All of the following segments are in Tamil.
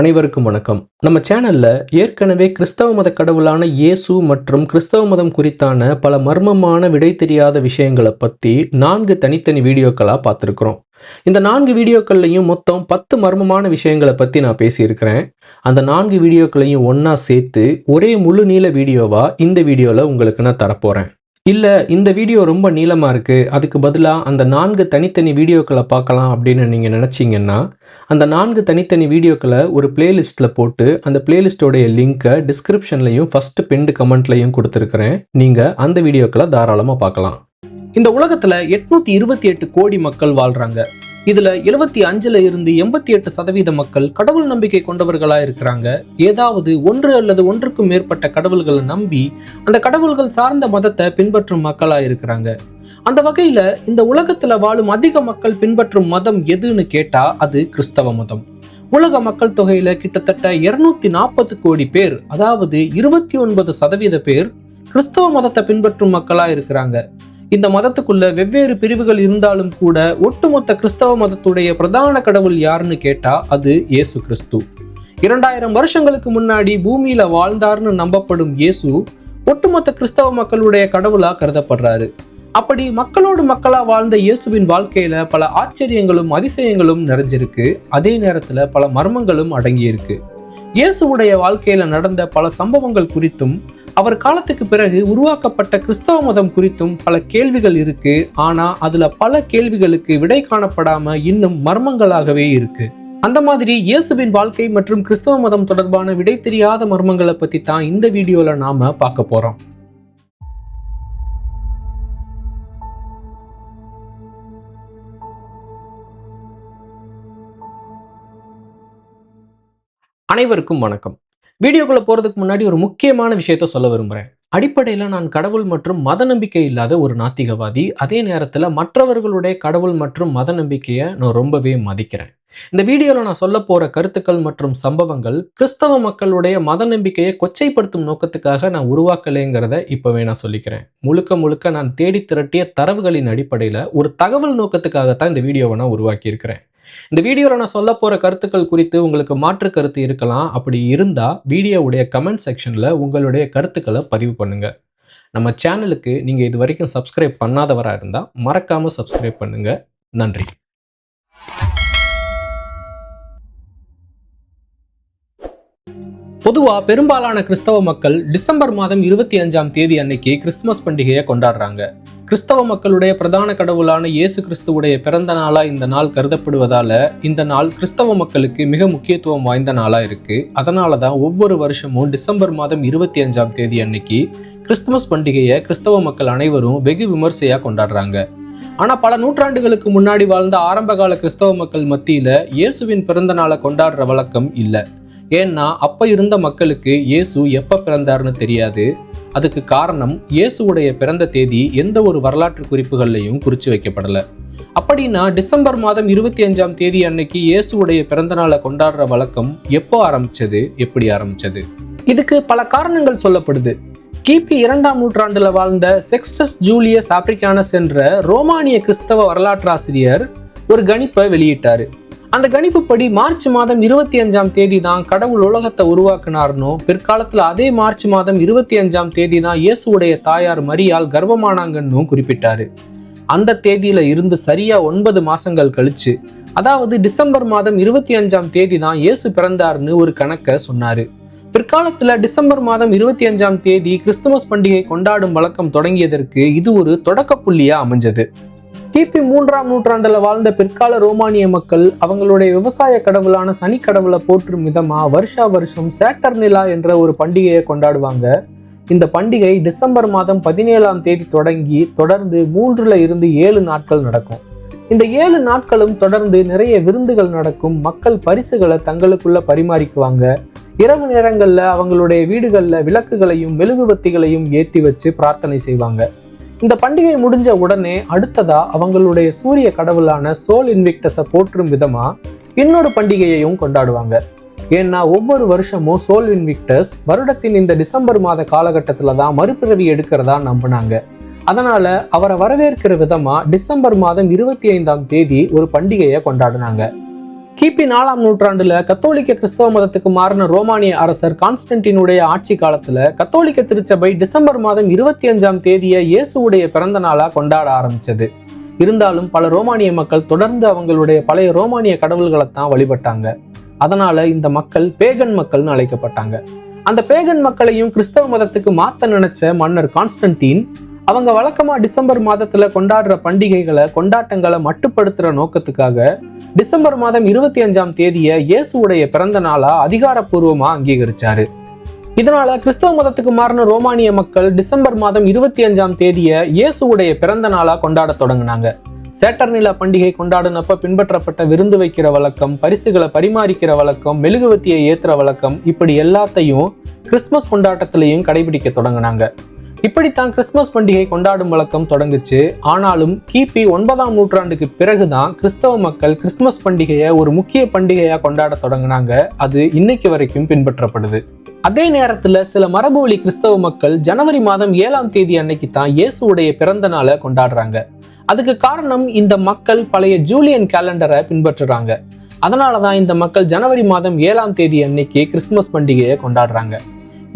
அனைவருக்கும் வணக்கம். நம்ம சேனல்ல ஏற்கனவே கிறிஸ்தவ மத கடவுளான இயேசு மற்றும் கிறிஸ்தவ மதம் குறித்தான பல மர்மமான விடை தெரியாத விஷயங்களை பத்தி 4 தனித்தனி வீடியோக்களா பார்த்துருக்கிறோம். இந்த 4 வீடியோக்கள்லையும் மொத்தம் 10 மர்மமான விஷயங்களை பத்தி நான் பேசியிருக்கிறேன். அந்த 4 வீடியோக்களையும் ஒண்ணா சேர்த்து ஒரே முழு நீள வீடியோவா இந்த வீடியோல உங்களுக்கு நான் தரப்போறேன். இல்ல இந்த வீடியோ ரொம்ப நீளமா இருக்கு, அதுக்கு பதிலா அந்த 4 தனித்தனி வீடியோக்களை பார்க்கலாம் அப்படின்னு நீங்க நினைச்சீங்கன்னா, அந்த 4 தனித்தனி வீடியோக்களை ஒரு பிளேலிஸ்ட்ல போட்டு அந்த பிளேலிஸ்டோடைய லிங்கை டிஸ்கிரிப்ஷன்லையும் ஃபர்ஸ்ட் பின்டு கமெண்ட்லையும் கொடுத்துருக்கிறேன். நீங்க அந்த வீடியோக்களை தாராளமா பார்க்கலாம். இந்த உலகத்துல 828 கோடி மக்கள் வாழ்றாங்க. இதுல 75ல இருந்து 88% மக்கள் கடவுள் நம்பிக்கை கொண்டவர்களா இருக்கிறாங்க. ஏதாவது ஒன்று அல்லது ஒன்றுக்கும் மேற்பட்ட கடவுள்களை நம்பி அந்த கடவுள்கள் சார்ந்த மதத்தை பின்பற்றும் மக்களா இருக்கிறாங்க. அந்த வகையில இந்த உலகத்துல வாழும் அதிக மக்கள் பின்பற்றும் மதம் எதுன்னு கேட்டா அது கிறிஸ்தவ மதம். உலக மக்கள் தொகையில கிட்டத்தட்ட 240 கோடி பேர், அதாவது 29% பேர் கிறிஸ்தவ மதத்தை பின்பற்றும் மக்களா இருக்கிறாங்க. இந்த மதத்துக்குள்ள வெவ்வேறு பிரிவுகள் இருந்தாலும் கூட ஒட்டுமொத்த கிறிஸ்தவ மதத்துடைய பிரதான கடவுள் யாருன்னு கேட்டா அது இயேசு கிறிஸ்து. 2000 வருஷங்களுக்கு முன்னாடி பூமியில வாழ்ந்தார்னு நம்பப்படும் இயேசு ஒட்டுமொத்த கிறிஸ்தவ மக்களுடைய கடவுளா கருதப்படுறாரு. அப்படி மக்களோடு மக்களா வாழ்ந்த இயேசுவின் வாழ்க்கையில பல ஆச்சரியங்களும் அதிசயங்களும் நிறைஞ்சிருக்கு. அதே நேரத்துல பல மர்மங்களும் அடங்கியிருக்கு. இயேசுவுடைய வாழ்க்கையில நடந்த பல சம்பவங்கள் குறித்தும் அவர் காலத்துக்கு பிறகு உருவாக்கப்பட்ட கிறிஸ்தவ மதம் குறித்தும் பல கேள்விகள் இருக்கு. ஆனா அதுல பல கேள்விகளுக்கு விடை காணப்படாம இன்னும் மர்மங்களாகவே இருக்கு. அந்த மாதிரி இயேசுவின் வாழ்க்கை மற்றும் கிறிஸ்தவ மதம் தொடர்பான விடை தெரியாத மர்மங்களை பத்தி தான் இந்த வீடியோல நாம பார்க்க போறோம். அனைவருக்கும் வணக்கம். வீடியோக்குள்ள போறதுக்கு முன்னாடி ஒரு முக்கியமான விஷயத்த சொல்ல விரும்புறேன். அடிப்படையில நான் கடவுள் மற்றும் மத நம்பிக்கை இல்லாத ஒரு நாத்திகவாதி. அதே நேரத்துல மற்றவர்களுடைய கடவுள் மற்றும் மத நம்பிக்கையை நான் ரொம்பவே மதிக்கிறேன். இந்த வீடியோல நான் சொல்ல போற கருத்துக்கள் மற்றும் சம்பவங்கள் கிறிஸ்தவ மக்களுடைய மத நம்பிக்கையை கொச்சைப்படுத்தும் நோக்கத்துக்காக நான் உருவாக்கலைங்கிறத இப்பவே நான் சொல்லிக்கிறேன். முழுக்க முழுக்க நான் தேடி திரட்டிய தரவுகளின் அடிப்படையில ஒரு தகவல் நோக்கத்துக்காகத்தான் இந்த வீடியோவை நான் உருவாக்கி இருக்கிறேன். இந்த வீடியோவில் நான் சொல்ல போகிற கருத்துக்கள் குறித்து உங்களுக்கு மாற்று கருத்து இருக்கலாம். அப்படி இருந்தால் வீடியோவுடைய கமெண்ட் செக்ஷனில் உங்களுடைய கருத்துக்களை பதிவு பண்ணுங்கள். நம்ம சேனலுக்கு நீங்கள் இது வரைக்கும் சப்ஸ்கிரைப் பண்ணாதவராக இருந்தால் மறக்காமல் சப்ஸ்கிரைப் பண்ணுங்கள். நன்றி. பொதுவாக பெரும்பாலான கிறிஸ்தவ மக்கள் டிசம்பர் மாதம் 25ஆம் தேதி அன்னைக்கு கிறிஸ்துமஸ் பண்டிகையை கொண்டாடுறாங்க. கிறிஸ்தவ மக்களுடைய பிரதான கடவுளான இயேசு கிறிஸ்துவுடைய பிறந்த நாளா இந்த நாள் கருதப்படுவதால இந்த நாள் கிறிஸ்தவ மக்களுக்கு மிக முக்கியத்துவம் வாய்ந்த நாளா இருக்கு. அதனாலதான் ஒவ்வொரு வருஷமும் டிசம்பர் மாதம் 25ஆம் தேதி அன்னைக்கு கிறிஸ்துமஸ் பண்டிகையை கிறிஸ்தவ மக்கள் அனைவரும் வெகு விமர்சையா கொண்டாடுறாங்க. ஆனா பல நூற்றாண்டுகளுக்கு முன்னாடி வாழ்ந்த ஆரம்பகால கிறிஸ்தவ மக்கள் மத்தியில இயேசுவின் பிறந்த நாளை கொண்டாடுற வழக்கம் இல்லை. ஏன்னா அப்ப இருந்த மக்களுக்கு இயேசு எப்ப பிறந்தார்னு தெரியாது. அதுக்கு காரணம் இயேசுவுடைய பிறந்த தேதி எந்த ஒரு வரலாற்று குறிப்புகள்லையும் குறிச்சு வைக்கப்படல. அப்படின்னா டிசம்பர் மாதம் 25ஆம் தேதி அன்னைக்கு இயேசுவுடைய பிறந்த நாளை கொண்டாடுற வழக்கம் எப்போ ஆரம்பிச்சது, எப்படி ஆரம்பிச்சது? இதுக்கு பல காரணங்கள் சொல்லப்படுது. கிபி 2ஆம் நூற்றாண்டுல வாழ்ந்த செக்ஸ்டஸ் ஜூலியஸ் ஆப்ரிக்கானஸ் என்ற ரோமானிய கிறிஸ்தவ வரலாற்றாசிரியர் ஒரு கணிப்பை வெளியிட்டாரு. அந்த கணிப்புப்படி மார்ச் மாதம் 25ஆம் தேதி தான் கடவுள் உலகத்தை உருவாக்குனார்னு, பிற்காலத்துல அதே மார்ச் மாதம் 25ஆம் தேதி தான் இயேசுவுடைய தாயார் மரியாள் கர்ப்பமானாங்கன்னு குறிப்பிட்டாரு. அந்த தேதியில இருந்து சரியா 9 மாசங்கள் கழிச்சு, அதாவது டிசம்பர் மாதம் 25ஆம் தேதி தான் இயேசு பிறந்தார்னு ஒரு கணக்கை சொன்னாரு. பிற்காலத்துல டிசம்பர் மாதம் 25ஆம் தேதி கிறிஸ்துமஸ் பண்டிகை கொண்டாடும் வழக்கம் தொடங்கியதற்கு இது ஒரு தொடக்க புள்ளியா அமைஞ்சது. கிபி 3ஆம் நூற்றாண்டுல வாழ்ந்த பிற்கால ரோமானிய மக்கள் அவங்களுடைய விவசாய கடவுளான சனி கடவுளை போற்றும் விதமா வருஷா வருஷம் சேட்டர்னிலா என்ற ஒரு பண்டிகையை கொண்டாடுவாங்க. இந்த பண்டிகை டிசம்பர் மாதம் 17ஆம் தேதி தொடங்கி தொடர்ந்து 3ல இருந்து 7 நாட்கள் நடக்கும். இந்த 7 நாட்களும் தொடர்ந்து நிறைய விருந்துகள் நடக்கும். மக்கள் பரிசுகளை தங்களுக்குள்ள பரிமாறிக்குவாங்க. இரவு நேரங்கள்ல அவங்களுடைய வீடுகள்ல விளக்குகளையும் மெழுகுவத்திகளையும் ஏற்றி வச்சு பிரார்த்தனை செய்வாங்க. இந்த பண்டிகை முடிஞ்ச உடனே அடுத்ததா அவங்களுடைய சூரிய கடவுளான சோல் இன்விக்டஸை போற்றும் விதமா இன்னொரு பண்டிகையையும் கொண்டாடுவாங்க. ஏன்னா ஒவ்வொரு வருஷமும் சோல் இன்விக்டஸ் வருடத்தின் இந்த டிசம்பர் மாத காலகட்டத்துல தான் மறுபிறவி எடுக்கிறதா நம்பினாங்க. அதனால அவரை வரவேற்கிற விதமா டிசம்பர் மாதம் 25ஆம் தேதி ஒரு பண்டிகையை கொண்டாடினாங்க. கிபி 4ஆம் நூற்றாண்டுல கத்தோலிக்க கிறிஸ்தவ மதத்துக்கு மாறின ரோமானிய அரசர் கான்ஸ்டன்டினுடைய ஆட்சி காலத்துல கத்தோலிக்க திருச்சபை டிசம்பர் மாதம் 25ஆம் தேதியை இயேசுவுடைய பிறந்த நாளா கொண்டாட ஆரம்பிச்சது. இருந்தாலும் பல ரோமானிய மக்கள் தொடர்ந்து அவங்களுடைய பழைய ரோமானிய கடவுள்களைத்தான் வழிபட்டாங்க. அதனால இந்த மக்கள் பேகன் மக்கள்னு அழைக்கப்பட்டாங்க. அந்த பேகன் மக்களையும் கிறிஸ்தவ மதத்துக்கு மாத்த நினைச்ச மன்னர் கான்ஸ்டன்டீன் அவங்க வழக்கமா டிசம்பர் மாதத்துல கொண்டாடுற கொண்டாட்டங்களை மட்டுப்படுத்துற நோக்கத்துக்காக டிசம்பர் மாதம் 25ஆம் தேதியை இயேசுவுடைய பிறந்த நாளா அதிகாரப்பூர்வமா அங்கீகரிச்சாரு. இதனால கிறிஸ்தவ மதத்துக்கு மாறின ரோமானிய மக்கள் டிசம்பர் மாதம் 25ஆம் தேதியை இயேசுவுடைய பிறந்த நாளா கொண்டாட தொடங்கினாங்க. சேட்டர்நிலா பண்டிகை கொண்டாடினப்ப பின்பற்றப்பட்ட விருந்து வைக்கிற வழக்கம், பரிசுகளை பரிமாறிக்கிற வழக்கம், மெழுகுவத்தியை ஏத்துற வழக்கம், இப்படி எல்லாத்தையும் கிறிஸ்துமஸ் கொண்டாட்டத்திலையும் கடைபிடிக்க தொடங்கினாங்க. இப்படித்தான் கிறிஸ்துமஸ் பண்டிகை கொண்டாடும் வழக்கம் தொடங்குச்சு. ஆனாலும் கிபி 9ஆம் நூற்றாண்டுக்கு பிறகுதான் கிறிஸ்தவ மக்கள் கிறிஸ்துமஸ் பண்டிகையை ஒரு முக்கிய பண்டிகையா கொண்டாட தொடங்கினாங்க. அது இன்னைக்கு வரைக்கும் பின்பற்றப்படுது. அதே நேரத்துல சில மரபு வழி கிறிஸ்தவ மக்கள் ஜனவரி மாதம் 7ஆம் தேதி அன்னைக்கு தான் இயேசுவுடைய பிறந்த நாளை கொண்டாடுறாங்க. அதுக்கு காரணம் இந்த மக்கள் பழைய ஜூலியன் கேலண்டரை பின்பற்றுறாங்க. அதனாலதான் இந்த மக்கள் ஜனவரி மாதம் 7ஆம் தேதி அன்னைக்கு கிறிஸ்துமஸ் பண்டிகையை கொண்டாடுறாங்க.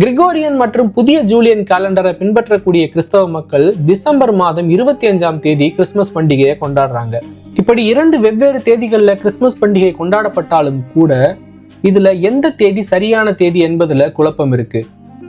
கிரிகோரியன் மற்றும் புதிய ஜூலியன் கேலண்டரை பின்பற்றக்கூடிய கிறிஸ்தவ மக்கள் டிசம்பர் மாதம் 25ஆம் தேதி கிறிஸ்துமஸ் பண்டிகையை கொண்டாடுறாங்க. இப்படி 2 வெவ்வேறு தேதிகள்ல கிறிஸ்துமஸ் பண்டிகை கொண்டாடப்பட்டாலும் கூட இதுல எந்த தேதி சரியான தேதி என்பதுல குழப்பம் இருக்கு.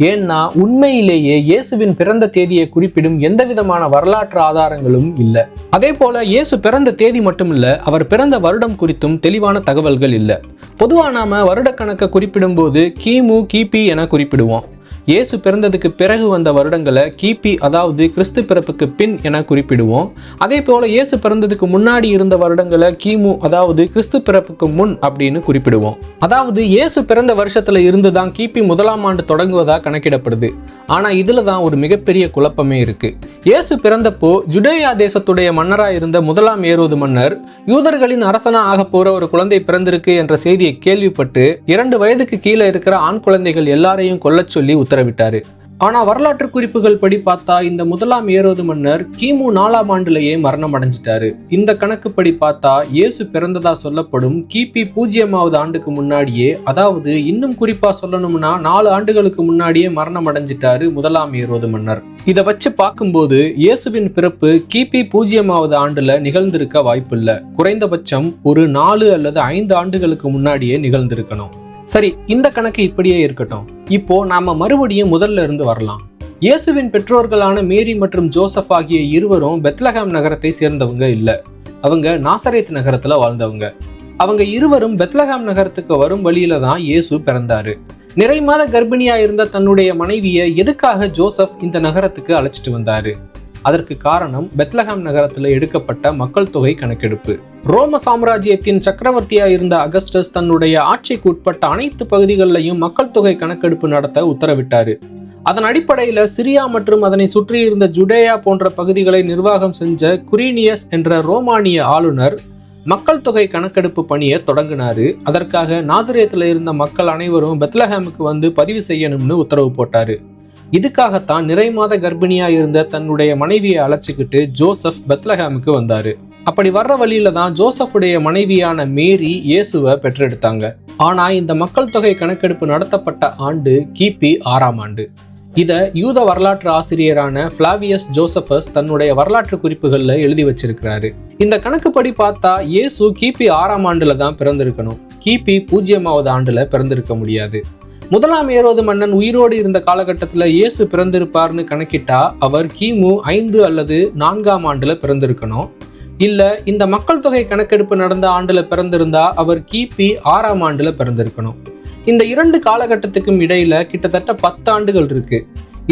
ஏன்னா உண்மையிலேயே இயேசுவின் பிறந்த தேதியை குறிப்பிடும் எந்த விதமான வரலாற்று ஆதாரங்களும் இல்லை. அதே போல இயேசு பிறந்த தேதி மட்டும் இல்ல, அவர் பிறந்த வருடம் குறித்தும் தெளிவான தகவல்கள் இல்லை. பொதுவா நாம வருடக்கணக்கை குறிப்பிடும் போது கிமு, கிபி என குறிப்பிடுவோம். இயேசு பிறந்ததுக்கு பிறகு வந்த வருடங்களை கிபி, அதாவது கிறிஸ்து பிறப்புக்கு பின் என குறிப்பிடுவோம். அதே போல இயேசு பிறந்ததுக்கு முன்னாடி இருந்த வருடங்களை கிமு, அதாவது கிறிஸ்து பிறப்புக்கு முன் அப்படின்னு குறிப்பிடுவோம். அதாவது இயேசு பிறந்த வருஷத்துல இருந்துதான் கிபி 1ஆம் ஆண்டு தொடங்குவதா கணக்கிடப்படுது. ஆனா இதுலதான் ஒரு மிகப்பெரிய குழப்பமே இருக்கு. இயேசு பிறந்தப்போ ஜுடேயா தேசத்துடைய மன்னரா இருந்த 1ஆம் ஏரோது மன்னர் யூதர்களின் அரசனா ஆக போற ஒரு குழந்தை பிறந்திருக்கு என்ற செய்தியை கேள்விப்பட்டு 2 வயதுக்கு கீழே இருக்கிற ஆண் குழந்தைகள் எல்லாரையும் கொல்லச் சொல்லி உத்தரவிட்டாரு. ஆனா வரலாற்று குறிப்புகள் படி பார்த்தா இந்த 1ஆம் ஏரோது மன்னர் கிமு 4ஆம் ஆண்டுலேயே மரணம் அடைஞ்சிட்டாரு. இந்த கணக்குப்படி பார்த்தா இயேசு பிறந்ததா சொல்லப்படும் கிபி 0ஆவது ஆண்டுக்கு முன்னாடியே, அதாவது இன்னும் குறிப்பா சொல்லணும்னா 4 ஆண்டுகளுக்கு முன்னாடியே மரணம் அடைஞ்சிட்டாரு 1ஆம் ஏரோது மன்னர். இதை வச்சு பார்க்கும்போது இயேசுவின் பிறப்பு கிபி 0ஆவது ஆண்டுல நிகழ்ந்திருக்க வாய்ப்பில்லை. குறைந்தபட்சம் ஒரு 4 அல்லது 5 ஆண்டுகளுக்கு முன்னாடியே நிகழ்ந்திருக்கணும். சரி, இந்த கணக்கு இப்படியே இருக்கட்டும். இப்போ நாம மறுபடியும் முதல்ல இருந்து வரலாம். இயேசுவின் பெற்றோர்களான மேரி மற்றும் ஜோசப் ஆகிய இருவரும் பெத்லஹேம் நகரத்தை சேர்ந்தவங்க இல்ல. அவங்க நாசரேத் நகரத்துல வாழ்ந்தவங்க. அவங்க இருவரும் பெத்லஹேம் நகரத்துக்கு வரும் வழியில தான் இயேசு பிறந்தாரு. நிறை மாத கர்ப்பிணியா இருந்த தன்னுடைய மனைவியை எதுக்காக ஜோசப் இந்த நகரத்துக்கு அழைச்சிட்டு வந்தாரு? அதற்கு காரணம் பெத்லஹேம் நகரத்துல எடுக்கப்பட்ட மக்கள் தொகை கணக்கெடுப்பு. ரோம சாம்ராஜ்யத்தின் சக்கரவர்த்தியா இருந்த அகஸ்டஸ் தன்னுடைய ஆட்சிக்கு உட்பட்ட அனைத்து பகுதிகளிலையும் மக்கள் தொகை கணக்கெடுப்பு நடத்த உத்தரவிட்டாரு. அதன் அடிப்படையில சிரியா மற்றும் அதனை சுற்றியிருந்த ஜுடேயா போன்ற பகுதிகளை நிர்வாகம் செஞ்ச குரீனியஸ் என்ற ரோமானிய ஆளுநர் மக்கள் தொகை கணக்கெடுப்பு பணியை தொடங்கினாரு. அதற்காக நாசரேத்துல இருந்த மக்கள் அனைவரும் பெத்லஹேமுக்கு வந்து பதிவு செய்யணும்னு உத்தரவு போட்டாரு. இதுக்காகத்தான் நிறை மாத கர்ப்பிணியா இருந்த தன்னுடைய மனைவியை அழைச்சிக்கிட்டு ஜோசப் பெத்லஹேமுக்கு வந்தாரு. அப்படி வர்ற வழியில தான் ஜோசப்புடைய மனைவியான மேரி இயேசுவை பெற்றெடுத்தாங்க. ஆனா இந்த மக்கள் தொகை கணக்கெடுப்பு நடத்தப்பட்ட ஆண்டு கிபி 6ஆம் ஆண்டு. இத யூத வரலாற்று ஆசிரியரான பிளாவியஸ் ஜோசபஸ் தன்னுடைய வரலாற்று குறிப்புகள்ல எழுதி வச்சிருக்கிறாரு. இந்த கணக்குப்படி பார்த்தா இயேசு கிபி 6ஆம் ஆண்டுல தான் பிறந்திருக்கணும். கிபி 0ஆவது ஆண்டுல பிறந்திருக்க முடியாது. 1ஆம் ஏரோது மன்னன் உயிரோடு இருந்த காலகட்டத்தில் இயேசு பிறந்திருப்பார்னு கணக்கிட்டா அவர் கிமு 5 அல்லது 4ஆம் ஆண்டுல பிறந்திருக்கணும். இல்ல இந்த மக்கள் தொகை கணக்கெடுப்பு நடந்த ஆண்டுல பிறந்திருந்தா அவர் கிபி 6ஆம் ஆண்டுல பிறந்திருக்கணும். இந்த 2 காலகட்டத்துக்கும் இடையில கிட்டத்தட்ட 10 ஆண்டுகள் இருக்கு.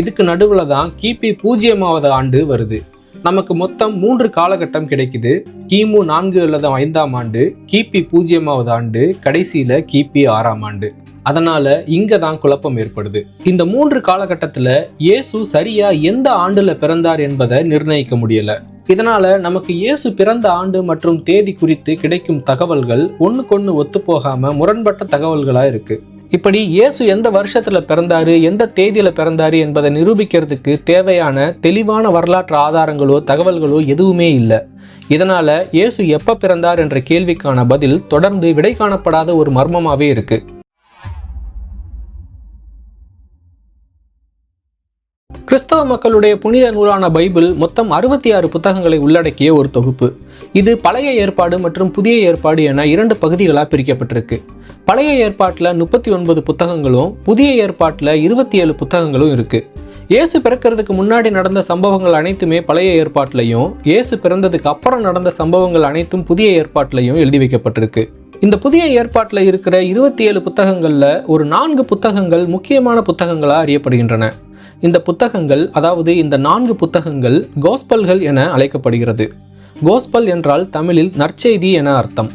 இதுக்கு நடுவுல தான் கிபி 0ஆவது ஆண்டு வருது. நமக்கு மொத்தம் 3 காலகட்டம் கிடைக்குது. கிமு 4 அல்லது 5ஆம் ஆண்டு, கிபி 0ஆவது ஆண்டு, கடைசியில கிபி 6ஆம் ஆண்டு. அதனால இங்க தான் குழப்பம் ஏற்படுது. இந்த 3 காலகட்டத்துல இயேசு சரியா எந்த ஆண்டுல பிறந்தார் என்பதை நிர்ணயிக்க முடியல. இதனால நமக்கு இயேசு பிறந்த ஆண்டு மற்றும் தேதி குறித்து கிடைக்கும் தகவல்கள் ஒண்ணுக்கொண்ணு ஒத்து போகாம முரண்பட்ட தகவல்களா இருக்கு. இப்படி இயேசு எந்த வருஷத்துல பிறந்தாரு, எந்த தேதியில பிறந்தாரு என்பதை நிரூபிக்கிறதுக்கு தேவையான தெளிவான வரலாற்று ஆதாரங்களோ தகவல்களோ எதுவுமே இல்லை. இதனால இயேசு எப்ப பிறந்தார் என்ற கேள்விக்கான பதில் தொடர்ந்து விடை காணப்படாத ஒரு மர்மமாவே இருக்கு. கிறிஸ்தவ மக்களுடைய புனித நூலான பைபிள் மொத்தம் 66 புத்தகங்களை உள்ளடக்கிய ஒரு தொகுப்பு. இது பழைய ஏற்பாடு மற்றும் புதிய ஏற்பாடு என 2 பகுதிகளாக பிரிக்கப்பட்டிருக்கு. பழைய ஏற்பாட்டில் 39 புத்தகங்களும் புதிய ஏற்பாட்டில் 27 புத்தகங்களும் இருக்கு. இயேசு பிறக்கிறதுக்கு முன்னாடி நடந்த சம்பவங்கள் அனைத்துமே பழைய ஏற்பாட்டிலையும், இயேசு பிறந்ததுக்கு அப்புறம் நடந்த சம்பவங்கள் அனைத்தும் புதிய ஏற்பாட்டிலையும் எழுதி வைக்கப்பட்டிருக்கு. இந்த புதிய ஏற்பாட்டில் இருக்கிற 27 புத்தகங்களில் ஒரு 4 புத்தகங்கள் முக்கியமான புத்தகங்களாக அறியப்படுகின்றன. இந்த புத்தகங்கள், அதாவது இந்த 4 புத்தகங்கள் கோஸ்பல்கள் என அழைக்கப்படுகிறது. கோஸ்பல் என்றால் தமிழில் நற்செய்தி என அர்த்தம்.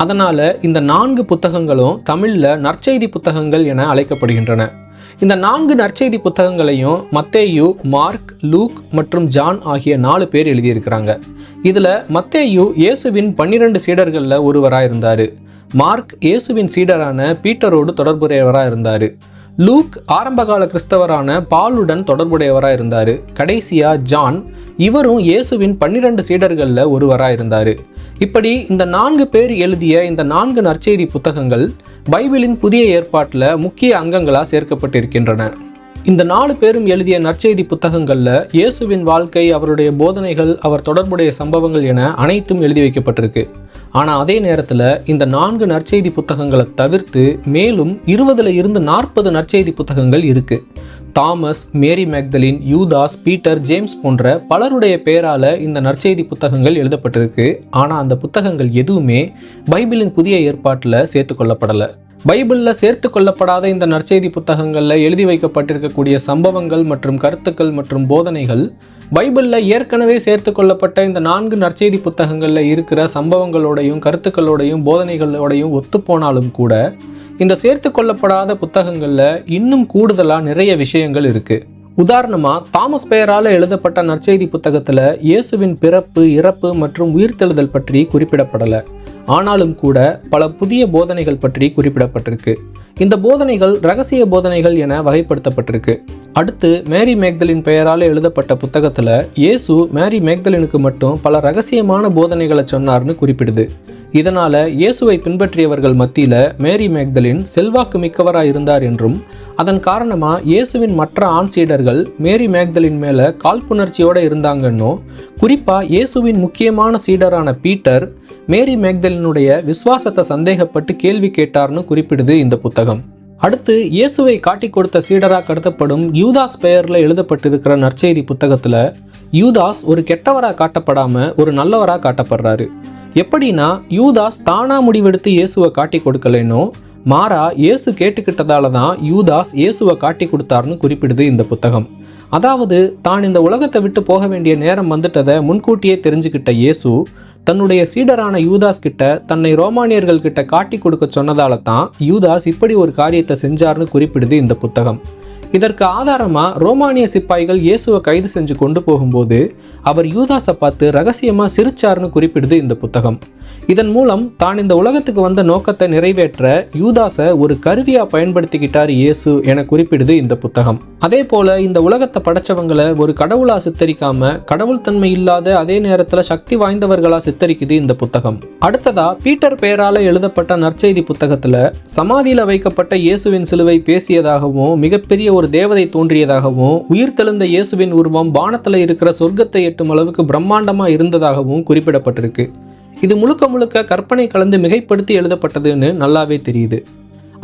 அதனால இந்த 4 புத்தகங்களும் தமிழில் நற்செய்தி புத்தகங்கள் என அழைக்கப்படுகின்றன. இந்த 4 நற்செய்தி புத்தகங்களையும் மத்தேயு, மார்க், லூக் மற்றும் ஜான் ஆகிய 4 பேர் எழுதியிருக்கிறாங்க. இதுல மத்தேயு இயேசுவின் 12 சீடர்களில் ஒருவராக இருந்தார். மார்க் இயேசுவின் சீடரான பீட்டரோடு தொடர்புடையவராக இருந்தார். லூக் ஆரம்பகால கிறிஸ்தவரான பாலுடன் தொடர்புடையவராக இருந்தார். கடைசியா ஜான், இவரும் இயேசுவின் 12 சீடர்களில் ஒருவராக இருந்தார். இப்படி இந்த 4 பேர் எழுதிய இந்த 4 நற்செய்தி புத்தகங்கள் பைபிளின் புதிய ஏற்பாட்டில் முக்கிய அங்கங்களாக சேர்க்கப்பட்டிருக்கின்றன. இந்த 4 பேரும் எழுதிய நற்செய்தி புத்தகங்களில் இயேசுவின் வாழ்க்கை, அவருடைய போதனைகள், அவர் தொடர்புடைய சம்பவங்கள் என அனைத்தும் எழுதி வைக்கப்பட்டிருக்கு. ஆனால் அதே நேரத்தில் இந்த 4 நற்செய்தி புத்தகங்களை தவிர்த்து மேலும் 20 இருந்து 40 நற்செய்தி புத்தகங்கள் இருக்கு. தாமஸ், மேரி மேக்தலின், யூதாஸ், பீட்டர், ஜேம்ஸ் போன்ற பலருடைய பெயரால் இந்த நற்செய்தி புத்தகங்கள் எழுதப்பட்டிருக்கு. ஆனால் அந்த புத்தகங்கள் எதுவுமே பைபிளின் புதிய ஏற்பாட்டில் சேர்த்து கொள்ளப்படலை. பைபிளில் சேர்த்து கொள்ளப்படாத இந்த நற்செய்தி புத்தகங்களில் எழுதி வைக்கப்பட்டிருக்கக்கூடிய சம்பவங்கள் மற்றும் கருத்துக்கள் மற்றும் போதனைகள் பைபிளில் ஏற்கனவே சேர்த்து கொள்ளப்பட்ட இந்த 4 நற்செய்தி புத்தகங்களில் இருக்கிற சம்பவங்களோடையும் கருத்துக்களோடையும் போதனைகளோடையும் ஒத்துப்போனாலும் கூட இந்த சேர்த்து கொள்ளப்படாத புத்தகங்களில் இன்னும் கூடுதலாக நிறைய விஷயங்கள் இருக்குது. உதாரணமாக தாமஸ் பெயரால் எழுதப்பட்ட நற்செய்தி புத்தகத்தில் இயேசுவின் பிறப்பு, இறப்பு மற்றும் உயிர்த்தெழுதல் பற்றி குறிப்பிடப்படலை. ஆனாலும் கூட பல புதிய போதனைகள் பற்றி குறிப்பிடப்பட்டிருக்கு. இந்த போதனைகள் இரகசிய போதனைகள் என வகைப்படுத்தப்பட்டிருக்கு. அடுத்து மேரி மேக்தலின் பெயரால் எழுதப்பட்ட புத்தகத்தில் இயேசு மேரி மேக்தலினுக்கு மட்டும் பல இரகசியமான போதனைகளை சொன்னார்னு குறிப்பிடுது. இதனால் இயேசுவை பின்பற்றியவர்கள் மத்தியில் மேரி மேக்தலின் செல்வாக்கு மிக்கவராக இருந்தார் என்றும், அதன் காரணமாக இயேசுவின் மற்ற ஆண் சீடர்கள் மேரி மேக்தலின் மேலே காழ்ப்புணர்ச்சியோடு இருந்தாங்கன்னோ, குறிப்பாக இயேசுவின் முக்கியமான சீடரான பீட்டர் மேரி மேக்தலினுடைய விசுவாசத்தை சந்தேகப்பட்டு கேள்வி கேட்டார்னு குறிப்பிடுது இந்த புத்தகம். அடுத்து இயேசுவை காட்டி கொடுத்த சீடராக கருதப்படும் யூதாஸ் பெயரில் எழுதப்பட்டிருக்கிற நற்செய்தி புத்தகத்தில் யூதாஸ் ஒரு கெட்டவராக காட்டப்படாமல் ஒரு நல்லவராக காட்டப்படுறாரு. எப்படின்னா, யூதாஸ் தானா முடிவெடுத்து இயேசுவை காட்டி கொடுக்கலைன்னோ, மாறா இயேசு கேட்டுக்கிட்டதால தான் யூதாஸ் இயேசுவை காட்டி கொடுத்தார்னு குறிப்பிடுது இந்த புத்தகம். அதாவது தான் இந்த உலகத்தை விட்டு போக வேண்டிய நேரம் வந்துட்டதை முன்கூட்டியே தெரிஞ்சுக்கிட்ட இயேசு தன்னுடைய சீடரான யூதாஸ் கிட்ட தன்னை ரோமானியர்கள் கிட்ட காட்டி கொடுக்க சொன்னதால தான் யூதாஸ் இப்படி ஒரு காரியத்தை செஞ்சார்னு குறிப்பிடுது இந்த புத்தகம். இதற்கு ஆதாரமாக ரோமானிய சிப்பாய்கள் இயேசுவை கைது செஞ்சு கொண்டு போகும்போது அவர் யூதாஸை பார்த்து ரகசியமாக சிரிச்சார்னு குறிப்பிடுது இந்த புத்தகம். இதன் மூலம் தான் இந்த உலகத்துக்கு வந்த நோக்கத்தை நிறைவேற்ற யூதாஸை ஒரு கருவியாக பயன்படுத்திக்கிட்டார் இயேசு என குறிப்பிடுது இந்த புத்தகம். அதே போல இந்த உலகத்தை படைச்சவங்களை ஒரு கடவுளா சித்தரிக்காம கடவுள் தன்மை இல்லாத அதே நேரத்தில் சக்தி வாய்ந்தவர்களா சித்தரிக்குது இந்த புத்தகம். அடுத்ததா பீட்டர் பெயரால எழுதப்பட்ட நற்செய்தி புத்தகத்துல சமாதியில வைக்கப்பட்ட இயேசுவின் சிலுவை பேசியதாகவும், மிகப்பெரிய ஒரு தேவதை தோன்றியதாகவும், உயிர்த்தெழுந்த இயேசுவின் உருவம் வானத்துல இருக்கிற சொர்க்கத்தை எட்டும் அளவுக்கு பிரம்மாண்டமா இருந்ததாகவும் குறிப்பிடப்பட்டிருக்கு. இது முழுக்க முழுக்க கற்பனை கலந்து மிகைப்படுத்தி எழுதப்பட்டதுன்னு நல்லாவே தெரியுது.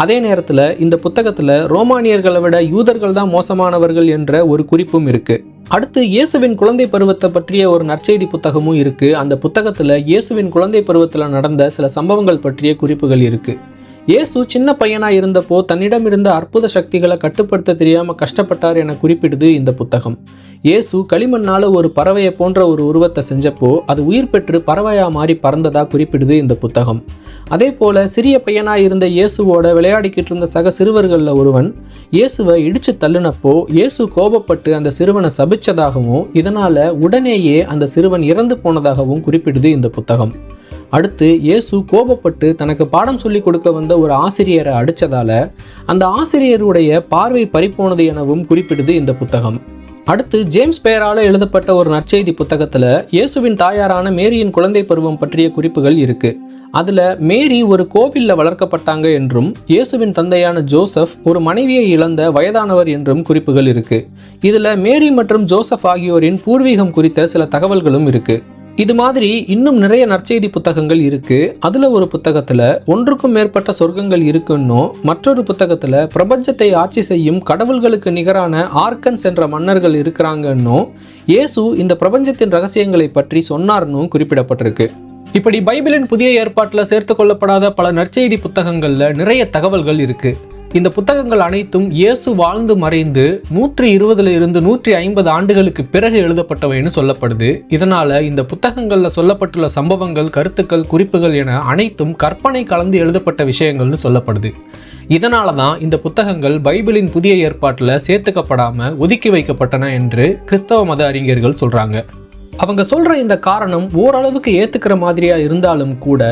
அதே நேரத்தில் இந்த புத்தகத்தில் ரோமானியர்களை விட யூதர்கள் தான் மோசமானவர்கள் என்ற ஒரு குறிப்பும் இருக்கு. அடுத்து இயேசுவின் குழந்தை பருவத்தை பற்றிய ஒரு நற்செய்தி புத்தகமும் இருக்கு. அந்த புத்தகத்தில் இயேசுவின் குழந்தை பருவத்தில் நடந்த சில சம்பவங்கள் பற்றிய குறிப்புகள் இருக்கு. இயேசு சின்ன பையனாக இருந்தப்போ தன்னிடம் இருந்த அற்புத சக்திகளை கட்டுப்படுத்த தெரியாமல் கஷ்டப்பட்டார் என குறிப்பிடுது இந்த புத்தகம். இயேசு களிமண்ணால் ஒரு பறவையை போன்ற ஒரு உருவத்தை செஞ்சப்போ அது உயிர் பெற்று பறவையாக மாறி பறந்ததா குறிப்பிடுது இந்த புத்தகம். அதே போல சிறிய பையனாக இருந்த இயேசுவோட விளையாடிக்கிட்டு இருந்த சக சிறுவர்களில் ஒருவன் இயேசுவை இடிச்சு தள்ளினப்போ இயேசு கோபப்பட்டு அந்த சிறுவனை சபிச்சதாகவும், இதனால் உடனேயே அந்த சிறுவன் இறந்து போனதாகவும் குறிப்பிடுது இந்த புத்தகம். அடுத்து இயேசு கோபப்பட்டு தனக்கு பாடம் சொல்லி கொடுக்க வந்த ஒரு ஆசிரியரை அடித்ததால அந்த ஆசிரியருடைய பார்வை பறிப்போனது எனவும் குறிப்பிடுது இந்த புத்தகம். அடுத்து ஜேம்ஸ் பெயரால எழுதப்பட்ட ஒரு நற்செய்தி புத்தகத்துல இயேசுவின் தாயாரான மேரியின் குழந்தை பருவம் பற்றிய குறிப்புகள் இருக்கு. அதுல மேரி ஒரு கோவில்ல வளர்க்கப்பட்டாங்க என்றும் இயேசுவின் தந்தையான ஜோசப் ஒரு மனைவியை இழந்த வயதானவர் என்றும் குறிப்புகள் இருக்கு. இதுல மேரி மற்றும் ஜோசப் ஆகியோரின் பூர்வீகம் குறித்த சில தகவல்களும் இருக்கு. இது மாதிரி இன்னும் நிறைய நற்செய்தி புத்தகங்கள் இருக்கு. அதுல ஒரு புத்தகத்துல ஒன்றுக்கும் மேற்பட்ட சொர்க்கங்கள் இருக்குன்னும், மற்றொரு புத்தகத்துல பிரபஞ்சத்தை ஆட்சி செய்யும் கடவுள்களுக்கு நிகரான ஆர்கன்ஸ் என்ற மன்னர்கள் இருக்கிறாங்கன்னும், இயேசு இந்த பிரபஞ்சத்தின் ரகசியங்களை பற்றி சொன்னார்னும் குறிப்பிடப்பட்டிருக்கு. இப்படி பைபிளின் புதிய ஏற்பாட்டுல சேர்த்து கொள்ளப்படாத பல நற்செய்தி புத்தகங்கள்ல நிறைய தகவல்கள் இருக்கு. இந்த புத்தகங்கள் அனைத்தும் இயேசு வாழ்ந்து மறைந்து 120 இருந்து 150 ஆண்டுகளுக்கு பிறகு எழுதப்பட்டவைன்னு சொல்லப்படுது. இதனால இந்த புத்தகங்கள்ல சொல்லப்பட்டுள்ள சம்பவங்கள், கருத்துக்கள், குறிப்புகள் என அனைத்தும் கற்பனை கலந்து எழுதப்பட்ட விஷயங்கள்னு சொல்லப்படுது. இதனால தான் இந்த புத்தகங்கள் பைபிளின் புதிய ஏற்பாட்டுல சேர்த்துக்கப்படாம ஒதுக்கி வைக்கப்பட்டன என்று கிறிஸ்தவ மத அறிஞர்கள் சொல்றாங்க. அவங்க சொல்ற இந்த காரணம் ஓரளவுக்கு ஏத்துக்கிற மாதிரியா இருந்தாலும் கூட,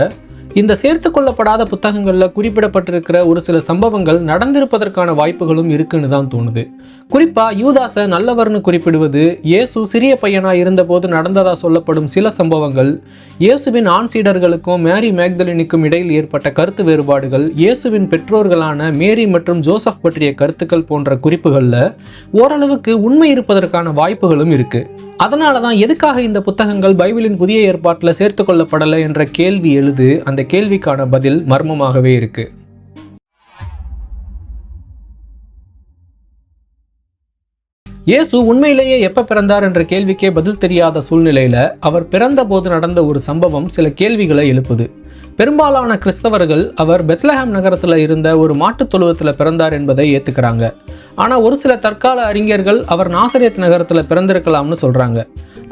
இந்த சேர்த்து கொள்ளப்படாத புத்தகங்களில் குறிப்பிடப்பட்டிருக்கிற ஒரு சில சம்பவங்கள் நடந்திருப்பதற்கான வாய்ப்புகளும் இருக்குன்னு தான் தோணுது. குறிப்பாக யூதாசை நல்லவர்னு குறிப்பிடுவது, இயேசு சிறிய பையனாக இருந்தபோது நடந்ததா சொல்லப்படும் சில சம்பவங்கள், இயேசுவின் ஆண் சீடர்களுக்கும் மேரி மேக்தலினுக்கும் இடையில் ஏற்பட்ட கருத்து வேறுபாடுகள், இயேசுவின் பெற்றோர்களான மேரி மற்றும் ஜோசப் பற்றிய கருத்துக்கள் போன்ற குறிப்புகளில் ஓரளவுக்கு உண்மை இருப்பதற்கான வாய்ப்புகளும் இருக்கு. அதனால தான் எதுக்காக இந்த புத்தகங்கள் பைபிளின் புதிய ஏற்பாட்டில் சேர்த்து கொள்ளப்படலை என்ற கேள்வி எழுது. அந்த கேள்விக்கான பதில் மர்மமாகவே இருக்கு. இயேசு உண்மையிலேயே எப்ப பிறந்தார் என்ற கேள்விக்கே பதில் தெரியாத சூழ்நிலையில அவர் பிறந்த போது நடந்த ஒரு சம்பவம் சில கேள்விகளை எழுப்புது. பெரும்பாலான கிறிஸ்தவர்கள் அவர் பெத்லஹேம் நகரத்துல இருந்த ஒரு மாட்டுத் தொழுவத்தில் பிறந்தார் என்பதை ஏத்துக்கிறாங்க. ஆனால் ஒரு சில தற்கால அறிஞர்கள் அவர் நாசரேத் நகரத்தில் பிறந்திருக்கலாம்னு சொல்கிறாங்க.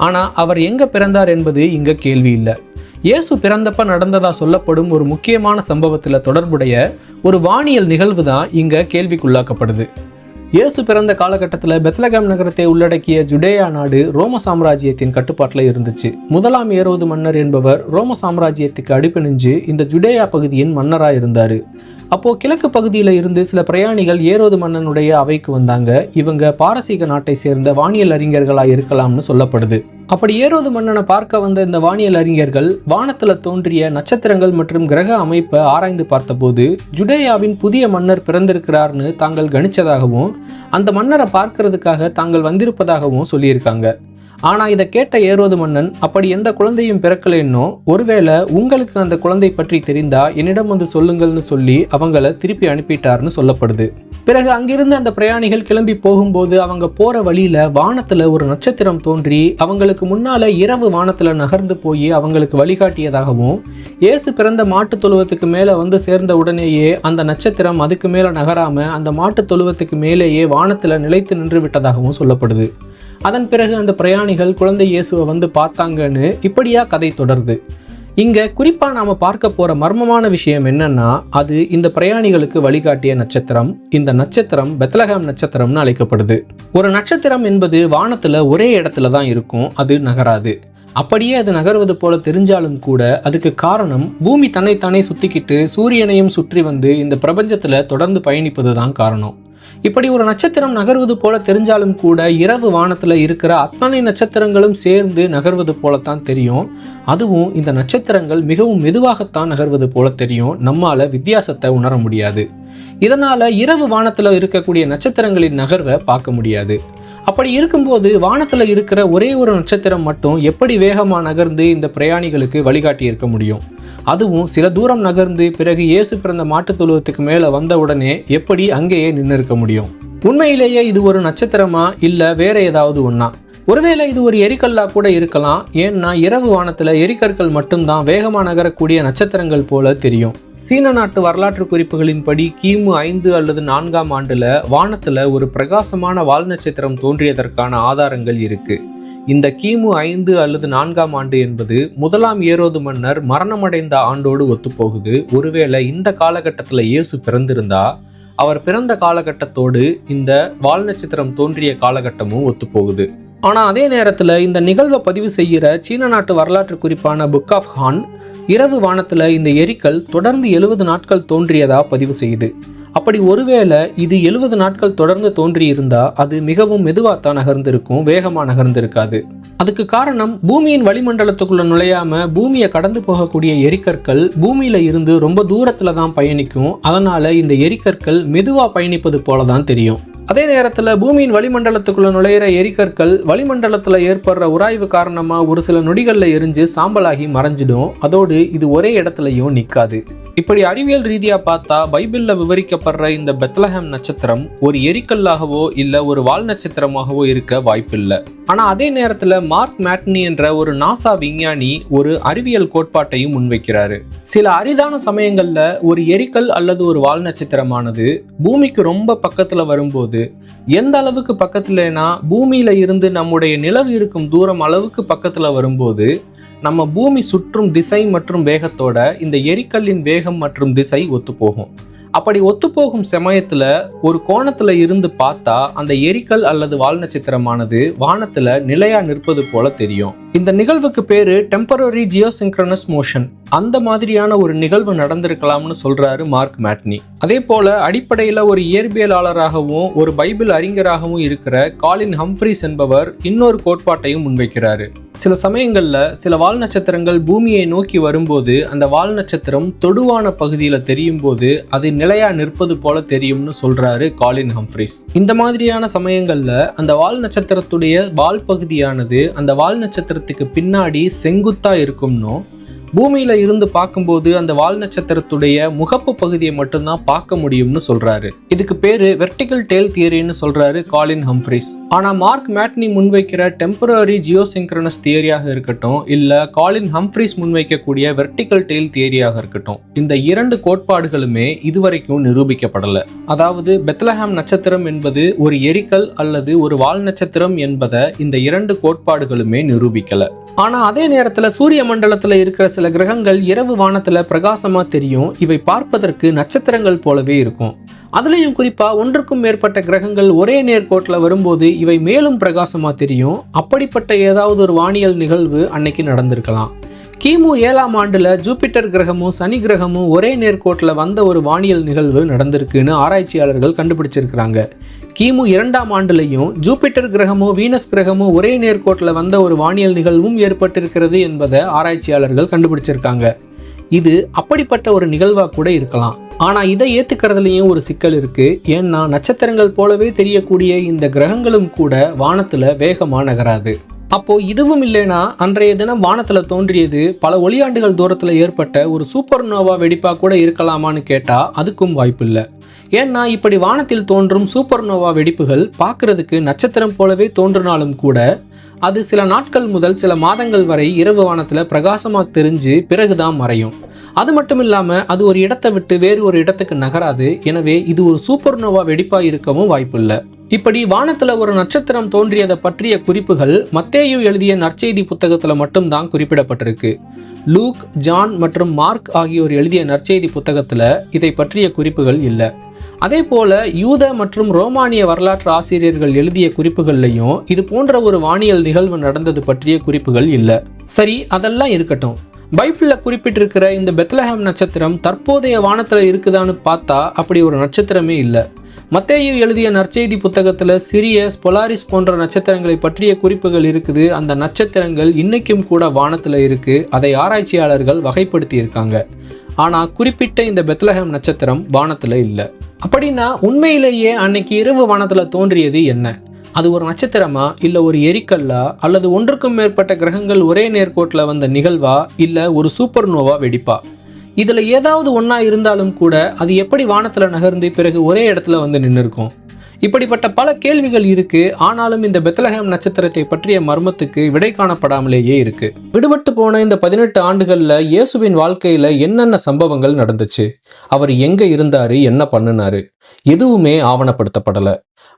ஆனால் அவர் எங்கே பிறந்தார் என்பது இங்கே கேள்வி இல்லை. இயேசு பிறந்தப்ப நடந்ததா சொல்லப்படும் ஒரு முக்கியமான சம்பவத்தில் தொடர்புடைய ஒரு வானியல் நிகழ்வு தான் இங்கே கேள்விக்குள்ளாக்கப்படுது. இயேசு பிறந்த காலகட்டத்தில் பெத்லகேம் நகரத்தை உள்ளடக்கிய ஜுடேயா நாடு ரோம சாம்ராஜ்யத்தின் கட்டுப்பாட்டில் இருந்துச்சு. முதலாம் ஏரோது மன்னர் என்பவர் ரோம சாம்ராஜ்யத்துக்கு அடிபணிஞ்சு இந்த ஜுடேயா பகுதியின் மன்னராக இருந்தார். அப்போ கிழக்கு பகுதியில் இருந்து சில பிரயாணிகள் ஏரோது மன்னனுடைய அவைக்கு வந்தாங்க. இவங்க பாரசீக நாட்டை சேர்ந்த வானியல் அறிஞர்களாக இருக்கலாம்னு சொல்லப்படுது. அப்படி ஏரோது மன்னனை பார்க்க வந்த இந்த வானியல் அறிஞர்கள் வானத்தில் தோன்றிய நட்சத்திரங்கள் மற்றும் கிரக அமைப்பை ஆராய்ந்து பார்த்தபோது ஜுடேயாவின் புதிய மன்னர் பிறந்திருக்கிறார்னு தாங்கள் கணிச்சதாகவும், அந்த மன்னரை பார்க்கறதுக்காக தாங்கள் வந்திருப்பதாகவும் சொல்லியிருக்காங்க. ஆனால் இதை கேட்ட ஏரோது மன்னன், அப்படி எந்த குழந்தையும் பிறக்கலைன்னோ, ஒருவேளை உங்களுக்கு அந்த குழந்தை பற்றி தெரிந்தா என்னிடம் வந்து சொல்லுங்கள்னு சொல்லி அவங்கள திருப்பி அனுப்பிட்டார்னு சொல்லப்படுது. பிறகு அங்கிருந்து அந்த பிரயாணிகள் கிளம்பி போகும்போது அவங்க போற வழியில வானத்துல ஒரு நட்சத்திரம் தோன்றி அவங்களுக்கு முன்னால இரவு வானத்துல நகர்ந்து போய் அவங்களுக்கு வழிகாட்டியதாகவும், இயேசு பிறந்த மாட்டு தொழுவத்துக்கு மேல வந்து சேர்ந்த உடனேயே அந்த நட்சத்திரம் அதுக்கு மேல நகராம அந்த மாட்டு தொழுவத்துக்கு மேலேயே வானத்துல நிலைத்து நின்று விட்டதாகவும் சொல்லப்படுது. அதன் பிறகு அந்த பிரயாணிகள் குழந்தை இயேசுவை வந்து பார்த்தாங்கன்னு இப்படியா கதை தொடருது. இங்க குறிப்பா நாம பார்க்க போற மர்மமான விஷயம் என்னன்னா, அது இந்த பிரயாணிகளுக்கு வழிகாட்டிய நட்சத்திரம். இந்த நட்சத்திரம் பெத்லஹேம் நட்சத்திரம்னு அழைக்கப்படுது. ஒரு நட்சத்திரம் என்பது வானத்துல ஒரே இடத்துல தான் இருக்கும், அது நகராது. அப்படியே அது நகர்வது போல தெரிஞ்சாலும் கூட அதுக்கு காரணம் பூமி தன்னைத்தானே சுத்திக்கிட்டு சூரியனையும் சுற்றி வந்து இந்த பிரபஞ்சத்துல தொடர்ந்து பயணிப்பது தான் காரணம். இப்படி ஒரு நட்சத்திரம் நகர்வது போல தெரிஞ்சாலும் கூட இரவு வானத்துல இருக்கிற அத்தனை நட்சத்திரங்களும் சேர்ந்து நகர்வது போலத்தான் தெரியும். அதுவும் இந்த நட்சத்திரங்கள் மிகவும் மெதுவாகத்தான் நகர்வது போல தெரியும். நம்மால வித்தியாசத்தை உணர முடியாது. இதனால இரவு வானத்துல இருக்கக்கூடிய நட்சத்திரங்களின் நகர்வை பார்க்க முடியாது. அப்படி இருக்கும்போது வானத்துல இருக்கிற ஒரே ஒரு நட்சத்திரம் மட்டும் எப்படி வேகமா நகர்ந்து இந்த பிரயாணிகளுக்கு வழிகாட்டி இருக்க முடியும்? அதுவும் சில தூரம் நகர்ந்து பிறகு இயேசு பிறந்த மாட்டுத் தொழுவத்துக்கு மேல வந்த உடனே எப்படி அங்கேயே நின்று இருக்க முடியும்? உண்மையிலேயே இது ஒரு நட்சத்திரமா இல்ல வேற ஏதாவது ஒண்ணா? ஒருவேளை இது ஒரு எரிக்கல்லா கூட இருக்கலாம். ஏன்னா இரவு வானத்துல எரிக்கற்கள் மட்டும்தான் வேகமா நகரக்கூடிய நட்சத்திரங்கள் போல தெரியும். சீன நாட்டு வரலாற்று குறிப்புகளின்படி கிமு 5 அல்லது 4ஆம் ஆண்டுல வானத்துல ஒரு பிரகாசமான வால் நட்சத்திரம் தோன்றியதற்கான ஆதாரங்கள் இருக்கு. இந்த கிமு 5 அல்லது 4ஆம் ஆண்டு என்பது முதலாம் ஏரோது மன்னர் மரணமடைந்த ஆண்டோடு ஒத்துப்போகுது. ஒருவேளை இந்த காலகட்டத்தில் இயேசு பிறந்திருந்தா அவர் பிறந்த காலகட்டத்தோடு இந்த வால் நட்சத்திரம் தோன்றிய காலகட்டமும் ஒத்துப்போகுது. ஆனால் அதே நேரத்தில் இந்த நிகழ்வை பதிவு செய்கிற சீன நாட்டு வரலாற்று குறிப்பான புக் ஆஃப் ஹான் இரவு வானத்தில் இந்த எரிக்கல் தொடர்ந்து 70 நாட்கள் தோன்றியதா பதிவு செய்யுது. அப்படி ஒருவேளை இது 70 நாட்கள் தொடர்ந்து தோன்றி இருந்தா அது மிகவும் மெதுவாத்தான் நகர்ந்திருக்கும், வேகமா நகர்ந்திருக்காது. அதுக்கு காரணம் பூமியின் வளிமண்டலத்துக்குள்ள நுழையாம பூமியை கடந்து போகக்கூடிய எரிக்கற்கள் பூமியில இருந்து ரொம்ப தூரத்துல தான் பயணிக்கும். அதனால இந்த எரிக்கற்கள் மெதுவா பயணிப்பது போலதான் தெரியும். அதே நேரத்துல பூமியின் வளிமண்டலத்துக்குள்ள நுழையிற எரிக்கற்கள் வளிமண்டலத்துல ஏற்படுற உராய்வு காரணமா ஒரு சில நொடிகள்ல எரிஞ்சு சாம்பலாகி மறைஞ்சிடும். அதோடு இது ஒரே இடத்துலயும் நிக்காது. இப்படி அறிவியல் ரீதியா பார்த்தா பைபிள்ல விவரிக்கப்படுற இந்த பெத்லஹேம் நட்சத்திரம் ஒரு எரிக்கல்லாகவோ இல்ல ஒரு வால் நட்சத்திரமாகவோ இருக்க வாய்ப்பில்லை. ஆனா அதே நேரத்துல மார்க் மேட்னி என்ற ஒரு நாசா விஞ்ஞானி ஒரு அறிவியல் கோட்பாட்டையும் முன்வைக்கிறாரு. சில அரிதான சமயங்கள்ல ஒரு எரிக்கல் அல்லது ஒரு வால் நட்சத்திரமானது பூமிக்கு ரொம்ப பக்கத்துல வரும்போது, எந்த அளவுக்கு பக்கத்துலனா பூமியில இருந்து நம்முடைய நிலவு இருக்கும் தூரம் அளவுக்கு பக்கத்துல வரும்போது நம்ம பூமி சுற்றும் திசை மற்றும் வேகத்தோட இந்த எரிக்கல்லின் வேகம் மற்றும் திசை ஒத்துப்போகும். அப்படி ஒத்துப்போகும் சமயத்துல ஒரு கோணத்துல இருந்து பார்த்தா அந்த எரிக்கல் அல்லது வால் நட்சத்திரமானது வானத்துல நிலையா நிற்பது போல தெரியும். இந்த நிகழ்வுக்கு பேரு டெம்பரரி ஜியோசிங்க்ரனஸ் மோஷன். அந்த மாதிரியான ஒரு நிகழ்வு நடந்திருக்கலாம்னு சொல்றாரு மார்க் மேட்னி. அதே போல அடிப்படையில ஒரு இயற்பியலாளராகவும் ஒரு பைபிள் அறிஞராகவும் இருக்கிற காலின் ஹம்ப்ரீஸ் என்பவர் இன்னொரு கோட்பாட்டையும் முன்வைக்கிறாரு. சில சமயங்கள்ல சில வால் நட்சத்திரங்கள் பூமியை நோக்கி வரும்போது அந்த வால் நட்சத்திரம் தொடுவான பகுதியில தெரியும் போது அது நிலையா நிற்பது போல தெரியும்னு சொல்றாரு காலின் ஹம்ப்ரீஸ். இந்த மாதிரியான சமயங்கள்ல அந்த வால் நட்சத்திரத்துடைய வால் பகுதியானது அந்த வால் நட்சத்திரத்துக்கு பின்னாடி செங்குத்தா இருக்கும்னோ, பூமியில இருந்து பார்க்கும்போது அந்த வால் நட்சத்திரத்துடைய முகப்பு பகுதியை மட்டும்தான் பார்க்க முடியும்னு சொல்றாரு. இதுக்கு பேரு வெர்டிகல் டெயில் தியரின்னு சொல்றாரு காலின் ஹம்ப்ரீஸ். ஆனா மார்க் மேட்னி முன்வைக்கிற டெம்பரரி ஜியோசிங்க்ரனஸ் தியரியாக இருக்கட்டும் இல்ல காலின் ஹம்ப்ரீஸ் முன்வைக்கக்கூடிய வெர்டிகல் டெயில் தியரியாக இருக்கட்டும், இந்த இரண்டு கோட்பாடுகளுமே இதுவரைக்கும் நிரூபிக்கப்படல. அதாவது பெத்லஹேம் நட்சத்திரம் என்பது ஒரு எரிக்கல் அல்லது ஒரு வால் நட்சத்திரம் என்பதை இந்த இரண்டு கோட்பாடுகளுமே நிரூபிக்கல. ஆனா அதே நேரத்துல சூரிய மண்டலத்துல இருக்கிற சில கிரகங்கள் இரவு வானத்துல பிரகாசமா தெரியும். இவை பார்ப்பதற்கு நட்சத்திரங்கள் போலவே இருக்கும். அதுலயும் குறிப்பா ஒன்றுக்கும் மேற்பட்ட கிரகங்கள் ஒரே நேர்கோட்டில் வரும்போது இவை மேலும் பிரகாசமா தெரியும். அப்படிப்பட்ட ஏதாவது ஒரு வானியல் நிகழ்வு அன்னைக்கு நடந்திருக்கலாம். கிமு 7ஆம் ஆண்டுல ஜூபிட்டர் கிரகமும் சனி கிரகமும் ஒரே நேர்கோட்டில் வந்த ஒரு வானியல் நிகழ்வு நடந்திருக்குன்னு ஆராய்ச்சியாளர்கள் கண்டுபிடிச்சிருக்கிறாங்க. கிமு 2ஆம் ஆண்டுலையும் ஜூபிட்டர் கிரகமும் வீனஸ் கிரகமும் ஒரே நேர்கோட்டில் வந்த ஒரு வானியல் நிகழ்வும் ஏற்பட்டிருக்கிறது என்பதை ஆராய்ச்சியாளர்கள் கண்டுபிடிச்சிருக்காங்க. இது அப்படிப்பட்ட ஒரு நிகழ்வா கூட இருக்கலாம். ஆனா இதை ஏத்துக்கிறதுலயும் ஒரு சிக்கல் இருக்கு. ஏன்னா நட்சத்திரங்கள் போலவே தெரியக்கூடிய இந்த கிரகங்களும் கூட வானத்துல வேகமா நகராது. அப்போ இதுவும் இல்லைனா அன்றைய தினம் வானத்துல தோன்றியது பல ஒளியாண்டுகள் தூரத்துல ஏற்பட்ட ஒரு சூப்பர் நோவா வெடிப்பா கூட இருக்கலாமான்னு கேட்டா அதுக்கும் வாய்ப்பு இல்லை. ஏன்னா இப்படி வானத்தில் தோன்றும் சூப்பர் நோவா வெடிப்புகள் பார்க்கறதுக்கு நட்சத்திரம் போலவே தோன்றினாலும் கூட அது சில நாட்கள் முதல் சில மாதங்கள் வரை இரவு வானத்துல பிரகாசமா தெரிஞ்சு பிறகுதான் மறையும். அது மட்டும் இல்லாம அது ஒரு இடத்தை விட்டு வேறு ஒரு இடத்துக்கு நகராது. எனவே இது ஒரு சூப்பர் நோவா வெடிப்பா இருக்கவும் வாய்ப்பு இல்லை. இப்படி வானத்துல ஒரு நட்சத்திரம் தோன்றியதை பற்றிய குறிப்புகள் மத்தேயு எழுதிய நற்செய்தி புத்தகத்துல மட்டும்தான் குறிப்பிடப்பட்டிருக்கு. லூக், ஜான் மற்றும் மார்க் ஆகியோர் எழுதிய நற்செய்தி புத்தகத்துல இதை பற்றிய குறிப்புகள் இல்லை. அதே போல யூத மற்றும் ரோமானிய வரலாற்று ஆசிரியர்கள் எழுதிய குறிப்புகள்லையும் இது போன்ற ஒரு வானியல் நிகழ்வு நடந்தது பற்றிய குறிப்புகள் இல்லை. சரி, அதெல்லாம் இருக்கட்டும். பைபிள்ல குறிப்பிட்டிருக்கிற இந்த பெத்லஹேம் நட்சத்திரம் தற்போதைய வானத்துல இருக்குதான்னு பார்த்தா அப்படி ஒரு நட்சத்திரமே இல்லை. மத்தேயு எழுதிய நற்செய்தி புத்தகத்துல சிரியஸ், பொலாரிஸ் போன்ற நட்சத்திரங்களை பற்றிய குறிப்புகள் இருக்குது. அந்த நட்சத்திரங்கள் இன்னைக்கும் கூட வானத்துல இருக்கு. அதை ஆராய்ச்சியாளர்கள் வகைப்படுத்தி இருக்காங்க. ஆனா குறிப்பிட்ட இந்த பெத்லஹேம் நட்சத்திரம் வானத்துல இல்லை. அப்படின்னா உண்மையிலேயே அன்னைக்கு இரவு வானத்துல தோன்றியது என்ன? அது ஒரு நட்சத்திரமா, இல்ல ஒரு எரிக்கல்லா, அல்லது ஒன்றுக்கும் மேற்பட்ட கிரகங்கள் ஒரே நேர்கோட்டில் வந்த நிகழ்வா, இல்ல ஒரு சூப்பர் நோவா வெடிப்பா? இதுல ஏதாவது ஒன்னா இருந்தாலும் கூட அது எப்படி வானத்துல நகர்ந்து பிறகு ஒரே இடத்துல வந்து நின்று இருக்கும்? இப்படிப்பட்ட பல கேள்விகள் இருக்கு. ஆனாலும் இந்த பெத்லஹேம் நட்சத்திரத்தை பற்றிய மர்மத்துக்கு விடை காணப்படாமலேயே இருக்கு. விடுபட்டு போன இந்த 18 ஆண்டுகள்ல இயேசுவின் வாழ்க்கையில என்னென்ன சம்பவங்கள் நடந்துச்சு, அவர் எங்க இருந்தாரு, என்ன பண்ணினாரு, எதுவுமே ஆவணப்படுத்தப்படல.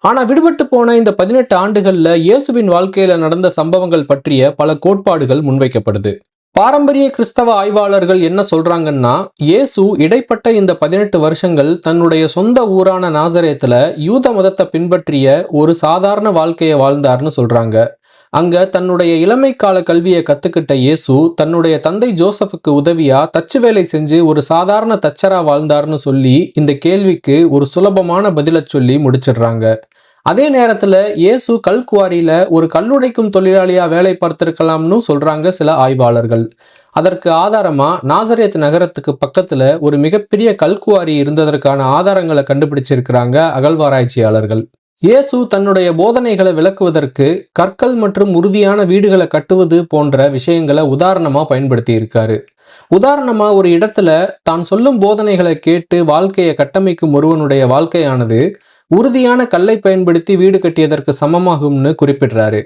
ஆனா விடுபட்டு போன இந்த 18 ஆண்டுகள்ல இயேசுவின் வாழ்க்கையில நடந்த சம்பவங்கள் பற்றிய பல கோட்பாடுகள் முன்வைக்கப்படுது. பாரம்பரிய கிறிஸ்தவ ஆய்வாளர்கள் என்ன சொல்றாங்கன்னா, இயேசு இடைப்பட்ட இந்த 18 வருஷங்கள் தன்னுடைய சொந்த ஊரான நாசரேத்துல யூத மதத்தை பின்பற்றிய ஒரு சாதாரண வாழ்க்கையை வாழ்ந்தார்னு சொல்றாங்க. அங்க தன்னுடைய இளமை கால கல்வியை கத்துக்கிட்ட இயேசு தன்னுடைய தந்தை ஜோசப்புக்கு உதவியா தச்சு வேலை செஞ்சு ஒரு சாதாரண தச்சரா வாழ்ந்தார்னு சொல்லி இந்த கேள்விக்கு ஒரு சுலபமான பதில சொல்லி முடிச்சிடுறாங்க. அதே நேரத்துல இயேசு கல்குவாரியில ஒரு கல்லுடைக்கும் தொழிலாளியா வேலை பார்த்திருக்கலாம்னு சொல்றாங்க சில ஆய்வாளர்கள். அதற்கு ஆதாரமா நாசரேத் நகரத்துக்கு பக்கத்துல ஒரு மிகப்பெரிய கல்குவாரி இருந்ததற்கான ஆதாரங்களை கண்டுபிடிச்சிருக்கிறாங்க அகழ்வாராய்ச்சியாளர்கள். இயேசு தன்னுடைய போதனைகளை விளக்குவதற்கு கற்கள் மற்றும் உறுதியான வீடுகளை கட்டுவது போன்ற விஷயங்களை உதாரணமா பயன்படுத்தி இருக்காரு. உதாரணமா ஒரு இடத்துல தான் சொல்லும் போதனைகளை கேட்டு வாழ்க்கையை கட்டமைக்கும் ஒருவனுடைய வாழ்க்கையானது உறுதியான கல்லை பயன்படுத்தி வீடு கட்டியதற்கு சமமாகும்னு குறிப்பிடுறாரு.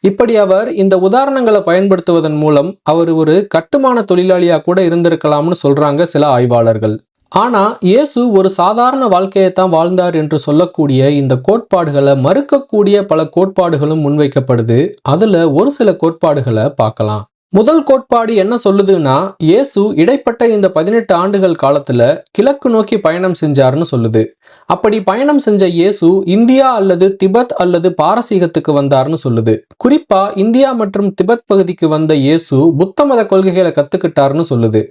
இப்படி அவர் இந்த உதாரணங்களை பயன்படுத்துவதன் மூலம் அவர் ஒரு கட்டுமான தொழிலாளியா கூட இருந்திருக்கலாம்னு சொல்றாங்க சில ஆய்வாளர்கள். ஆனா இயேசு ஒரு சாதாரண வாழ்க்கையைத்தான் வாழ்ந்தார் என்று சொல்லக்கூடிய இந்த கோட்பாடுகளை மறுக்கக்கூடிய பல கோட்பாடுகளும் முன்வைக்கப்படுது. அதுல ஒரு சில கோட்பாடுகளை பார்க்கலாம். முதல் கோட்பாடு என்ன சொல்லுதுன்னா, இயேசு இடைப்பட்ட இந்த 18 ஆண்டுகள் காலத்துல கிழக்கு நோக்கி பயணம் செஞ்சார்னு சொல்லுது. அப்படி பயணம் செஞ்ச இயேசு இந்தியா அல்லது திபெத் அல்லது பாரசீகத்துக்கு வந்தார்னு சொல்லுது. குறிப்பா இந்தியா மற்றும் திபெத் பகுதிக்கு வந்த இயேசு புத்த மத கொள்கைகளை கத்துக்கிட்டார்னு சொல்லுது.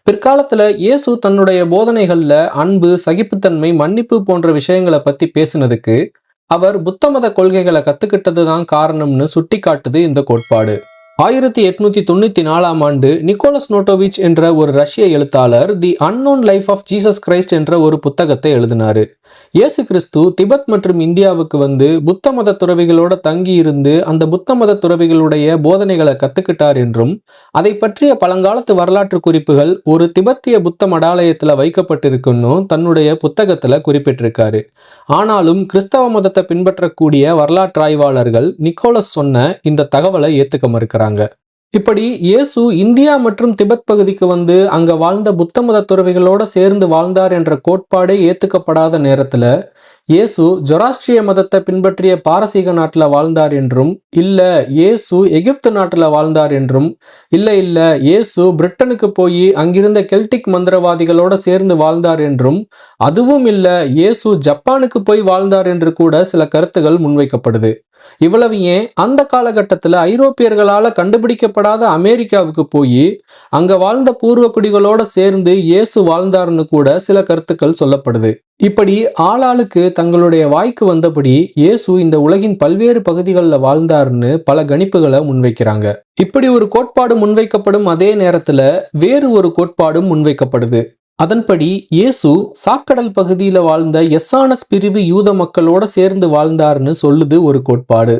பிற்காலத்துல இயேசு தன்னுடைய போதனைகள்ல அன்பு, சகிப்புத்தன்மை, மன்னிப்பு போன்ற விஷயங்களை பத்தி பேசினதுக்கு அவர் புத்த மத கொள்கைகளை கத்துக்கிட்டதுதான் காரணம்னு சுட்டி காட்டுது இந்த கோட்பாடு. 1894ஆம் ஆண்டு நிக்கோலஸ் நோட்டோவிச் என்ற ஒரு ரஷ்ய எழுத்தாளர் the unknown life of Jesus Christ என்ற ஒரு புத்தகத்தை எழுதினாரு. இயேசு கிறிஸ்து திபெத் மற்றும் இந்தியாவுக்கு வந்து புத்த மத துறவிகளோட தங்கி இருந்து அந்த புத்த மத துறவிகளுடைய போதனைகளை கத்துக்கிட்டார் என்றும் அதை பற்றிய பழங்காலத்து வரலாற்று குறிப்புகள் ஒரு திபெத்திய புத்த மடாலயத்துல வைக்கப்பட்டிருக்குன்னு தன்னுடைய புத்தகத்துல குறிப்பிட்டிருக்காரு. ஆனாலும் கிறிஸ்தவ மதத்தை பின்பற்றக்கூடிய வரலாற்றாய்வாளர்கள் நிக்கோலஸ் சொன்ன இந்த தகவலை ஏத்துக்க மறுக்கிறாங்க. இப்படி இயேசு இந்தியா மற்றும் திபெத் பகுதிக்கு வந்து அங்க வாழ்ந்த புத்த மத துறவிகளோட சேர்ந்து வாழ்ந்தார் என்ற கோட்பாடே ஏத்துக்கப்படாத நேரத்துல இயேசு ஜொராஸ்ட்ரிய மதத்தை பின்பற்றிய பாரசீக நாட்டுல வாழ்ந்தார் என்றும், இல்ல இயேசு எகிப்து நாட்டுல வாழ்ந்தார் என்றும், இல்ல இயேசு பிரிட்டனுக்கு போய் அங்கிருந்த கெல்டிக் மந்திரவாதிகளோட சேர்ந்து வாழ்ந்தார் என்றும், அதுவும் இல்ல இயேசு ஜப்பானுக்கு போய் வாழ்ந்தார் என்று கூட சில கருத்துகள் முன்வைக்கப்படுது. இவ்வளவு ஏன் அந்த காலகட்டத்துல ஐரோப்பியர்களால கண்டுபிடிக்கப்படாத அமெரிக்காவுக்கு போய் அங்க வாழ்ந்த பூர்வ குடிகளோட சேர்ந்து இயேசு வாழ்ந்தார்னு கூட சில கருத்துக்கள் சொல்லப்படுது. இப்படி ஆளாளுக்கு தங்களுடைய வாய்க்கு வந்தபடி இயேசு இந்த உலகின் பல்வேறு பகுதிகளில் வாழ்ந்தார்னு பல கணிப்புகளை முன்வைக்கிறாங்க. இப்படி ஒரு கோட்பாடு முன்வைக்கப்படும் அதே நேரத்துல வேறு ஒரு கோட்பாடும் முன்வைக்கப்படுது. அதன்படி இயேசு சாக்கடல் பகுதியில வாழ்ந்த எஸ்ஸானஸ் பிரிவு யூத மக்களோட சேர்ந்து வாழ்ந்தார்னு சொல்லுது ஒரு கோட்பாடு.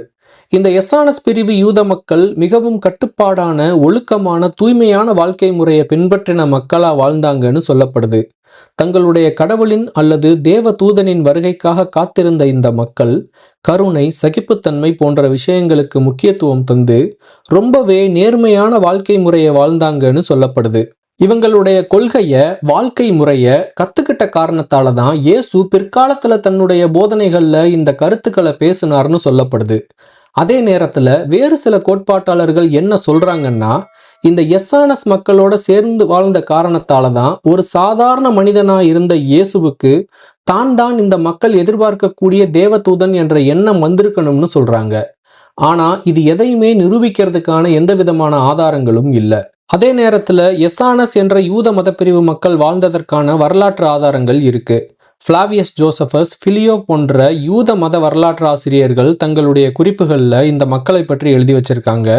இந்த எஸ்ஸானஸ் பிரிவு யூத மக்கள் மிகவும் கட்டுப்பாடான, ஒழுக்கமான, தூய்மையான வாழ்க்கை முறையை பின்பற்றின மக்களா வாழ்ந்தாங்கன்னு சொல்லப்படுது. தங்களுடைய கடவுளின் அல்லது தேவ தூதனின் வருகைக்காக காத்திருந்த இந்த மக்கள் கருணை, சகிப்புத்தன்மை போன்ற விஷயங்களுக்கு முக்கியத்துவம் தந்து ரொம்பவே நேர்மையான வாழ்க்கை முறையை வாழ்ந்தாங்கன்னு சொல்லப்படுது. இவங்களுடைய கொள்கைய, வாழ்க்கை முறைய கத்துக்கிட்ட காரணத்தால தான் இயேசு பிற்காலத்துல தன்னுடைய போதனைகள்ல இந்த கருத்துக்களை பேசினார்னு சொல்லப்படுது. அதே நேரத்துல வேறு சில கோட்பாட்டாளர்கள் என்ன சொல்றாங்கன்னா, இந்த எஸ்ஸானஸ் மக்களோட சேர்ந்து வாழ்ந்த காரணத்தால தான் ஒரு சாதாரண மனிதனா இருந்த இயேசுவுக்கு தான் இந்த மக்கள் எதிர்பார்க்கக்கூடிய தேவதூதன் என்ற எண்ணம் வந்திருக்கணும்னு சொல்றாங்க. ஆனா இது எதையுமே நிரூபிக்கிறதுக்கான எந்த விதமான ஆதாரங்களும் இல்லை. அதே நேரத்துல எஸ்ஸானஸ் என்ற யூத மதப்பிரிவு மக்கள் வாழ்ந்ததற்கான வரலாற்று ஆதாரங்கள் இருக்கு. பிளாவியஸ் ஜோசபஸ், பிலியோ போன்ற யூத மத வரலாற்று ஆசிரியர்கள் தங்களுடைய குறிப்புகள்ல இந்த மக்களை பற்றி எழுதி வச்சிருக்காங்க.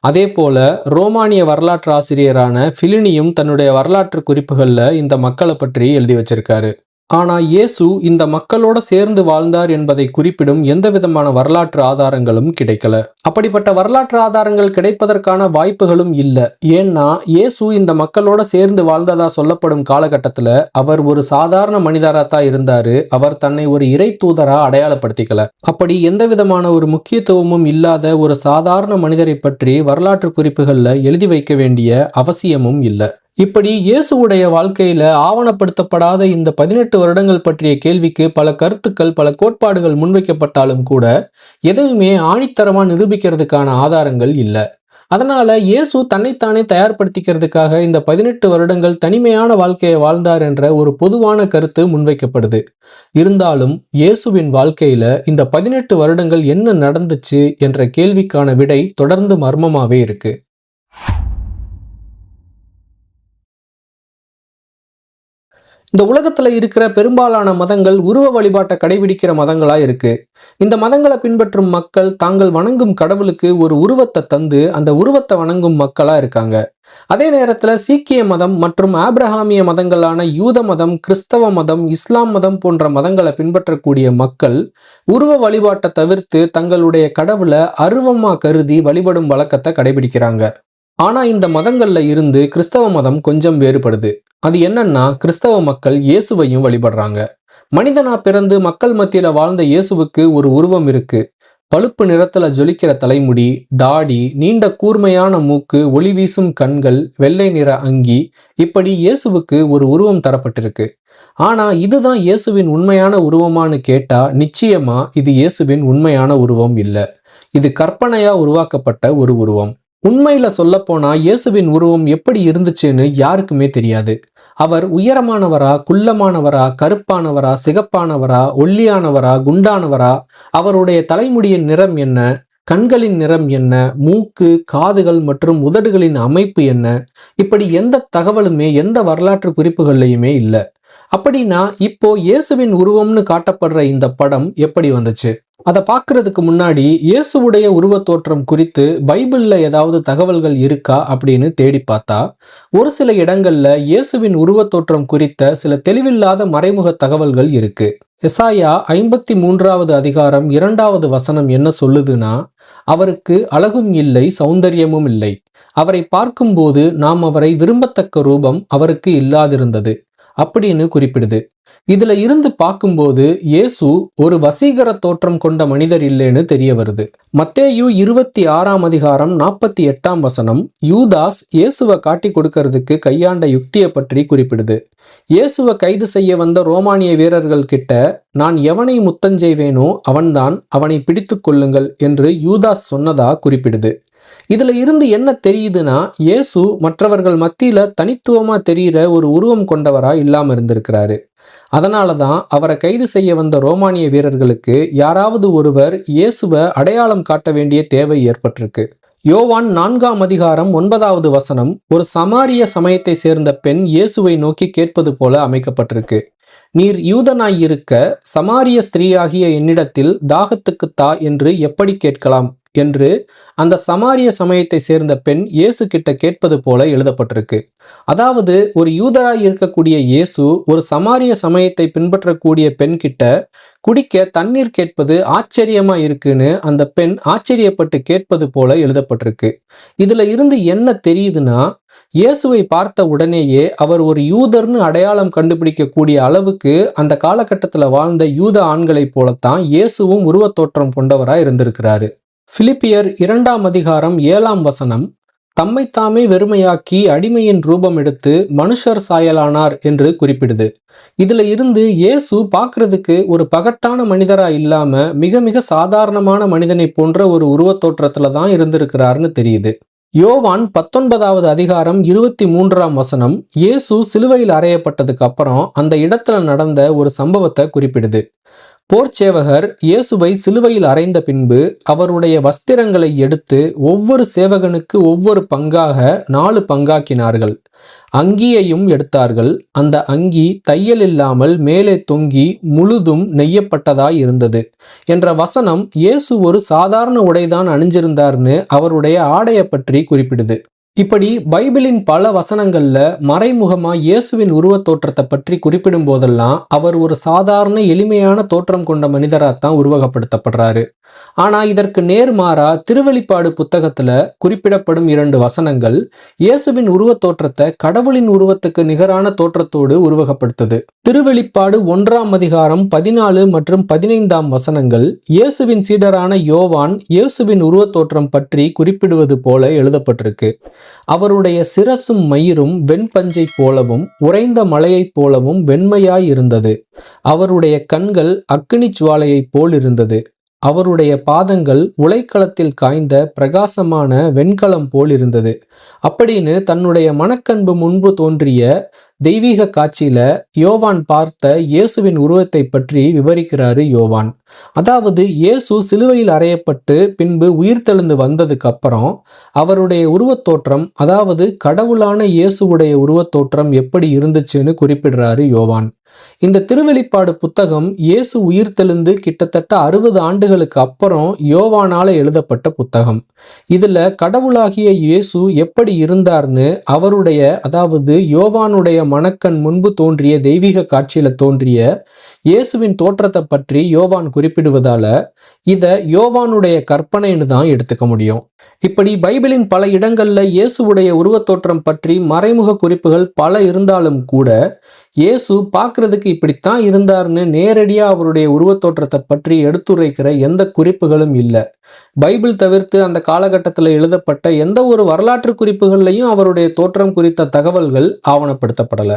அதே போல ரோமானிய வரலாற்று ஆசிரியரான பிலினியும் தன்னுடைய வரலாற்று குறிப்புகள்ல இந்த மக்களை பற்றி எழுதி வச்சிருக்காரு. ஆனா இயேசு இந்த மக்களோட சேர்ந்து வாழ்ந்தார் என்பதை குறிப்பிடும் எந்த விதமான வரலாற்று ஆதாரங்களும் கிடைக்கல. அப்படிப்பட்ட வரலாற்று ஆதாரங்கள் கிடைப்பதற்கான வாய்ப்புகளும் இல்லை. ஏன்னா இயேசு இந்த மக்களோட சேர்ந்து வாழ்ந்ததா சொல்லப்படும் காலகட்டத்துல அவர் ஒரு சாதாரண மனிதராத்தான் இருந்தாரு. அவர் தன்னை ஒரு இறை தூதரா அடையாளப்படுத்திக்கல. அப்படி எந்த விதமான ஒரு முக்கியத்துவமும் இல்லாத ஒரு சாதாரண மனிதரை பற்றி வரலாற்று குறிப்புகள்ல எழுதி வைக்க வேண்டிய அவசியமும் இல்லை. இப்படி இயேசுவுடைய வாழ்க்கையில ஆவணப்படுத்தப்படாத இந்த 18 வருடங்கள் பற்றிய கேள்விக்கு பல கருத்துக்கள், பல கோட்பாடுகள் முன்வைக்கப்பட்டாலும் கூட எதையுமே ஆணித்தரமா நிரூபிக்கிறதுக்கான ஆதாரங்கள் இல்லை. அதனால இயேசு தன்னைத்தானே தயார்படுத்திக்கிறதுக்காக இந்த 18 வருடங்கள் தனிமையான வாழ்க்கையை வாழ்ந்தார் என்ற ஒரு பொதுவான கருத்து முன்வைக்கப்படுது. இருந்தாலும் இயேசுவின் வாழ்க்கையில இந்த 18 வருடங்கள் என்ன நடந்துச்சு என்ற கேள்விக்கான விடை தொடர்ந்து மர்மமாவே இருக்கு. இந்த உலகத்துல இருக்கிற பெரும்பாலான மதங்கள் உருவ வழிபாட்டை கடைபிடிக்கிற மதங்களா இருக்கு. இந்த மதங்களை பின்பற்றும் மக்கள் தாங்கள் வணங்கும் கடவுளுக்கு ஒரு உருவத்தை தந்து அந்த உருவத்தை வணங்கும் மக்களா இருக்காங்க. அதே நேரத்துல சீக்கிய மதம் மற்றும் ஆப்ரஹாமிய மதங்களான யூத மதம், கிறிஸ்தவ மதம், இஸ்லாம் மதம் போன்ற மதங்களை பின்பற்றக்கூடிய மக்கள் உருவ வழிபாட்டை தவிர்த்து தங்களுடைய கடவுளை அருவமா கருதி வழிபடும் வழக்கத்தை கடைபிடிக்கிறாங்க. ஆனா இந்த மதங்கள்ல இருந்து கிறிஸ்தவ மதம் கொஞ்சம் வேறுபடுது. அது என்னன்னா, கிறிஸ்தவ மக்கள் இயேசுவையும் வழிபடுறாங்க. மனிதனா பிறந்து மக்கள் மத்தியில வாழ்ந்த இயேசுவுக்கு ஒரு உருவம் இருக்கு. பழுப்பு நிறத்துல ஜொலிக்கிற தலைமுடி, தாடி, நீண்ட கூர்மையான மூக்கு, ஒளி வீசும் கண்கள், வெள்ளை நிற அங்கி, இப்படி இயேசுவுக்கு ஒரு உருவம் தரப்பட்டிருக்கு. ஆனா இதுதான் இயேசுவின் உண்மையான உருவமானு கேட்டா நிச்சயமா இது இயேசுவின் உண்மையான உருவம் இல்ல. இது கற்பனையா உருவாக்கப்பட்ட ஒரு உருவம். உண்மையில சொல்லப்போனா இயேசுவின் உருவம் எப்படி இருந்துச்சுன்னு யாருக்குமே தெரியாது. அவர் உயரமானவரா, குள்ளமானவரா, கருப்பானவரா, சிகப்பானவரா, ஒல்லியானவரா, குண்டானவரா, அவருடைய தலைமுடியின் நிறம் என்ன, கண்களின் நிறம் என்ன, மூக்கு, காதுகள் மற்றும் உதடுகளின் அமைப்பு என்ன, இப்படி எந்த தகவலுமே எந்த வரலாற்று குறிப்புகள்லையுமே இல்ல. அப்படின்னா இப்போ இயேசுவின் உருவம்னு காட்டப்படுற இந்த படம் எப்படி வந்துச்சு? அதை பார்க்கறதுக்கு முன்னாடி இயேசுவுடைய உருவத் தோற்றம் குறித்து பைபிள்ல ஏதாவது தகவல்கள் இருக்கா அப்படின்னு தேடி பார்த்தா ஒரு சில இடங்கள்ல இயேசுவின் உருவத் தோற்றம் குறித்த சில தெளிவில்லாத மறைமுக தகவல்கள் இருக்கு. எசாயா 53வது அதிகாரம் 2வது வசனம் என்ன சொல்லுதுன்னா, அவருக்கு அழகும் இல்லை, சௌந்தரியமும் இல்லை. அவரை பார்க்கும்போது நாம் அவரை விரும்பத்தக்க ரூபம் அவருக்கு இல்லாதிருந்தது அப்படின்னு குறிப்பிடுது. இதுல இருந்து பார்க்கும்போது இயேசு ஒரு வசீகர தோற்றம் கொண்ட மனிதர் இல்லைன்னு தெரிய வருது. மத்தேயு 26ஆம் அதிகாரம் 48ஆம் வசனம் யூதாஸ் இயேசுவை காட்டி கொடுக்கறதுக்கு கையாண்ட யுக்தியை பற்றி குறிப்பிடுது. இயேசுவை கைது செய்ய வந்த ரோமானிய வீரர்கள் கிட்ட, நான் எவனை முத்தஞ்செய்வேனோ அவன்தான், அவனை பிடித்து கொள்ளுங்கள் என்று யூதாஸ் சொன்னதா குறிப்பிடுது. இதுல இருந்து என்ன தெரியுதுன்னா, இயேசு மற்றவர்கள் மத்தியில தனித்துவமா தெரிகிற ஒரு உருவம் கொண்டவரா இல்லாம இருந்திருக்கிறாரு. அதனாலதான் அவரை கைது செய்ய வந்த ரோமானிய வீரர்களுக்கு யாராவது ஒருவர் இயேசுவை அடையாளம் காட்ட வேண்டிய தேவை ஏற்பட்டிருக்கு. யோவான் 4ஆம் அதிகாரம் 9வது வசனம் ஒரு சமாரிய சமயத்தை சேர்ந்த பெண் இயேசுவை நோக்கி கேட்பது போல அமைக்கப்பட்டிருக்கு. நீர் யூதனாயிருக்க சமாரிய ஸ்திரீயாகிய என்னிடத்தில் தாகத்துக்குத் தா என்று எப்படி கேட்கலாம் என்று அந்த சமாரிய சமயத்தை சேர்ந்த பெண் இயேசு கிட்ட கேட்பது போல எழுதப்பட்டிருக்கு. அதாவது ஒரு யூதராய் இருக்கக்கூடிய இயேசு ஒரு சமாரிய சமயத்தை பின்பற்றக்கூடிய பெண் கிட்ட குடிக்க தண்ணீர் கேட்பது ஆச்சரியமா இருக்குன்னு அந்த பெண் ஆச்சரியப்பட்டு கேட்பது போல எழுதப்பட்டிருக்கு. இதுல இருந்து என்ன தெரியுதுன்னா, இயேசுவை பார்த்த உடனேயே அவர் ஒரு யூதர்னு அடையாளம் கண்டுபிடிக்கக்கூடிய அளவுக்கு அந்த காலகட்டத்துல வாழ்ந்த யூத ஆண்களைப் போலத்தான் இயேசுவும் உருவத் தோற்றம் கொண்டவரா இருந்திருக்கிறாரு. பிலிப்பியர் 2ஆம் அதிகாரம் 7ஆம் வசனம் தம்மைத்தாமே வெறுமையாக்கி அடிமையின் ரூபம் எடுத்து மனுஷர் சாயலானார் என்று குறிப்பிடுது. இதுல இருந்து இயேசு பார்க்கறதுக்கு ஒரு பகட்டான மனிதரா இல்லாம மிக மிக சாதாரணமான மனிதனை போன்ற ஒரு உருவத் தோற்றத்துல தான் இருந்திருக்கிறார்னு தெரியுது. யோவான் 19வது அதிகாரம் 23ஆம் வசனம் இயேசு சிலுவையில் அறையப்பட்டதுக்கு அப்புறம் அந்த இடத்துல நடந்த ஒரு சம்பவத்தை குறிப்பிடுது. போர்ச்சேவகர் இயேசுவை சிலுவையில் அறைந்த பின்பு அவருடைய வஸ்திரங்களை எடுத்து ஒவ்வொரு சேவகனுக்கு ஒவ்வொரு பங்காக 4 பங்காக்கினார்கள். அங்கியையும் எடுத்தார்கள். அந்த அங்கி தையல் இல்லாமல் மேலே தொங்கி முழுதும் நெய்யப்பட்டதாய் இருந்தது என்ற வசனம் இயேசு ஒரு சாதாரண உடைதான் அணிஞ்சிருந்தார்னு அவருடைய ஆடையை பற்றி குறிப்பிடுது. இப்படி பைபிளின் பல வசனங்கள்ல மறைமுகமா இயேசுவின் உருவத் தோற்றத்தை பற்றி குறிப்பிடும் போதெல்லாம் அவர் ஒரு சாதாரண எளிமையான தோற்றம் கொண்ட மனிதராத்தான் உருவகப்படுத்தப்படுறாரு. ஆனா இதற்கு நேர்மாறா திருவெளிப்பாடு புத்தகத்துல குறிப்பிடப்படும் 2 வசனங்கள் இயேசுவின் உருவத் தோற்றத்தை கடவுளின் உருவத்துக்கு நிகரான தோற்றத்தோடு உருவகப்படுத்துது. திருவெளிப்பாடு 1ஆம் அதிகாரம் 14 மற்றும் 15ஆம் வசனங்கள் இயேசுவின் சீடரான யோவான் இயேசுவின் உருவத் தோற்றம் பற்றி குறிப்பிடுவது போல எழுதப்பட்டிருக்கு. அவருடைய சிரசும் மயிரும் வெண்பஞ்சை போலவும் உறைந்த மலையைப் போலவும் வெண்மையாய் இருந்தது. அவருடைய கண்கள் அக்கினி ஜுவாலையைப் போல் இருந்தது. அவருடைய பாதங்கள் உலைக்களத்தில் காய்ந்த பிரகாசமான வெண்கலம் போல் இருந்தது அப்படின்னு தன்னுடைய மனக்கண்பு முன்பு தோன்றிய தெய்வீக காட்சியில யோவான் பார்த்த இயேசுவின் உருவத்தை பற்றி விவரிக்கிறாரு யோவான். அதாவது இயேசு சிலுவையில் அறையப்பட்டு பின்பு உயிர்த்தெழுந்து வந்ததுக்கு அப்புறம் அவருடைய உருவத்தோற்றம், அதாவது கடவுளான இயேசுவுடைய உருவத்தோற்றம் எப்படி இருந்துச்சுன்னு குறிப்பிடுறாரு யோவான். இந்த திருவெளிப்பாடு புத்தகம் இயேசு உயிர்த்தெழுந்து கிட்டத்தட்ட 60 ஆண்டுகளுக்கு அப்புறம் யோவானால எழுதப்பட்ட புத்தகம். இதுல கடவுளாகிய இயேசு எப்படி இருந்தார்னு அவருடைய, அதாவது யோவானுடைய மனக்கண் முன்பு தோன்றிய தெய்வீக காட்சியில தோன்றிய இயேசுவின் தோற்றத்தை பற்றி யோவான் குறிப்பிடுவதால இத யோவானுடைய கற்பனைன்னு தான் எடுத்துக்க முடியும். இப்படி பைபிளின் பல இடங்கள்ல இயேசுவுடைய உருவத்தோற்றம் பற்றி மறைமுக குறிப்புகள் பல இருந்தாலும் கூட இயேசு பார்க்கறதுக்கு இப்படித்தான் இருந்தார்னு நேரடியா அவருடைய உருவத்தோற்றத்தை பற்றி எடுத்துரைக்கிற எந்த குறிப்புகளும் இல்லை. பைபிள் தவிர்த்து அந்த காலகட்டத்தில் எழுதப்பட்ட எந்த ஒரு வரலாற்று குறிப்புகள்லையும் அவருடைய தோற்றம் குறித்த தகவல்கள் ஆவணப்படுத்தப்படலை.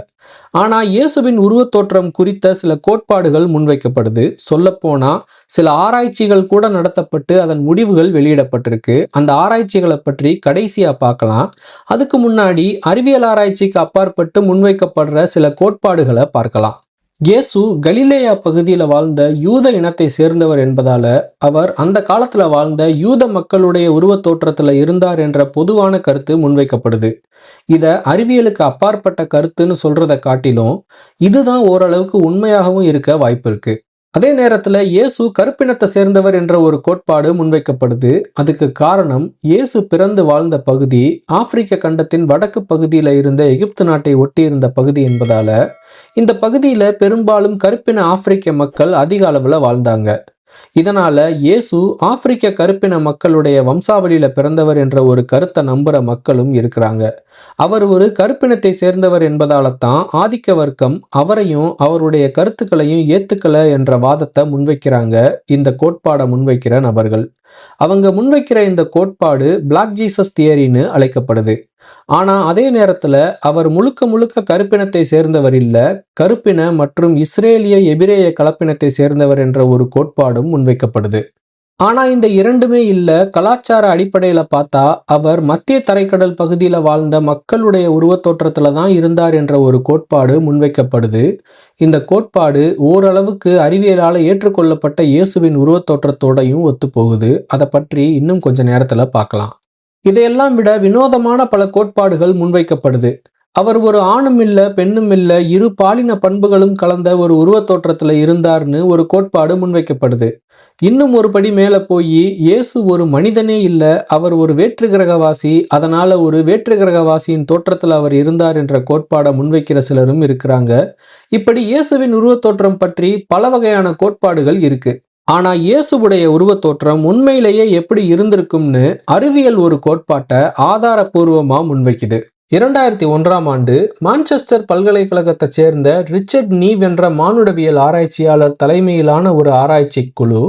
ஆனா இயேசுவின் உருவத்தோற்றம் குறித்த சில கோட்பாடுகள் முன்வைக்கப்படுது. சொல்லப்போனா சில ஆராய்ச்சிகள் கூட நடத்தப்பட்டு அதன் முடிவுகள் வெளியிடப்பட்டிருக்கு. அந்த ஆராய்ச்சிகளை பற்றி கடைசியா பார்க்கலாம். அதுக்கு முன்னாடி அறிவியல் ஆராய்ச்சிக்கு அப்பாற்பட்டு முன்வைக்கப்படுற சில கோட்பாடுகளை பார்க்கலாம். இயேசு கலிலேயா பகுதியில் வாழ்ந்த யூத இனத்தை சேர்ந்தவர் என்பதால அவர் அந்த காலத்துல வாழ்ந்த யூத மக்களுடைய உருவத் தோற்றத்துல இருந்தார் என்ற பொதுவான கருத்து முன்வைக்கப்படுது. இத அறிவியலுக்கு அப்பாற்பட்ட கருத்துன்னு சொல்றதை காட்டிலும் இதுதான் ஓரளவுக்கு உண்மையாகவும் இருக்க வாய்ப்பு இருக்கு. அதே நேரத்துல இயேசு கருப்பினத்தை சேர்ந்தவர் என்ற ஒரு கோட்பாடு முன்வைக்கப்படுது. அதுக்கு காரணம் இயேசு பிறந்து வாழ்ந்த பகுதி ஆப்பிரிக்க கண்டத்தின் வடக்கு பகுதியில இருந்த எகிப்து நாட்டை ஒட்டி இருந்த பகுதி என்பதால இந்த பகுதியில பெரும்பாலும் கருப்பின ஆப்பிரிக்க மக்கள் அதிக அளவுல வாழ்ந்தாங்க. இதனால இயேசு ஆப்பிரிக்க கருப்பின மக்களுடைய வம்சாவளியில பிறந்தவர் என்ற ஒரு கருத்தை நம்புற மக்களும் இருக்கிறாங்க. அவர் ஒரு கருப்பினத்தை சேர்ந்தவர் என்பதால தான் ஆதிக்க வர்க்கம் அவரையும் அவருடைய கருத்துக்களையும் ஏத்துக்கல என்ற வாதத்தை முன்வைக்கிறாங்க இந்த கோட்பாடை முன்வைக்கிற நபர்கள். அவங்க முன்வைக்கிற இந்த கோட்பாடு பிளாக் ஜீசஸ் தியரின்னு அழைக்கப்படுது. ஆனா அதே நேரத்துல அவர் முழுக்க முழுக்க கருப்பினத்தை சேர்ந்தவர் இல்ல, கருப்பின மற்றும் இஸ்ரேலிய எபிரேய கலப்பினத்தை சேர்ந்தவர் என்ற ஒரு கோட்பாடும் முன்வைக்கப்படுது. ஆனா இந்த இரண்டுமே இல்ல, கலாச்சார அடிப்படையில பார்த்தா அவர் மத்திய தரைக்கடல் பகுதியில வாழ்ந்த மக்களுடைய உருவத்தோற்றத்துல தான் இருந்தார் என்ற ஒரு கோட்பாடு முன்வைக்கப்படுது. இந்த கோட்பாடு ஓரளவுக்கு அறிவியலால ஏற்றுக்கொள்ளப்பட்ட இயேசுவின் உருவத்தோற்றத்தோடையும் ஒத்து போகுது. அதை பற்றி இன்னும் கொஞ்ச நேரத்துல பார்க்கலாம். இதையெல்லாம் விட வினோதமான பல கோட்பாடுகள் முன்வைக்கப்படுது. அவர் ஒரு ஆணும் இல்ல பெண்ணும் இல்ல, இரு பாலின பண்புகளும் கலந்த ஒரு உருவத்தோற்றத்துல இருந்தார்னு ஒரு கோட்பாடு முன்வைக்கப்படுது. இன்னும் ஒரு படி மேல போய் இயேசு ஒரு மனிதனே இல்ல, அவர் ஒரு வேற்று கிரகவாசி, அதனால ஒரு வேற்று கிரகவாசியின் தோற்றத்துல அவர் இருந்தார் என்ற கோட்பாடை முன்வைக்கிற சிலரும் இருக்கிறாங்க. இப்படி இயேசுவின் உருவத்தோற்றம் பற்றி பல வகையான கோட்பாடுகள் இருக்கு. ஆனா இயேசுவுடைய உருவத்தோற்றம் உண்மையிலேயே எப்படி இருந்திருக்கும்னு அறிவியல் ஒரு கோட்பாட்டை ஆதாரபூர்வமா முன்வைக்குது. 2001ஆம் ஆண்டு மான்செஸ்டர் பல்கலைக்கழகத்தை சேர்ந்த ரிச்சர்ட் நீவ் என்ற மானுடவியல் ஆராய்ச்சியாளர் தலைமையிலான ஒரு ஆராய்ச்சி குழு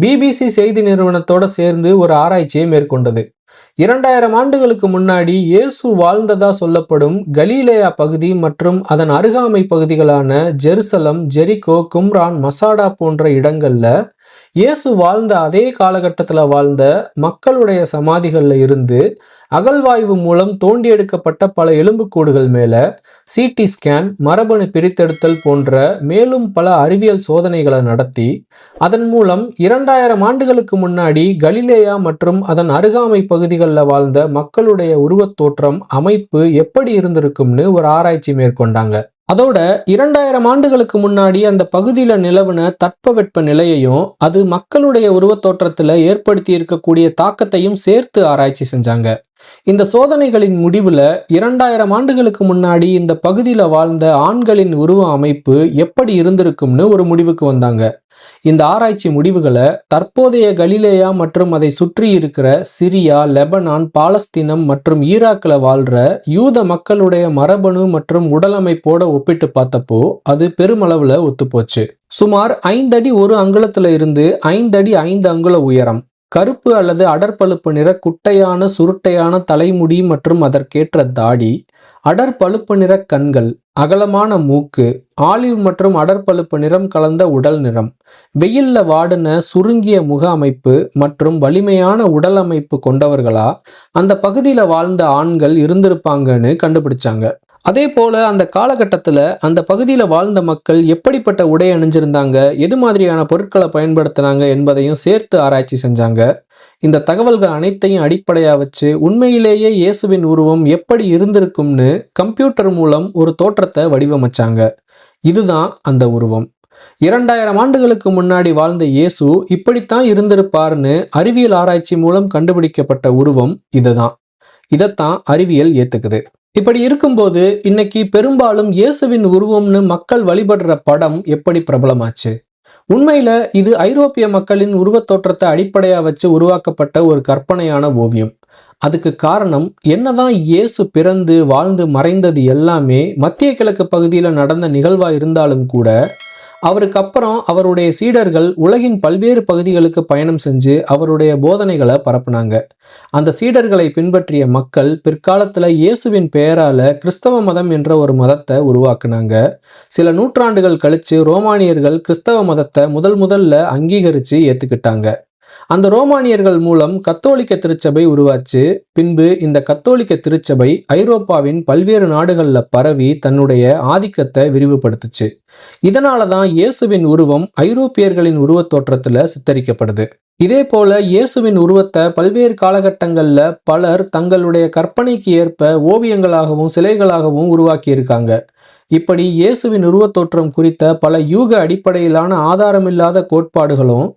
BBC செய்தி நிறுவனத்தோட சேர்ந்து ஒரு ஆராய்ச்சியை மேற்கொண்டது. 2000 ஆண்டுகளுக்கு முன்னாடி இயேசு வாழ்ந்ததா சொல்லப்படும் கலிலேயா பகுதி மற்றும் அதன் அருகாமை பகுதிகளான ஜெருசலம், ஜெரிகோ, கும்ரான், மசாடா போன்ற இடங்கள்ல இயேசு வாழ்ந்த அதே காலகட்டத்தில் வாழ்ந்த மக்களுடைய சமாதிகள்ல இருந்து அகழ்வாய்வு மூலம் தோண்டி எடுக்கப்பட்ட பல எலும்புக்கூடுகள் மேல சிடி ஸ்கேன், மரபணு பிரித்தெடுத்தல் போன்ற மேலும் பல அறிவியல் சோதனைகளை நடத்தி அதன் மூலம் 2000 ஆண்டுகளுக்கு முன்னாடி கலிலேயா மற்றும் அதன் அருகாமை பகுதிகளில் வாழ்ந்த மக்களுடைய உருவத்தோற்றம், அமைப்பு எப்படி இருந்திருக்கும்னு ஒரு ஆராய்ச்சி மேற்கொண்டாங்க. அதோட 2000 ஆண்டுகளுக்கு முன்னாடி அந்த பகுதியில நிலவுன தட்பவெட்ப நிலையையும் அது மக்களுடைய உருவத்தோற்றத்துல ஏற்படுத்தி இருக்கக்கூடிய தாக்கத்தையும் சேர்த்து ஆராய்ச்சி செஞ்சாங்க. இந்த சோதனைகளின் முடிவுல 2000 ஆண்டுகளுக்கு முன்னாடி இந்த பகுதியில வாழ்ந்த ஆண்களின் உருவ அமைப்பு எப்படி இருந்திருக்கும்னு ஒரு முடிவுக்கு வந்தாங்க. இந்த ஆராய்ச்சி முடிவுகளை தற்போதைய கலிலேயா மற்றும் அதை சுற்றி இருக்கிற சிரியா, லெபனான், பாலஸ்தீனம் மற்றும் ஈராக்ல வாழ்ற யூத மக்களுடைய மரபணு மற்றும் உடலமைப்போட ஒப்பிட்டு பார்த்தப்போ அது பெருமளவுல ஒத்துப்போச்சு. சுமார் 5 அடி 1 அங்குலத்துல இருந்து 5 அடி 5 அங்குல உயரம், கருப்பு அல்லது அடற்பழுப்பு நிற குட்டையான சுருட்டையான தலைமுடி மற்றும் அதற்கேற்ற தாடி, அடற்பழுப்பு நிற கண்கள், அகலமான மூக்கு, ஆலிவ் மற்றும் அடர்பழுப்பு நிறம் கலந்த உடல் நிறம், வெயில்ல வாடின சுருங்கிய முக அமைப்பு மற்றும் வலிமையான உடல் அமைப்பு கொண்டவர்களா அந்த பகுதியில வாழ்ந்த ஆண்கள் இருந்திருப்பாங்கன்னு கண்டுபிடிச்சாங்க. அதே போல அந்த காலகட்டத்தில் அந்த பகுதியில் வாழ்ந்த மக்கள் எப்படிப்பட்ட உடை அணிஞ்சிருந்தாங்க, எது மாதிரியான பொருட்களை பயன்படுத்தினாங்க என்பதையும் சேர்த்து ஆராய்ச்சி செஞ்சாங்க. இந்த தகவல்கள் அனைத்தையும் அடிப்படையாக வச்சு உண்மையிலேயே இயேசுவின் உருவம் எப்படி இருந்திருக்கும்னு கம்ப்யூட்டர் மூலம் ஒரு தோற்றத்தை வடிவமைச்சாங்க. இதுதான் அந்த உருவம். 2000 ஆண்டுகளுக்கு முன்னாடி வாழ்ந்த இயேசு இப்படித்தான் இருந்திருப்பார்னு அறிவியல் ஆராய்ச்சி மூலம் கண்டுபிடிக்கப்பட்ட உருவம் இதுதான். இதைத்தான் அறிவியல் ஏத்துக்குது. இப்படி இருக்கும்போது இன்னைக்கு பெரும்பாலும் இயேசுவின் உருவம்னு மக்கள் வழிபடுற படம் எப்படி பிரபலமாச்சு? உண்மையில இது ஐரோப்பிய மக்களின் உருவத் தோற்றத்தை அடிப்படையா வச்சு உருவாக்கப்பட்ட ஒரு கற்பனையான ஓவியம். அதுக்கு காரணம் என்னதான் இயேசு பிறந்து வாழ்ந்து மறைந்தது எல்லாமே மத்திய கிழக்கு பகுதியில் நடந்த நிகழ்வா இருந்தாலும் கூட அவருக்கு அப்புறம் அவருடைய சீடர்கள் உலகின் பல்வேறு பகுதிகளுக்கு பயணம் செஞ்சு அவருடைய போதனைகளை பரப்புனாங்க. அந்த சீடர்களை பின்பற்றிய மக்கள் பிற்காலத்தில் இயேசுவின் பெயரால கிறிஸ்தவ மதம் என்ற ஒரு மதத்தை உருவாக்குனாங்க. சில நூற்றாண்டுகள் கழிச்சு ரோமானியர்கள் கிறிஸ்தவ மதத்தை முதல்ல அங்கீகரித்து ஏற்றுக்கிட்டாங்க. அந்த ரோமானியர்கள் மூலம் கத்தோலிக்க திருச்சபை உருவாச்சு. பின்பு இந்த கத்தோலிக்க திருச்சபை ஐரோப்பாவின் பல்வேறு நாடுகளில் பரவி தன்னுடைய ஆதிக்கத்தை விரிவுபடுத்துச்சு. இதனால தான் இயேசுவின் உருவம் ஐரோப்பியர்களின் உருவத் தோற்றத்தில் சித்தரிக்கப்படுது. இதே போல இயேசுவின் உருவத்தை பல்வேறு காலகட்டங்களில் பலர் தங்களுடைய கற்பனைக்கு ஏற்ப ஓவியங்களாகவும் சிலைகளாகவும் உருவாக்கியிருக்காங்க. இப்படி இயேசுவின் உருவத் தோற்றம் குறித்த பல யூக அடிப்படையிலான ஆதாரமில்லாத கோட்பாடுகளும்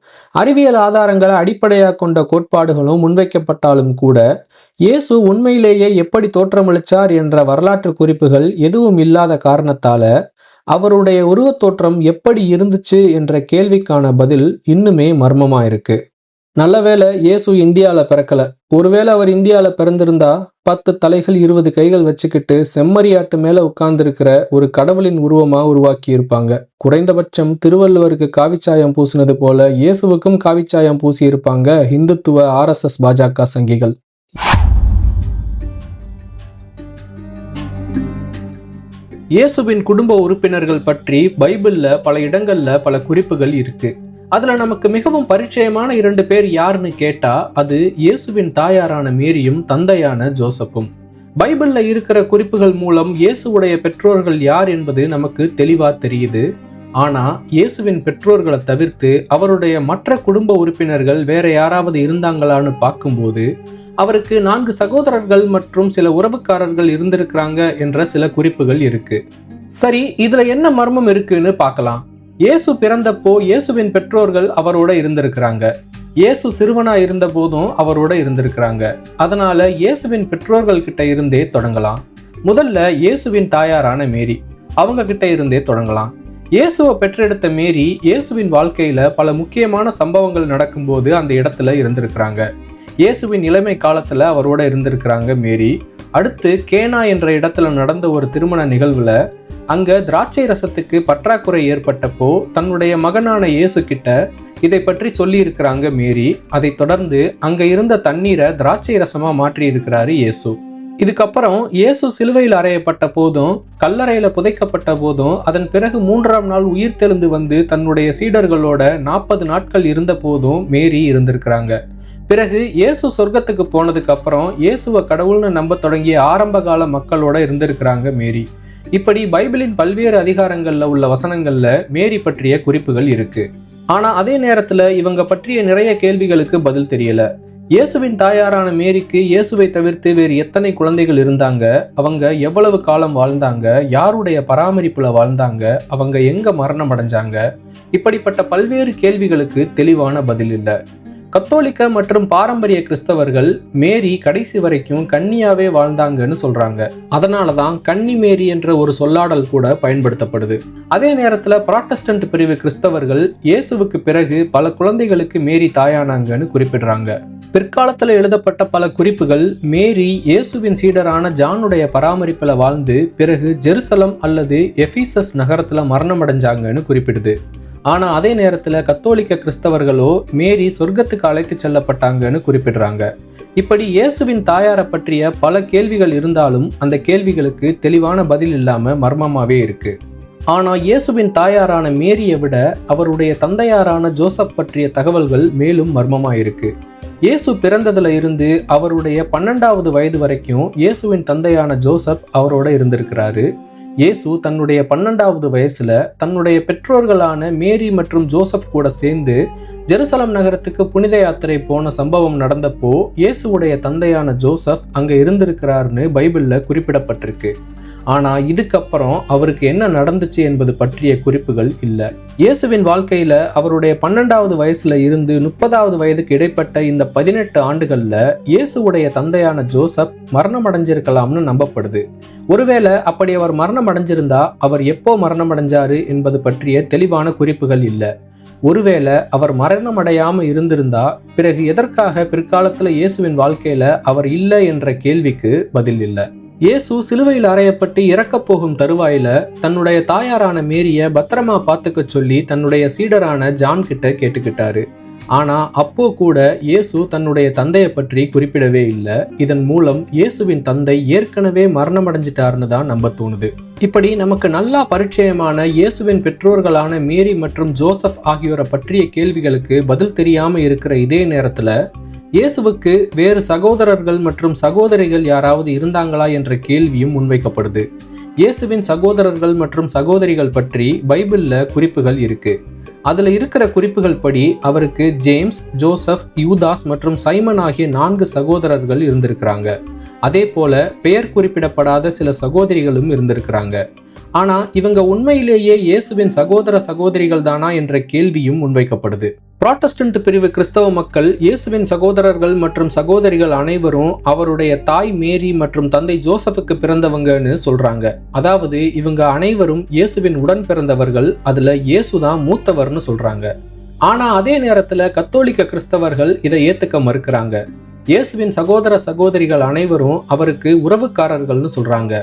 அறிவியல் ஆதாரங்களை அடிப்படையாக கொண்ட கோட்பாடுகளும் முன்வைக்கப்பட்டாலும் கூட இயேசு உண்மையிலேயே எப்படி தோற்றமளித்தார் என்ற வரலாற்று குறிப்புகள் எதுவும் இல்லாத காரணத்தால அவருடைய உருவத் தோற்றம் எப்படி இருந்துச்சு என்ற கேள்விக்கான பதில் இன்னுமே மர்மமா இருக்கு. நல்ல வேளை இயேசு இந்தியாவில் பிறக்கல. ஒருவேளை அவர் இந்தியாவில் பிறந்திருந்தா 10 தலைகள் 20 கைகள் வச்சுக்கிட்டு செம்மறியாட்டு மேல உட்கார்ந்துருக்கிற ஒரு கடவுளின் உருவமா உருவாக்கி இருப்பாங்க. குறைந்தபட்சம் திருவள்ளுவருக்கு காவிச்சாயம் பூசினது போல இயேசுவுக்கும் காவிச்சாயம் பூசி இருப்பாங்க இந்துத்துவ RSS பாஜக சங்கிகள். இயேசுவின் குடும்ப உறுப்பினர்கள் பற்றி பைபிள்ல பல இடங்கள்ல பல குறிப்புகள் இருக்கு. அதுல நமக்கு மிகவும் பரிச்சயமான 2 பேர் யாருன்னு கேட்டா அது இயேசுவின் தாயாரான மேரியும் தந்தையான ஜோசப்பும். பைபிள்ல இருக்கிற குறிப்புகள் மூலம் இயேசுவுடைய பெற்றோர்கள் யார் என்பது நமக்கு தெளிவா தெரியுது. ஆனா இயேசுவின் பெற்றோர்களை தவிர்த்து அவருடைய மற்ற குடும்ப உறுப்பினர்கள் வேற யாராவது இருந்தாங்களான்னு பார்க்கும்போது அவருக்கு 4 சகோதரர்கள் மற்றும் சில உறவுக்காரர்கள் இருந்திருக்கிறாங்க என்ற சில குறிப்புகள் இருக்கு. சரி, இதுல என்ன மர்மம் இருக்குன்னு பார்க்கலாம். இயேசு பிறந்தப்போ இயேசுவின் பெற்றோர்கள் அவரோட இருந்திருக்கிறாங்க. இயேசு சிறுவனா இருந்த போதும் அவரோட இருந்திருக்கிறாங்க. அதனால இயேசுவின் பெற்றோர்கள் கிட்ட இருந்தே தொடங்கலாம். முதல்ல இயேசுவின் தாயாரான மேரி, அவங்க கிட்ட இருந்தே தொடங்கலாம். இயேசுவை பெற்றெடுத்த மேரி இயேசுவின் வாழ்க்கையில பல முக்கியமான சம்பவங்கள் நடக்கும்போது அந்த இடத்துல இருந்திருக்கிறாங்க. இயேசுவின் இளமை காலத்துல அவரோட இருந்திருக்கிறாங்க மேரி. அடுத்து கேனா என்ற இடத்துல நடந்த ஒரு திருமண நிகழ்வுல அங்க திராட்சை ரசத்துக்கு பற்றாக்குறை ஏற்பட்டப்போ தன்னுடைய மகனான இயேசு கிட்ட இதை பற்றி சொல்லி இருக்கிறாங்க மேரி. அதை தொடர்ந்து அங்க இருந்த தண்ணீரை திராட்சை ரசமா மாற்றி இருக்கிறாரு இயேசு. இதுக்கப்புறம் இயேசு சிலுவையில் அறையப்பட்ட போதும் கல்லறையில புதைக்கப்பட்ட போதும் அதன் பிறகு 3ஆம் நாள் உயிர் தெழுந்து வந்து தன்னுடைய சீடர்களோட 40 நாட்கள் இருந்த போதும் மேரி இருந்திருக்கிறாங்க. பிறகு இயேசு சொர்க்கத்துக்கு போனதுக்கு அப்புறம் இயேசுவை கடவுள்னு நம்ப தொடங்கிய ஆரம்ப கால மக்களோட இருந்திருக்கிறாங்க மேரி. இப்படி பைபிளின் பல்வேறு அதிகாரங்கள்ல உள்ள வசனங்கள்ல மேரி பற்றிய குறிப்புகள் இருக்கு. ஆனா அதே நேரத்துல இவங்க பற்றிய நிறைய கேள்விகளுக்கு பதில் தெரியல. இயேசுவின் தாயாரான மேரிக்கு இயேசுவை தவிர்த்து வேறு எத்தனை குழந்தைகள் இருந்தாங்க, அவங்க எவ்வளவு காலம் வாழ்ந்தாங்க, யாருடைய பராமரிப்புல வாழ்ந்தாங்க, அவங்க எங்க மரணம் அடைஞ்சாங்க, இப்படிப்பட்ட பல்வேறு கேள்விகளுக்கு தெளிவான பதில் இல்லை. கத்தோலிக்க மற்றும் பாரம்பரிய கிறிஸ்தவர்கள் மேரி கடைசி வரைக்கும் கன்னியாவே வாழ்ந்தாங்கன்னு சொல்றாங்க. அதனாலதான் கன்னி மேரி என்ற ஒரு சொல்லாடல் கூட பயன்படுத்தப்படுது. அதே நேரத்துல புராட்டஸ்டன்ட் பிரிவு கிறிஸ்தவர்கள் இயேசுவுக்கு பிறகு பல குழந்தைகளுக்கு மேரி தாயானாங்கன்னு குறிப்பிடுறாங்க. பிற்காலத்துல எழுதப்பட்ட பல குறிப்புகள் மேரி இயேசுவின் சீடரான ஜானுடைய பராமரிப்புல வாழ்ந்து பிறகு ஜெருசலம் அல்லது எபீசஸ் நகரத்துல மரணம் அடைஞ்சாங்கன்னு குறிப்பிடுது. ஆனா அதே நேரத்துல கத்தோலிக்க கிறிஸ்தவர்களோ மேரி சொர்க்கத்துக்கு அழைத்து செல்லப்பட்டாங்கன்னு குறிப்பிடுறாங்க. இப்படி இயேசுவின் தாயாரை பற்றிய பல கேள்விகள் இருந்தாலும் அந்த கேள்விகளுக்கு தெளிவான பதில் இல்லாம மர்மமாவே இருக்கு. ஆனா இயேசுவின் தாயாரான மேரியை விட அவருடைய தந்தையாரான ஜோசப் பற்றிய தகவல்கள் மேலும் மர்மமா இருக்கு. இயேசு பிறந்ததுல இருந்து அவருடைய 12வது வயது வரைக்கும் இயேசுவின் தந்தையான ஜோசப் அவரோட இருந்திருக்கிறாரு. இயேசு தன்னுடைய 12வது வயசுல தன்னுடைய பெற்றோர்களான மேரி மற்றும் ஜோசப் கூட சேர்ந்து ஜெருசலம் நகரத்துக்கு புனித யாத்திரை போன சம்பவம் நடந்தப்போ இயேசுவுடைய தந்தையான ஜோசப் அங்க இருந்திருக்கிறாருன்னு பைபிள்ல குறிப்பிடப்பட்டிருக்கு. ஆனா இதுக்கப்புறம் அவருக்கு என்ன நடந்துச்சு என்பது பற்றிய குறிப்புகள் இல்லை. இயேசுவின் வாழ்க்கையில அவருடைய 12வது வயசுல இருந்து 30வது வயதுக்கு இடைப்பட்ட இந்த 18 ஆண்டுகள்ல இயேசுவுடைய தந்தையான ஜோசப் மரணம் அடைஞ்சிருக்கலாம்னு நம்பப்படுது. ஒருவேளை அப்படி அவர் மரணம் அடைஞ்சிருந்தா அவர் எப்போ மரணம் அடைஞ்சாரு என்பது பற்றிய தெளிவான குறிப்புகள் இல்லை. ஒருவேளை அவர் மரணம் அடையாம இருந்திருந்தா பிறகு எதற்காக பிற்காலத்துல இயேசுவின் வாழ்க்கையில அவர் இல்லை என்ற கேள்விக்கு பதில் இல்லை. இயேசு சிலுவையில் அறையப்பட்டு இறக்கப் போகும் தருவாயில தன்னுடைய தாயாரான மேரிய பத்திரமா பார்த்துக்க சொல்லி தன்னுடைய சீடரான ஜான் கிட்ட கேட்டுக்கிட்டாரு. ஆனா அப்போ கூட இயேசு தன்னுடைய தந்தையை பற்றி குறிப்பிடவே இல்லை. இதன் மூலம் இயேசுவின் தந்தை ஏற்கனவே மரணம் அடைஞ்சிட்டாருன்னு தான் நம்ப தோணுது. இப்படி நமக்கு நல்லா பரிச்சயமான இயேசுவின் பெற்றோர்களான மேரி மற்றும் ஜோசப் ஆகியோரை பற்றிய கேள்விகளுக்கு பதில் தெரியாம இருக்கிற இதே நேரத்துல இயேசுவுக்கு வேறு சகோதரர்கள் மற்றும் சகோதரிகள் யாராவது இருந்தாங்களா என்ற கேள்வியும் முன்வைக்கப்படுது. இயேசுவின் சகோதரர்கள் மற்றும் சகோதரிகள் பற்றி பைபிள்ல குறிப்புகள் இருக்கு. அதுல இருக்கிற குறிப்புகள் படி அவருக்கு ஜேம்ஸ், ஜோசப், யூதாஸ் மற்றும் சைமன் ஆகிய 4 சகோதரர்கள் இருந்திருக்கிறாங்க. அதே போல பெயர் குறிப்பிடப்படாத சில சகோதரிகளும் இருந்திருக்கிறாங்க. ஆனா இவங்க உண்மையிலேயே இயேசுவின் சகோதர சகோதரிகள் தானா என்ற கேள்வியும் முன்வைக்கப்படுது. புராட்டஸ்டன்ட் பிரிவு கிறிஸ்தவ மக்கள் இயேசுவின் சகோதரர்கள் மற்றும் சகோதரிகள் அனைவரும் அவருடைய தாய் மேரி மற்றும் தந்தை ஜோசப்புக்கு பிறந்தவங்கன்னு சொல்றாங்க. அதாவது இவங்க அனைவரும் இயேசுவின் உடன் பிறந்தவர்கள், அதுல இயேசுதான் மூத்தவர்னு சொல்றாங்க. ஆனா அதே நேரத்துல கத்தோலிக்க கிறிஸ்தவர்கள் இதை ஏத்துக்க மறுக்கிறாங்க. இயேசுவின் சகோதர சகோதரிகள் அனைவரும் அவருக்கு உறவுக்காரர்கள்னு சொல்றாங்க.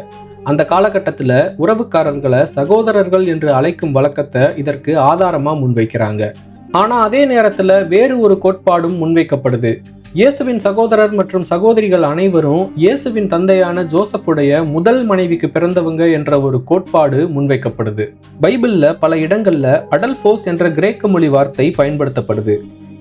அந்த காலகட்டத்துல உறவுக்காரர்களை சகோதரர்கள் என்று அழைக்கும் வழக்கத்தை இதற்கு ஆதாரமா முன்வைக்கிறாங்க. ஆனா அதே நேரத்துல வேறு ஒரு கோட்பாடும் முன்வைக்கப்படுது. இயேசுவின் சகோதரர் மற்றும் சகோதரிகள் அனைவரும் இயேசுவின் தந்தையான ஜோசப்புடைய முதல் மனைவிக்கு பிறந்தவங்க என்ற ஒரு கோட்பாடு முன்வைக்கப்படுது. பைபிள்ல பல இடங்கள்ல அடல்போஸ் என்ற கிரேக்க மொழி வார்த்தை பயன்படுத்தப்படுது.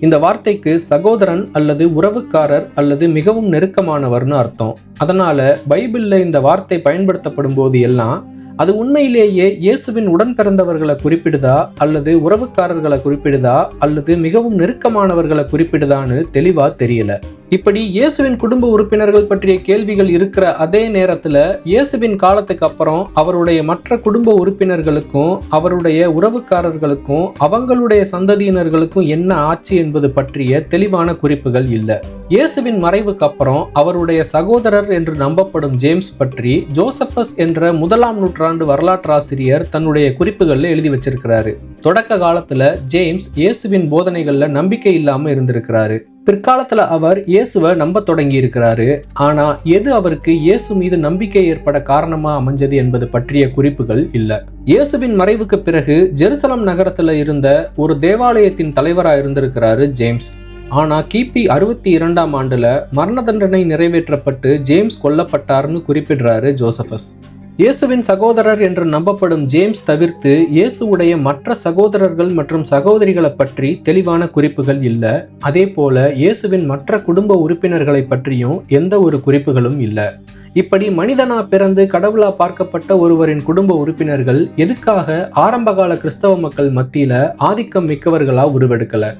இந்த வார்த்தைக்கு சகோதரன் அல்லது உறவுக்காரர் அல்லது மிகவும் நெருக்கமானவர்னு அர்த்தம். அதனால பைபிள்ல இந்த வார்த்தை பயன்படுத்தப்படும் போது எல்லாம் அது உண்மையிலேயே இயேசுவின் உடன் பிறந்தவர்களை குறிப்பிடுதா அல்லது உறவுக்காரர்களை குறிப்பிடுதா அல்லது மிகவும் நெருக்கமானவர்களை குறிப்பிடுதான்னு தெளிவா தெரியல. இப்படி இயேசுவின் குடும்ப உறுப்பினர்கள் பற்றிய கேள்விகள் இருக்கிற அதே நேரத்துல இயேசுவின் காலத்துக்கு அப்புறம் அவருடைய மற்ற குடும்ப உறுப்பினர்களுக்கும் அவருடைய உறவுக்காரர்களுக்கும் அவங்களுடைய சந்ததியினர்களுக்கும் என்ன ஆச்சு என்பது பற்றிய தெளிவான குறிப்புகள் இல்லை. இயேசுவின் மறைவுக்கு அப்புறம் அவருடைய சகோதரர் என்று நம்பப்படும் ஜேம்ஸ் பற்றி ஜோசபஸ் என்ற 1ஆம் நூற்றாண்டு வரலாற்றாசிரியர் தன்னுடைய குறிப்புகள்ல எழுதி வச்சிருக்கிறாரு. தொடக்க காலத்துல ஜேம்ஸ் இயேசுவின் போதனைகள்ல நம்பிக்கை இல்லாம இருந்திருக்கிறாரு. பிற்காலத்துல அவர் இயேசுவை நம்ப தொடங்கி இருக்கிறாரு. ஆனா எது அவருக்கு இயேசு மீது நம்பிக்கை ஏற்பட காரணமா அமைஞ்சது என்பது பற்றிய குறிப்புகள் இல்ல. இயேசுவின் மறைவுக்கு பிறகு ஜெருசலம் நகரத்துல இருந்த ஒரு தேவாலயத்தின் தலைவரா இருந்திருக்கிறாரு ஜேம்ஸ். ஆனா கிபி 62ஆம் ஆண்டுல மரண தண்டனை நிறைவேற்றப்பட்டு ஜேம்ஸ் கொல்லப்பட்டார்னு குறிப்பிடுறாரு ஜோசபஸ். இயேசுவின் சகோதரர் என்று நம்பப்படும் ஜேம்ஸ் தவிர்த்து இயேசுவுடைய மற்ற சகோதரர்கள் மற்றும் சகோதரிகளை பற்றி தெளிவான குறிப்புகள் இல்லை. அதே போல இயேசுவின் மற்ற குடும்ப உறுப்பினர்களை பற்றியும் எந்த ஒரு குறிப்புகளும் இல்லை. இப்படி மனிதனா பிறந்து கடவுளா பார்க்கப்பட்ட ஒருவரின் குடும்ப உறுப்பினர்கள் எதுக்காக ஆரம்பகால கிறிஸ்தவ மக்கள் மத்தியில ஆதிக்கம் மிக்கவர்களா உருவெடுக்கல?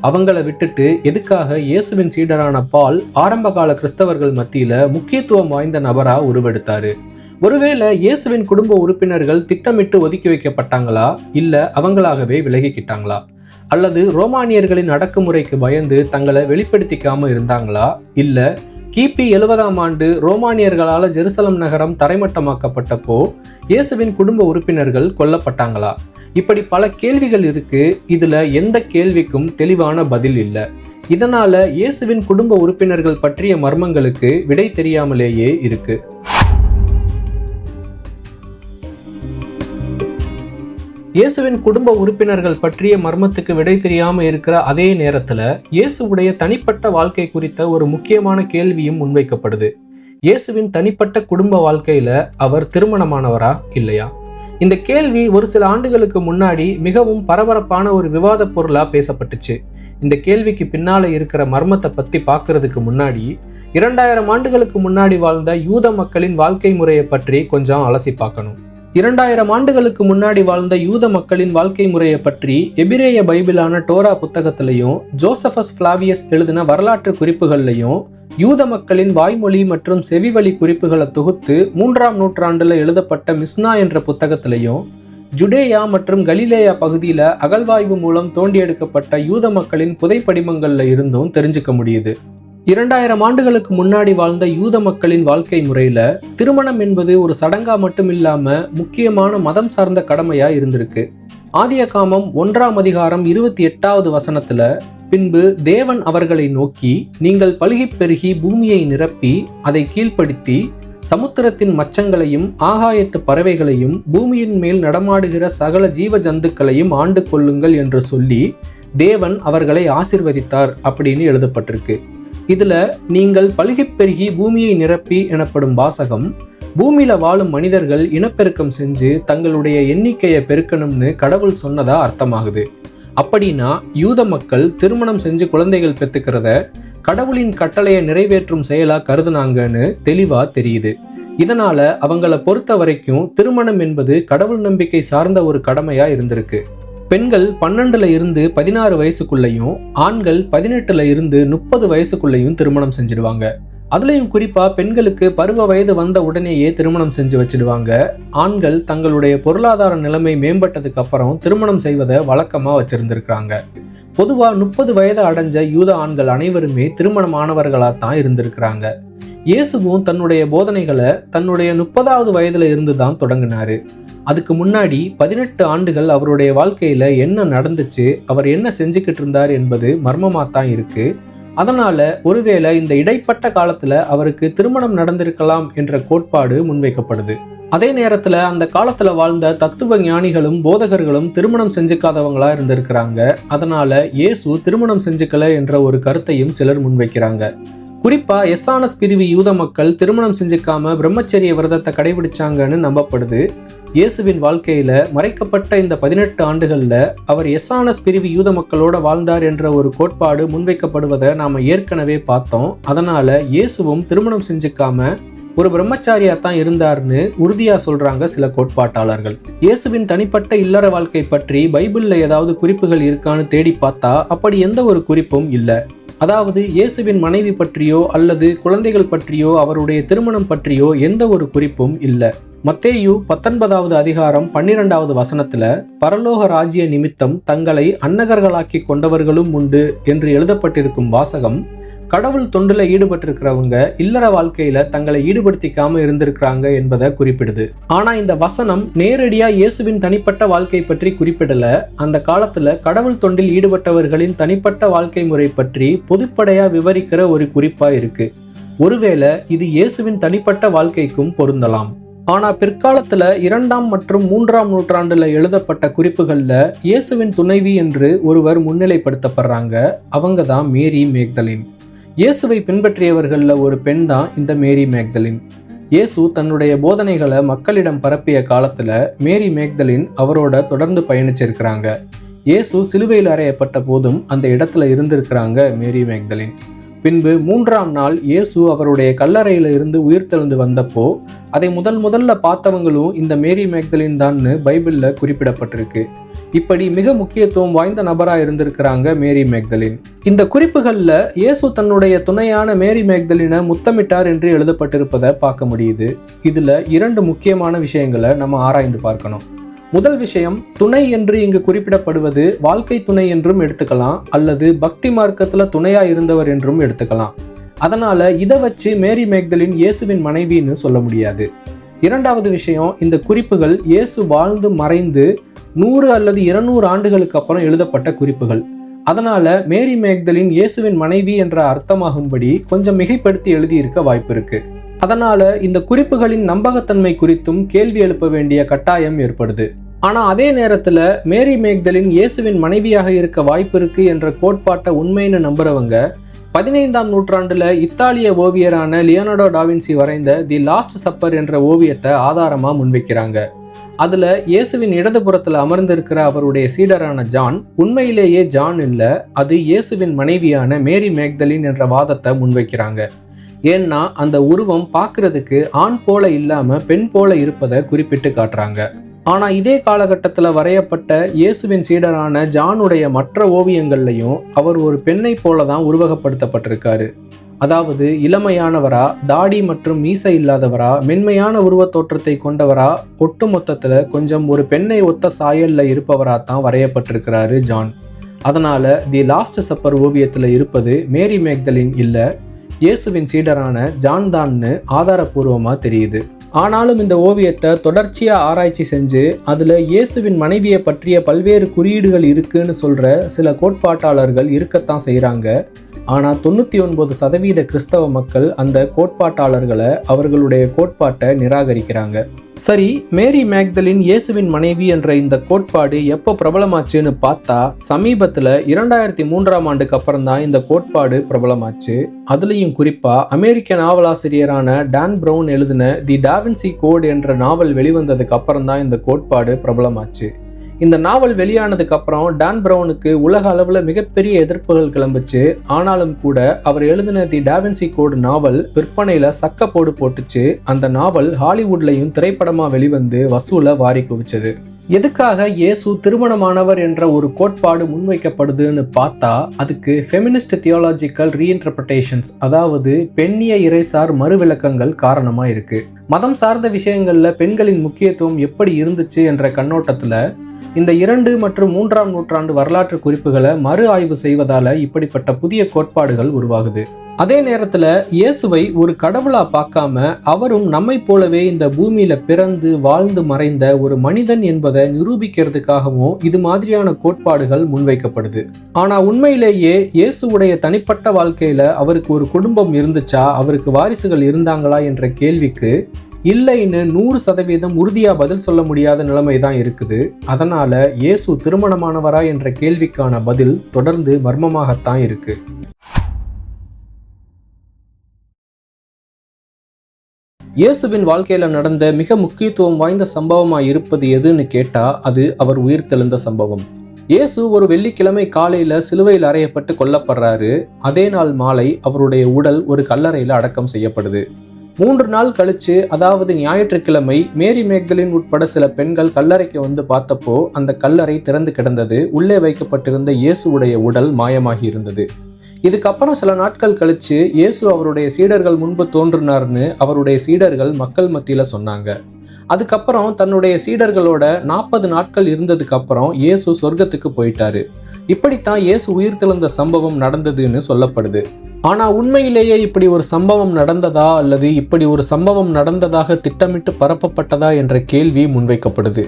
அவங்கள விட்டுட்டு எதுக்காக இயேசுவின் சீடரான பால் ஆரம்பகால கிறிஸ்தவர்கள் மத்தியில முக்கியத்துவம் வாய்ந்த நபரா உருவெடுத்தாரு? ஒருவேளை இயேசுவின் குடும்ப உறுப்பினர்கள் திட்டமிட்டு ஒதுக்கி வைக்கப்பட்டாங்களா, இல்ல அவங்களாகவே விலகிக்கிட்டாங்களா? அல்லது ரோமானியர்களின் அடக்குமுறைக்கு பயந்து தங்களை வெளிப்படுத்திக்காம இருந்தாங்களா? இல்ல கிபி 70ஆம் ஆண்டு ரோமானியர்களால ஜெருசலம் நகரம் தரைமட்டமாக்கப்பட்டப்போ இயேசுவின் குடும்ப உறுப்பினர்கள் கொல்லப்பட்டாங்களா? இப்படி பல கேள்விகள் இருக்கு. இதுல எந்த கேள்விக்கும் தெளிவான பதில் இல்லை. இதனால இயேசுவின் குடும்ப உறுப்பினர்கள் பற்றிய மர்மங்களுக்கு விடை தெரியாமலேயே இருக்கு. இயேசுவின் குடும்ப உறுப்பினர்கள் பற்றிய மர்மத்துக்கு விடை தெரியாம இருக்கிற அதே நேரத்துல இயேசுவுடைய தனிப்பட்ட வாழ்க்கை குறித்த ஒரு முக்கியமான கேள்வியும் முன்வைக்கப்படுது. இயேசுவின் தனிப்பட்ட குடும்ப வாழ்க்கையில அவர் திருமணமானவரா இல்லையா? இந்த கேள்வி ஒரு சில ஆண்டுகளுக்கு முன்னாடி மிகவும் பரபரப்பான ஒரு விவாத பொருளா பேசப்பட்டுச்சு. இந்த கேள்விக்கு பின்னால இருக்கிற மர்மத்தை பத்தி பார்க்கறதுக்கு முன்னாடி 2000 ஆண்டுகளுக்கு முன்னாடி வாழ்ந்த யூத மக்களின் வாழ்க்கை முறையை பற்றி கொஞ்சம் அலசி பார்க்கணும். 2000 ஆண்டுகளுக்கு முன்னாடி வாழ்ந்த யூத மக்களின் வாழ்க்கை முறையை பற்றி எபிரேய பைபிளான டோரா புத்தகத்திலையும் ஜோசபஸ் பிளாவியஸ் எழுதின வரலாற்று குறிப்புகள்லையும் யூத மக்களின் வாய்மொழி மற்றும் செவிவழி குறிப்புகளை தொகுத்து 3ஆம் நூற்றாண்டுல எழுதப்பட்ட மிஸ்னா என்ற புத்தகத்திலையும் ஜுடேயா மற்றும் கலிலேயா பகுதியில அகழ்வாய்வு மூலம் தோண்டி எடுக்கப்பட்ட யூத மக்களின் புதைப்படிமங்கள்ல இருந்தும் தெரிஞ்சுக்க முடியுது. 2000 ஆண்டுகளுக்கு முன்னாடி வாழ்ந்த யூத மக்களின் வாழ்க்கை முறையில திருமணம் என்பது ஒரு சடங்கா மட்டும் இல்லாம முக்கியமான மதம் சார்ந்த கடமையா இருந்திருக்கு. ஆதியாகமம் 1ஆம் அதிகாரம் 28வது வசனத்துல, பின்பு தேவன் அவர்களை நோக்கி, நீங்கள் பலுகிப் பெருகி பூமியை நிரப்பி அதை கீழ்ப்படுத்தி சமுத்திரத்தின் மச்சங்களையும் ஆகாயத்து பறவைகளையும் பூமியின் மேல் நடமாடுகிற சகல ஜீவ ஜந்துக்களையும் ஆண்டு கொள்ளுங்கள் என்று சொல்லி தேவன் அவர்களை ஆசீர்வதித்தார் அப்படின்னு எழுதப்பட்டிருக்கு. இதுல நீங்கள் பலுகிப் பெருகி பூமியை நிரப்பி எனப்படும் வாசகம் பூமியில வாழும் மனிதர்கள் இனப்பெருக்கம் செஞ்சு தங்களுடைய எண்ணிக்கையை பெருக்கணும்னு கடவுள் சொன்னதா அர்த்தமாகுது. அப்படின்னா யூத மக்கள் திருமணம் செஞ்சு குழந்தைகள் பெத்துக்கிறத கடவுளின் கட்டளையை நிறைவேற்றும் செயலா கருதுனாங்கன்னு தெளிவா தெரியுது. இதனால அவங்கள பொறுத்த வரைக்கும் திருமணம் என்பது கடவுள் நம்பிக்கை சார்ந்த ஒரு கடமையா இருந்திருக்கு. பெண்கள் 12ல இருந்து 16 வயசுக்குள்ளையும் ஆண்கள் 18ல இருந்து 30 வயசுக்குள்ளையும் திருமணம் செஞ்சிடுவாங்க. அதுலயும் குறிப்பா பெண்களுக்கு பருவ வயது வந்த உடனேயே திருமணம் செஞ்சு வச்சிடுவாங்க. ஆண்கள் தங்களுடைய பொருளாதார நிலைமை மேம்பட்டதுக்கு அப்புறம் திருமணம் செய்வதை வழக்கமா வச்சிருந்திருக்காங்க. பொதுவா 30 வயது அடைஞ்ச யூத ஆண்கள் அனைவருமே திருமணமானவர்களாத்தான் இருந்திருக்கிறாங்க. இயேசுவும் தன்னுடைய போதனைகளை தன்னுடைய 30வது வயதுல இருந்து தான் தொடங்கினாரு. அதுக்கு முன்னாடி 18 ஆண்டுகள் அவருடைய வாழ்க்கையில என்ன நடந்துச்சு, அவர் என்ன செஞ்சுக்கிட்டு இருந்தார் என்பது மர்மமாத்தான் இருக்கு. அதனால ஒருவேளை இந்த இடைப்பட்ட காலத்துல அவருக்கு திருமணம் நடந்திருக்கலாம் என்ற கோட்பாடு முன்வைக்கப்படுது. அதே நேரத்துல அந்த காலத்துல வாழ்ந்த தத்துவ ஞானிகளும் போதகர்களும் திருமணம் செஞ்சுக்காதவங்களா இருந்திருக்கிறாங்க. அதனால இயேசு திருமணம் செஞ்சுக்கல என்ற ஒரு கருத்தையும் சிலர் முன்வைக்கிறாங்க. குறிப்பா எஸ்ஸானஸ் பிரிவு யூத மக்கள் திருமணம் செஞ்சுக்காம பிரம்மச்சரிய விரதத்தை கடைபிடிச்சாங்கன்னு நம்பப்படுது. இயேசுவின் வாழ்க்கையில மறைக்கப்பட்ட இந்த 18 ஆண்டுகள்ல அவர் எஸ்ஸானஸ் பிரிவு யூத மக்களோட வாழ்ந்தார் என்ற ஒரு கோட்பாடு முன்வைக்கப்படுவதை நாம ஏற்கனவே பார்த்தோம். அதனால இயேசுவும் திருமணம் செஞ்சுக்காம ஒரு பிரம்மச்சாரியா தான் இருந்தார்னு உறுதியா சொல்றாங்க சில கோட்பாட்டாளர்கள். இயேசுவின் தனிப்பட்ட இல்லற வாழ்க்கை பற்றி பைபிள்ல ஏதாவது குறிப்புகள் இருக்கான்னு தேடி பார்த்தா அப்படி எந்த ஒரு குறிப்பும் இல்லை. அதாவது இயேசுவின் மனைவி பற்றியோ அல்லது குழந்தைகள் பற்றியோ அவருடைய திருமணம் பற்றியோ எந்த ஒரு குறிப்பும் இல்லை. மத்தேயு 19வது அதிகாரம் 12வது வசனத்துல, பரலோக ராஜ்ய நிமித்தம் தங்களை அன்னகர்களாக்கி கொண்டவர்களும் உண்டு என்று எழுதப்பட்டிருக்கும் வாசகம் கடவுள் தொண்டுல ஈடுபட்டிருக்கிறவங்க இல்லற வாழ்க்கையில தங்களை ஈடுபடுத்திக்காம இருந்திருக்கிறாங்க என்பதை குறிப்பிடுது. ஆனா இந்த வசனம் நேரடியா இயேசுவின் தனிப்பட்ட வாழ்க்கை பற்றி குறிப்பிடல. அந்த காலத்துல கடவுள் தொண்டில் ஈடுபட்டவர்களின் தனிப்பட்ட வாழ்க்கை முறை பற்றி பொதுப்படையா விவரிக்கிற ஒரு குறிப்பா இருக்கு. ஒருவேளை இது இயேசுவின் தனிப்பட்ட வாழ்க்கைக்கும் பொருந்தலாம். ஆனா பிற்காலத்துல 2ஆம் மற்றும் 3ஆம் நூற்றாண்டுல எழுதப்பட்ட குறிப்புகள்ல இயேசுவின் துணைவி என்று ஒருவர் முன்னிலைப்படுத்தப்படுறாங்க. அவங்க தான் மேரி மேக்தலின். இயேசுவை பின்பற்றியவர்கள்ல ஒரு பெண் தான் இந்த மேரி மேக்தலின். இயேசு தன்னுடைய போதனைகளை மக்களிடம் பரப்பிய காலத்துல மேரி மேக்தலின் அவரோட தொடர்ந்து பயணிச்சிருக்கிறாங்க. இயேசு சிலுவையில் அறையப்பட்ட போதும் அந்த இடத்துல இருந்திருக்கிறாங்க மேரி மேக்தலின். பின்பு 3ஆம் நாள் இயேசு அவருடைய கல்லறையில இருந்து உயிர்த்தெழுந்து வந்தப்போ அதை முதல்ல பார்த்தவங்களும் இந்த மேரி மேக்தலின் தான்னு பைபிள்ல குறிப்பிடப்பட்டிருக்கு. இப்படி மிக முக்கியத்துவம் வாய்ந்த நபரா இருந்திருக்கிறாங்க மேரி மேக்தலின். இந்த குறிப்புகள்ல இயேசு தன்னுடைய துணையான மேரி மேக்தலினை முத்தமிட்டார் என்று எழுதப்பட்டிருப்பதை பார்க்க முடியுது. இதுல 2 முக்கியமான விஷயங்களை நம்ம ஆராய்ந்து பார்க்கணும். முதல் விஷயம், துணை என்று இங்கு குறிப்பிடப்படுவது வாழ்க்கை துணை என்றும் எடுத்துக்கலாம் அல்லது பக்தி மார்க்கத்துல துணையா இருந்தவர் என்றும் எடுத்துக்கலாம். அதனால இதை வச்சு மேரி மேக்தலின் இயேசுவின் மனைவின்னு சொல்ல முடியாது. இரண்டாவது விஷயம், இந்த குறிப்புகள் இயேசு வாழ்ந்து மறைந்து 100 அல்லது 200 ஆண்டுகளுக்கு அப்புறம் எழுதப்பட்ட குறிப்புகள். அதனால மேரி மேக்தலின் இயேசுவின் மனைவி என்ற அர்த்தமாகும்படி கொஞ்சம் மிகைப்படுத்தி எழுதியிருக்க வாய்ப்பு இருக்கு. அதனால இந்த குறிப்புகளின் நம்பகத்தன்மை குறித்தும் கேள்வி எழுப்ப வேண்டிய கட்டாயம் ஏற்படுது. ஆனால் அதே நேரத்தில் மேரி மேக்தலின் இயேசுவின் மனைவியாக இருக்க வாய்ப்பு இருக்கு என்ற கோட்பாட்டை உண்மைன்னு நம்புறவங்க 15ஆம் நூற்றாண்டுல இத்தாலிய ஓவியரான லியோனார்டோ டாவின்சி வரைந்த தி லாஸ்ட் சப்பர் என்ற ஓவியத்தை ஆதாரமா முன்வைக்கிறாங்க. அதுல இயேசுவின் இடதுபுறத்துல அமர்ந்திருக்கிற அவருடைய சீடரான ஜான் உண்மையிலேயே ஜான் இல்ல, அது இயேசுவின் மனைவியான மேரி மேக்தலின் என்ற வாதத்தை முன்வைக்கிறாங்க. ஏன்னா அந்த உருவம் பார்க்கறதுக்கு ஆண் போல இல்லாம பெண் போல இருப்பதை குறிப்பிட்டு காட்டுறாங்க. ஆனா இதே காலகட்டத்துல வரையப்பட்ட இயேசுவின் சீடரான ஜானுடைய மற்ற ஓவியங்கள்லையும் அவர் ஒரு பெண்ணை போலதான் உருவகப்படுத்தப்பட்டிருக்காரு. அதாவது இளமையானவரா, தாடி மற்றும் மீசை இல்லாதவரா, மென்மையான உருவ தோற்றத்தை கொண்டவரா, ஒட்டு மொத்தத்துல கொஞ்சம் ஒரு பெண்ணை ஒத்த சாயல்ல இருப்பவரா தான் வரையப்பட்டிருக்கிறாரு ஜான். அதனால தி லாஸ்ட் சப்பர் ஓவியத்துல இருப்பது மேரி மேக்தலின் இல்ல, இயேசுவின் சீடரான ஜான் தான்னு ஆதாரபூர்வமா தெரியுது. ஆனாலும் இந்த ஓவியத்தை தொடர்ச்சியா ஆராய்ச்சி செஞ்சு அதுல இயேசுவின் மனைவியை பற்றிய பல்வேறு குறியீடுகள் இருக்குன்னு சொல்ற சில கோட்பாட்டாளர்கள் இருக்கத்தான் செய்யறாங்க. ஆனா 99% கிறிஸ்தவ மக்கள் அந்த கோட்பாட்டாளர்களை அவர்களுடைய கோட்பாட்டை நிராகரிக்கிறாங்க. சரி, மேரி மேக்தலின் இயேசுவின் மனைவி என்ற இந்த கோட்பாடு எப்போ பிரபலமாச்சுன்னு பார்த்தா சமீபத்தில் 2003ஆம் ஆண்டுக்கு அப்புறம் தான் இந்த கோட்பாடு பிரபலமாச்சு. அதுலேயும் குறிப்பா அமெரிக்க நாவலாசிரியரான டான் ப்ரவுன் எழுதின தி டாவின்சி கோட் என்ற நாவல் வெளிவந்ததுக்கு அப்புறம் தான் இந்த கோட்பாடு பிரபலமாச்சு. இந்த நாவல் வெளியானதுக்கு அப்புறம் டான் ப்ரவுனுக்கு உலக அளவில் மிகப்பெரிய எதிர்ப்புகள் கிளம்புச்சு. ஆனாலும் கூட அவர் எழுதின தி டாவின்சி கோட் நாவல் விற்பனையில சக்கப்போடு போட்டுச்சு. அந்த நாவல் ஹாலிவுட்லையும் திரைப்படமா வெளிவந்து வசூலை வாரி குவிச்சது. எதுக்காக இயேசு திருமணமானவர் என்ற ஒரு கோட்பாடு முன்வைக்கப்படுதுன்னு பார்த்தா அதுக்கு ஃபெமினிஸ்ட் தியோலாஜிக்கல் ரீஇன்டர்பிரேஷன்ஸ், அதாவது பெண்ணிய இறைசார் மறுவிளக்கங்கள் காரணமா இருக்கு. மதம் சார்ந்த விஷயங்கள்ல பெண்களின் முக்கியத்துவம் எப்படி இருந்துச்சு என்ற கண்ணோட்டத்துல இந்த 2 மற்றும் 3ஆம் நூற்றாண்டு வரலாற்று குறிப்புகளை மறு ஆய்வு செய்வதால இப்படிப்பட்ட புதிய கோட்பாடுகள் உருவாகுது. அதே நேரத்துல இயேசுவை ஒரு கடவுளா பார்க்காம அவரும் நம்மை போலவே இந்த பூமியில பிறந்து வாழ்ந்து மறைந்த ஒரு மனிதன் என்பதை நிரூபிக்கிறதுக்காகவும் இது மாதிரியான கோட்பாடுகள் முன்வைக்கப்படுது. ஆனா உண்மையிலேயே இயேசுவுடைய தனிப்பட்ட வாழ்க்கையில அவருக்கு ஒரு குடும்பம் இருந்துச்சா, அவருக்கு வாரிசுகள் இருந்தாங்களா என்ற கேள்விக்கு இல்லைன்னு 100% உறுதியா பதில் சொல்ல முடியாத நிலைமை தான் இருக்குது. அதனால இயேசு திருமணமானவரா என்ற கேள்விக்கான பதில் தொடர்ந்து மர்மமாகத்தான் இருக்கு. இயேசுவின் வாழ்க்கையில நடந்த மிக முக்கியத்துவம் வாய்ந்த சம்பவமா இருப்பது எதுன்னு கேட்டா அது அவர் உயிர்த்தெழுந்த சம்பவம். இயேசு ஒரு வெள்ளிக்கிழமை காலையில சிலுவையில் அறையப்பட்டு கொல்லப்படுறாரு. அதே நாள் மாலை அவருடைய உடல் ஒரு கல்லறையில அடக்கம் செய்யப்படுது. 3 நாள் கழிச்சு, அதாவது ஞாயிற்றுக்கிழமை, மேரி மேக்தலின் உட்பட சில பெண்கள் கல்லறைக்கு வந்து பார்த்தப்போ அந்த கல்லறை திறந்து கிடந்தது. உள்ளே வைக்கப்பட்டிருந்த இயேசுவுடைய உடல் மாயமாகி இருந்தது. இதுக்கப்புறம் சில நாட்கள் கழிச்சு இயேசு அவருடைய சீடர்கள் முன்பு தோன்றினார்னு அவருடைய சீடர்கள் மக்கள் மத்தியில சொன்னாங்க. அதுக்கப்புறம் தன்னுடைய சீடர்களோட 40 நாட்கள் இருந்ததுக்கு அப்புறம் இயேசு சொர்க்கத்துக்கு போயிட்டாரு. இப்படித்தான் இயேசு உயிர்த்தெழுந்த சம்பவம் நடந்ததுன்னு சொல்லப்படுது. ஆனா உண்மையிலேயே இப்படி ஒரு சம்பவம் நடந்ததா அல்லது இப்படி ஒரு சம்பவம் நடந்ததாக திட்டமிட்டு பரப்பப்பட்டதா என்ற கேள்வி முன்வைக்கப்படுது.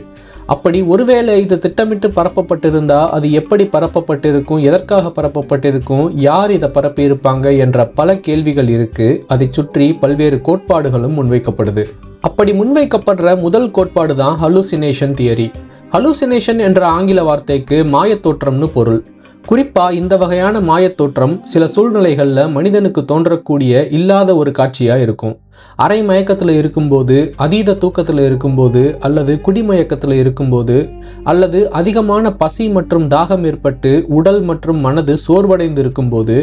அப்படி ஒருவேளை இது திட்டமிட்டு பரப்பப்பட்டிருந்தா அது எப்படி பரப்பப்பட்டிருக்கும், எதற்காக பரப்பப்பட்டிருக்கும், யார் இதை பரப்பியிருப்பாங்க என்ற பல கேள்விகள் இருக்கு. அதை சுற்றி பல்வேறு கோட்பாடுகளும் முன்வைக்கப்படுது. அப்படி முன்வைக்கப்படுற முதல் கோட்பாடு தான் ஹலூசினேஷன் தியரி. ஹலூசினேஷன் என்ற ஆங்கில வார்த்தைக்கு மாயத்தோற்றம்னு பொருள். குறிப்பா இந்த வகையான மாயத்தோற்றம் சில சூழ்நிலைகள்ல மனிதனுக்கு தோன்றக்கூடிய இல்லாத ஒரு காட்சியா இருக்கும். அரை மயக்கத்துல இருக்கும்போது, அதீத தூக்கத்துல இருக்கும்போது, அல்லது குடிமயக்கத்துல இருக்கும்போது, அல்லது அதிகமான பசி மற்றும் தாகம் ஏற்பட்டு உடல் மற்றும் மனது சோர்வடைந்து இருக்கும்போது,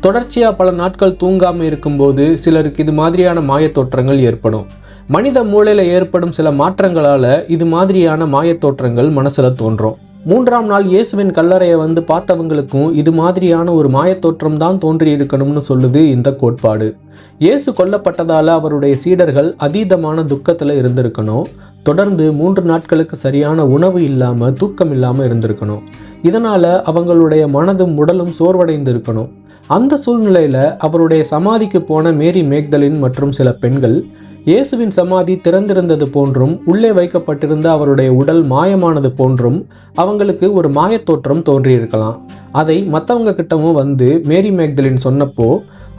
தொடர்ச்சியா பல நாட்கள் தூங்காம இருக்கும்போது சிலருக்கு இது மாதிரியான மாயத்தோற்றங்கள் ஏற்படும். மனித மூளையில ஏற்படும் சில மாற்றங்களால இது மாதிரியான மாயத்தோற்றங்கள் மனசுல தோன்றும். 3ஆம் நாள் இயேசுவின் கல்லறையை வந்து பார்த்தவங்களுக்கும் இது மாதிரியான ஒரு மாயத்தோற்றம் தான் தோன்றி இருக்கணும்னு சொல்லுது இந்த கோட்பாடு. இயேசு கொல்லப்பட்டதால அவருடைய சீடர்கள் அதீதமான துக்கத்துல இருந்திருக்கணும். தொடர்ந்து 3 நாட்களுக்கு சரியான உணவு இல்லாம தூக்கம் இல்லாம இருந்திருக்கணும். இதனால அவங்களுடைய மனதும் உடலும் சோர்வடைந்து இருக்கணும். அந்த சூழ்நிலையில அவருடைய சமாதிக்கு போன மேரி மேக்தலின் மற்றும் சில பெண்கள் இயேசுவின் சமாதி திறந்திருந்தது போன்றும் உள்ளே வைக்கப்பட்டிருந்த அவருடைய உடல் மாயமானது போன்றும் அவங்களுக்கு ஒரு மாயத்தோற்றம் தோன்றியிருக்கலாம். அதை மற்றவங்க கிட்டவும் வந்து மேரி மேக்தலின் சொன்னப்போ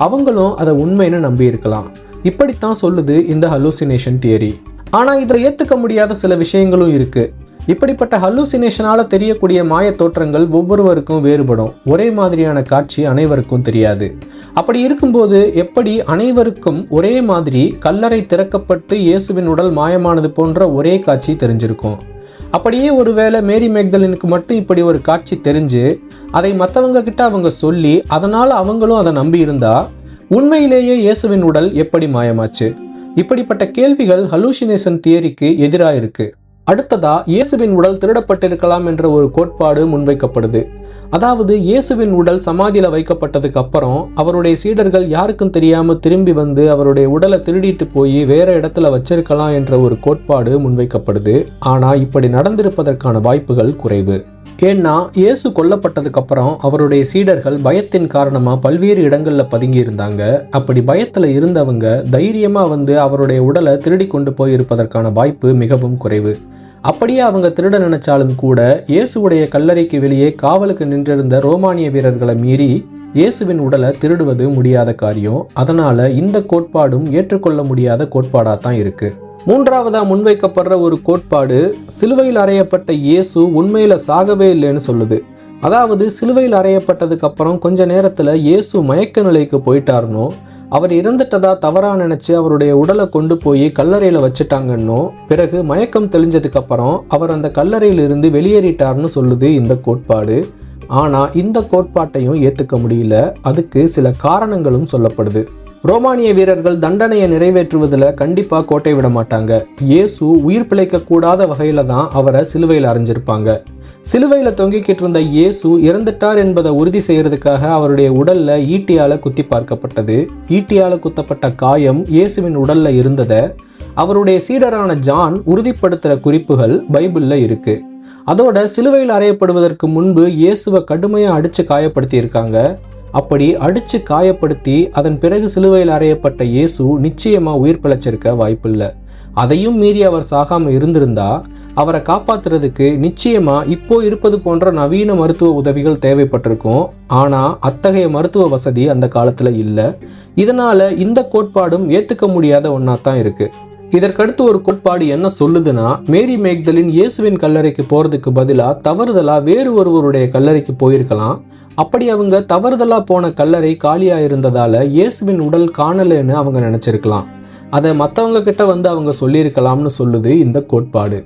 அவங்களும் அதை உண்மைன்னு நம்பி இருக்கலாம். இப்படித்தான் சொல்லுது இந்த ஹலூசினேஷன் தியரி. ஆனா இதில் ஏற்றுக்க முடியாத சில விஷயங்களும் இருக்கு. இப்படிப்பட்ட ஹல்லூசினேஷனால தெரியக்கூடிய மாய தோற்றங்கள் ஒவ்வொருவருக்கும் வேறுபடும். ஒரே மாதிரியான காட்சி அனைவருக்கும் தெரியாது. அப்படி இருக்கும்போது எப்படி அனைவருக்கும் ஒரே மாதிரி கல்லறை திறக்கப்பட்டு இயேசுவின் உடல் மாயமானது போன்ற ஒரே காட்சி தெரிஞ்சிருக்கும்? அப்படியே ஒருவேளை மேரி மேக்தலினுக்கு மட்டும் இப்படி ஒரு காட்சி தெரிஞ்சு அதை மற்றவங்க கிட்ட அவங்க சொல்லி அதனால அவங்களும் அதை நம்பி இருந்தா உண்மையிலேயே இயேசுவின் உடல் எப்படி மாயமாச்சு? இப்படிப்பட்ட கேள்விகள் ஹலூசினேஷன் தியரிக்கு எதிராக இருக்கு. அடுத்ததா இயேசுவின் உடல் திருடப்பட்டிருக்கலாம் என்ற ஒரு கோட்பாடு முன்வைக்கப்படுது. அதாவது இயேசுவின் உடல் சமாதியில வைக்கப்பட்டதுக்கு அப்புறம் அவருடைய சீடர்கள் யாருக்கும் தெரியாம திரும்பி வந்து அவருடைய உடலை திருடிட்டு போய் வேற இடத்துல வச்சிருக்கலாம் என்ற ஒரு கோட்பாடு முன்வைக்கப்படுது. ஆனா இப்படி நடந்திருப்பதற்கான வாய்ப்புகள் குறைவு. ஏன்னா இயேசு கொல்லப்பட்டதுக்கு அப்புறம் அவருடைய சீடர்கள் பயத்தின் காரணமா பல்வேறு இடங்கள்ல பதுங்கி இருந்தாங்க. அப்படி பயத்துல இருந்தவங்க தைரியமா வந்து அவருடைய உடலை திருடி கொண்டு போயிருப்பதற்கான வாய்ப்பு மிகவும் குறைவு. அப்படியே அவங்க திருட நினைச்சாலும் கூட இயேசுவுடைய கல்லறைக்கு வெளியே காவலுக்கு நின்றிருந்த ரோமானிய வீரர்களை மீறி இயேசுவின் உடலை திருடுவது முடியாத காரியம். அதனால இந்த கோட்பாடும் ஏற்றுக்கொள்ள முடியாத கோட்பாடா தான் இருக்கு. மூன்றாவதா முன்வைக்கப்படுற ஒரு கோட்பாடு சிலுவையில் அறையப்பட்ட இயேசு உண்மையில சாகவே இல்லைன்னு சொல்லுது. அதாவது சிலுவையில் அறையப்பட்டதுக்கு அப்புறம் கொஞ்ச நேரத்துல இயேசு மயக்க நிலைக்கு போயிட்டாருனோ, அவர் இறந்துட்டதா தவறா நினைச்சு அவருடைய உடலை கொண்டு போய் கல்லறையில வச்சுட்டாங்கன்னோ, பிறகு மயக்கம் தெளிஞ்சதுக்கு அப்புறம் அவர் அந்த கல்லறையிலிருந்து வெளியேறிட்டார்னு சொல்லுது இந்த கோட்பாடு. ஆனா இந்த கோட்பாட்டையும் ஏத்துக்க முடியல. அதுக்கு சில காரணங்களும் சொல்லப்படுது. ரோமானிய வீரர்கள் தண்டனையை நிறைவேற்றுவதில் கண்டிப்பாக கோட்டை விட மாட்டாங்க. இயேசு உயிர் பிழைக்க கூடாத வகையில தான் அவரை சிலுவையில் அறைஞ்சிருப்பாங்க. சிலுவையில் தொங்கிக்கிட்டு இருந்த இயேசு இறந்துட்டார் என்பதை உறுதி செய்யறதுக்காக அவருடைய உடல்ல ஈட்டியால குத்தி பார்க்கப்பட்டது. ஈட்டியால குத்தப்பட்ட காயம் இயேசுவின் உடல்ல இருந்ததை அவருடைய சீடரான ஜான் உறுதிப்படுத்துகிற குறிப்புகள் பைபிள்ல இருக்கு. அதோட சிலுவையில் அறையப்படுவதற்கு முன்பு இயேசுவை கடுமையாக அடித்து காயப்படுத்தி இருக்காங்க. அப்படி அடித்து காயப்படுத்தி அதன் பிறகு சிலுவையில் அறையப்பட்ட இயேசு நிச்சயமா உயிர் பிழைச்சிருக்க வாய்ப்பில்லை. அதையும் மீறி அவர் சாகாம இருந்திருந்தா அவரை காப்பாத்துறதுக்கு நிச்சயமா இப்போ இருப்பது போன்ற நவீன மருத்துவ உதவிகள் தேவைப்பட்டிருக்கும். ஆனா அத்தகைய மருத்துவ வசதி அந்த காலத்துல இல்லை. இதனால இந்த கோட்பாடும் ஏத்துக்க முடியாத ஒன்னா தான் இருக்கு. இதற்கடுத்து ஒரு கோட்பாடு என்ன சொல்லுதுன்னா, மேரி மேக்தலின் இயேசுவின் கல்லறைக்கு போறதுக்கு பதிலா தவறுதலா வேறு ஒருவருடைய கல்லறைக்கு போயிருக்கலாம். அப்படி அவங்க தவறுதலா போன கல்லறை காலியா இருந்ததால இயேசுவின் உடல் காணலன்னு அவங்க நினைச்சிருக்கலாம். அதை மற்றவங்க கிட்ட வந்து அவங்க சொல்லியிருக்கலாம்னு சொல்லுது இந்த கோட்பாடு.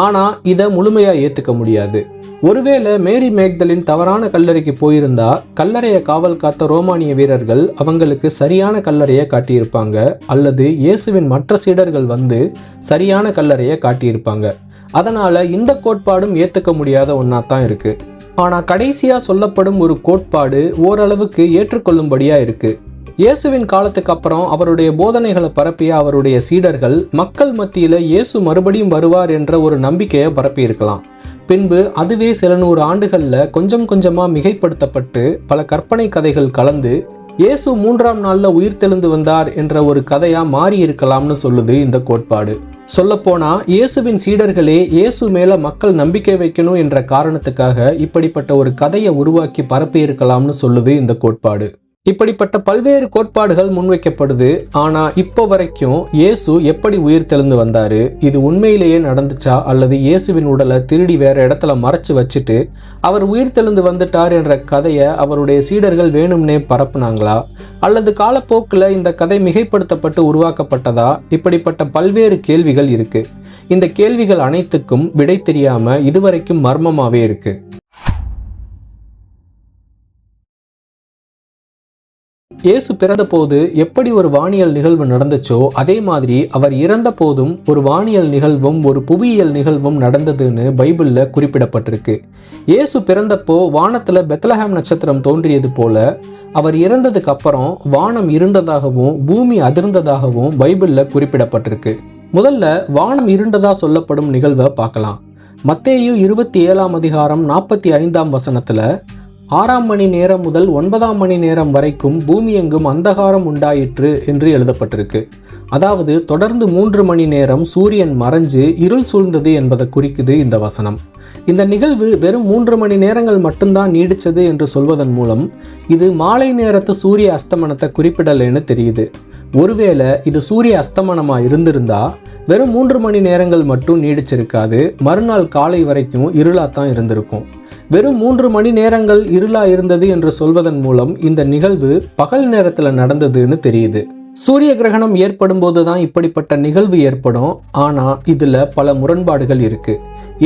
ஆனா இதை முழுமையா ஏத்துக்க முடியாது. ஒருவேளை மேரி மேக்தலின் தவறான கல்லறைக்கு போயிருந்தா கல்லறையை காவல் காத்த ரோமானிய வீரர்கள் அவங்களுக்கு சரியான கல்லறையை காட்டியிருப்பாங்க, அல்லது இயேசுவின் மற்ற சீடர்கள் வந்து சரியான கல்லறையை காட்டியிருப்பாங்க. அதனால இந்த கோட்பாடும் ஏத்துக்க முடியாத ஒன்னா தான் இருக்கு. ஆனா கடைசியா சொல்லப்படும் ஒரு கோட்பாடு ஓரளவுக்கு ஏற்றுக்கொள்ளும்படியா இருக்கு. இயேசுவின் காலத்துக்கு அப்புறம் அவருடைய போதனைகளை பரப்பிய அவருடைய சீடர்கள் மக்கள் மத்தியில இயேசு மறுபடியும் வருவார் என்ற ஒரு நம்பிக்கையை பரப்பி இருக்கலாம். பின்பு அதுவே சில 100 ஆண்டுகள்ல கொஞ்சம் கொஞ்சமா மிகைப்படுத்தப்பட்டு பல கற்பனை கதைகள் கலந்து இயேசு 3ஆம் நாள்ல உயிர் தெழுந்து வந்தார் என்ற ஒரு கதையா மாறி இருக்கலாம்னு சொல்லுது இந்த கோட்பாடு. சொல்லப்போனா இயேசுவின் சீடர்களே இயேசு மேல மக்கள் நம்பிக்கை வைக்கணும் என்ற காரணத்துக்காக இப்படிப்பட்ட ஒரு கதையை உருவாக்கி பரப்பி இருக்கலாம்னு சொல்லுது இந்த கோட்பாடு. இப்படிப்பட்ட பல்வேறு கோட்பாடுகள் முன்வைக்கப்படுது. ஆனா இப்போ வரைக்கும் இயேசு எப்படி உயிர் தெழுந்து வந்தாரு, இது உண்மையிலேயே நடந்துச்சா, அல்லது இயேசுவின் உடலை திருடி வேற இடத்துல மறைச்சு வச்சுட்டு அவர் உயிர் தெழுந்து வந்துட்டார் என்ற கதையை அவருடைய சீடர்கள் வேணும்னே பரப்புனாங்களா, அல்லது காலப்போக்கில் இந்த கதை மிகைப்படுத்தப்பட்டு உருவாக்கப்பட்டதா, இப்படிப்பட்ட பல்வேறு கேள்விகள் இருக்கு. இந்த கேள்விகள் அனைத்துக்கும் விடை தெரியாம இதுவரைக்கும் மர்மமாவே இருக்கு. இயேசு பிறந்த போது எப்படி ஒரு வானியல் நிகழ்வு நடந்துச்சோ அதே மாதிரி அவர் இறந்த போதும் ஒரு வானியல் நிகழ்வும் ஒரு புவியியல் நிகழ்வும் நடந்ததுன்னு பைபிள்ல குறிப்பிடப்பட்டிருக்கு. இயேசு பிறந்தப்போ வானத்துல பெத்லஹேம் நட்சத்திரம் தோன்றியது போல அவர் இறந்ததுக்கு அப்புறம் வானம் இருண்டதாகவும் பூமி அதிர்ந்ததாகவும் பைபிள்ல குறிப்பிடப்பட்டிருக்கு. முதல்ல வானம் இருண்டதா சொல்லப்படும் நிகழ்வை பார்க்கலாம். மத்தேயு 27ஆம் அதிகாரம் 45ஆம் வசனத்துல 6ஆம் மணி நேரம் முதல் 9ஆம் மணி நேரம் வரைக்கும் பூமி எங்கும் அந்தகாரம் உண்டாயிற்று என்று எழுதப்பட்டிருக்கு. அதாவது தொடர்ந்து 3 மணி நேரம் சூரியன் மறைஞ்சு இருள் சூழ்ந்தது என்பதை குறிக்குது இந்த வசனம். இந்த நிகழ்வு வெறும் 3 மணி நேரங்கள் மட்டும்தான் நீடிச்சது என்று சொல்வதன் மூலம் இது மாலை நேரத்து சூரிய அஸ்தமனத்தை குறிப்பிடலைன்னு தெரியுது. ஒருவேளை இது சூரிய அஸ்தமனமா இருந்திருந்தா வெறும் 3 மணி நேரங்கள் மட்டும் நீடிச்சிருக்காது, மறுநாள் காலை வரைக்கும் இருளாத்தான் இருந்திருக்கும். வெறும் 3 மணி நேரங்கள் இருளா இருந்தது என்று சொல்வதன் மூலம் இந்த நிகழ்வு பகல் நேரத்துல நடந்ததுன்னு தெரியுது. சூரிய கிரகணம் ஏற்படும் போதுதான் இப்படிப்பட்ட நிகழ்வு ஏற்படும். ஆனா இதுல பல முரண்பாடுகள் இருக்கு.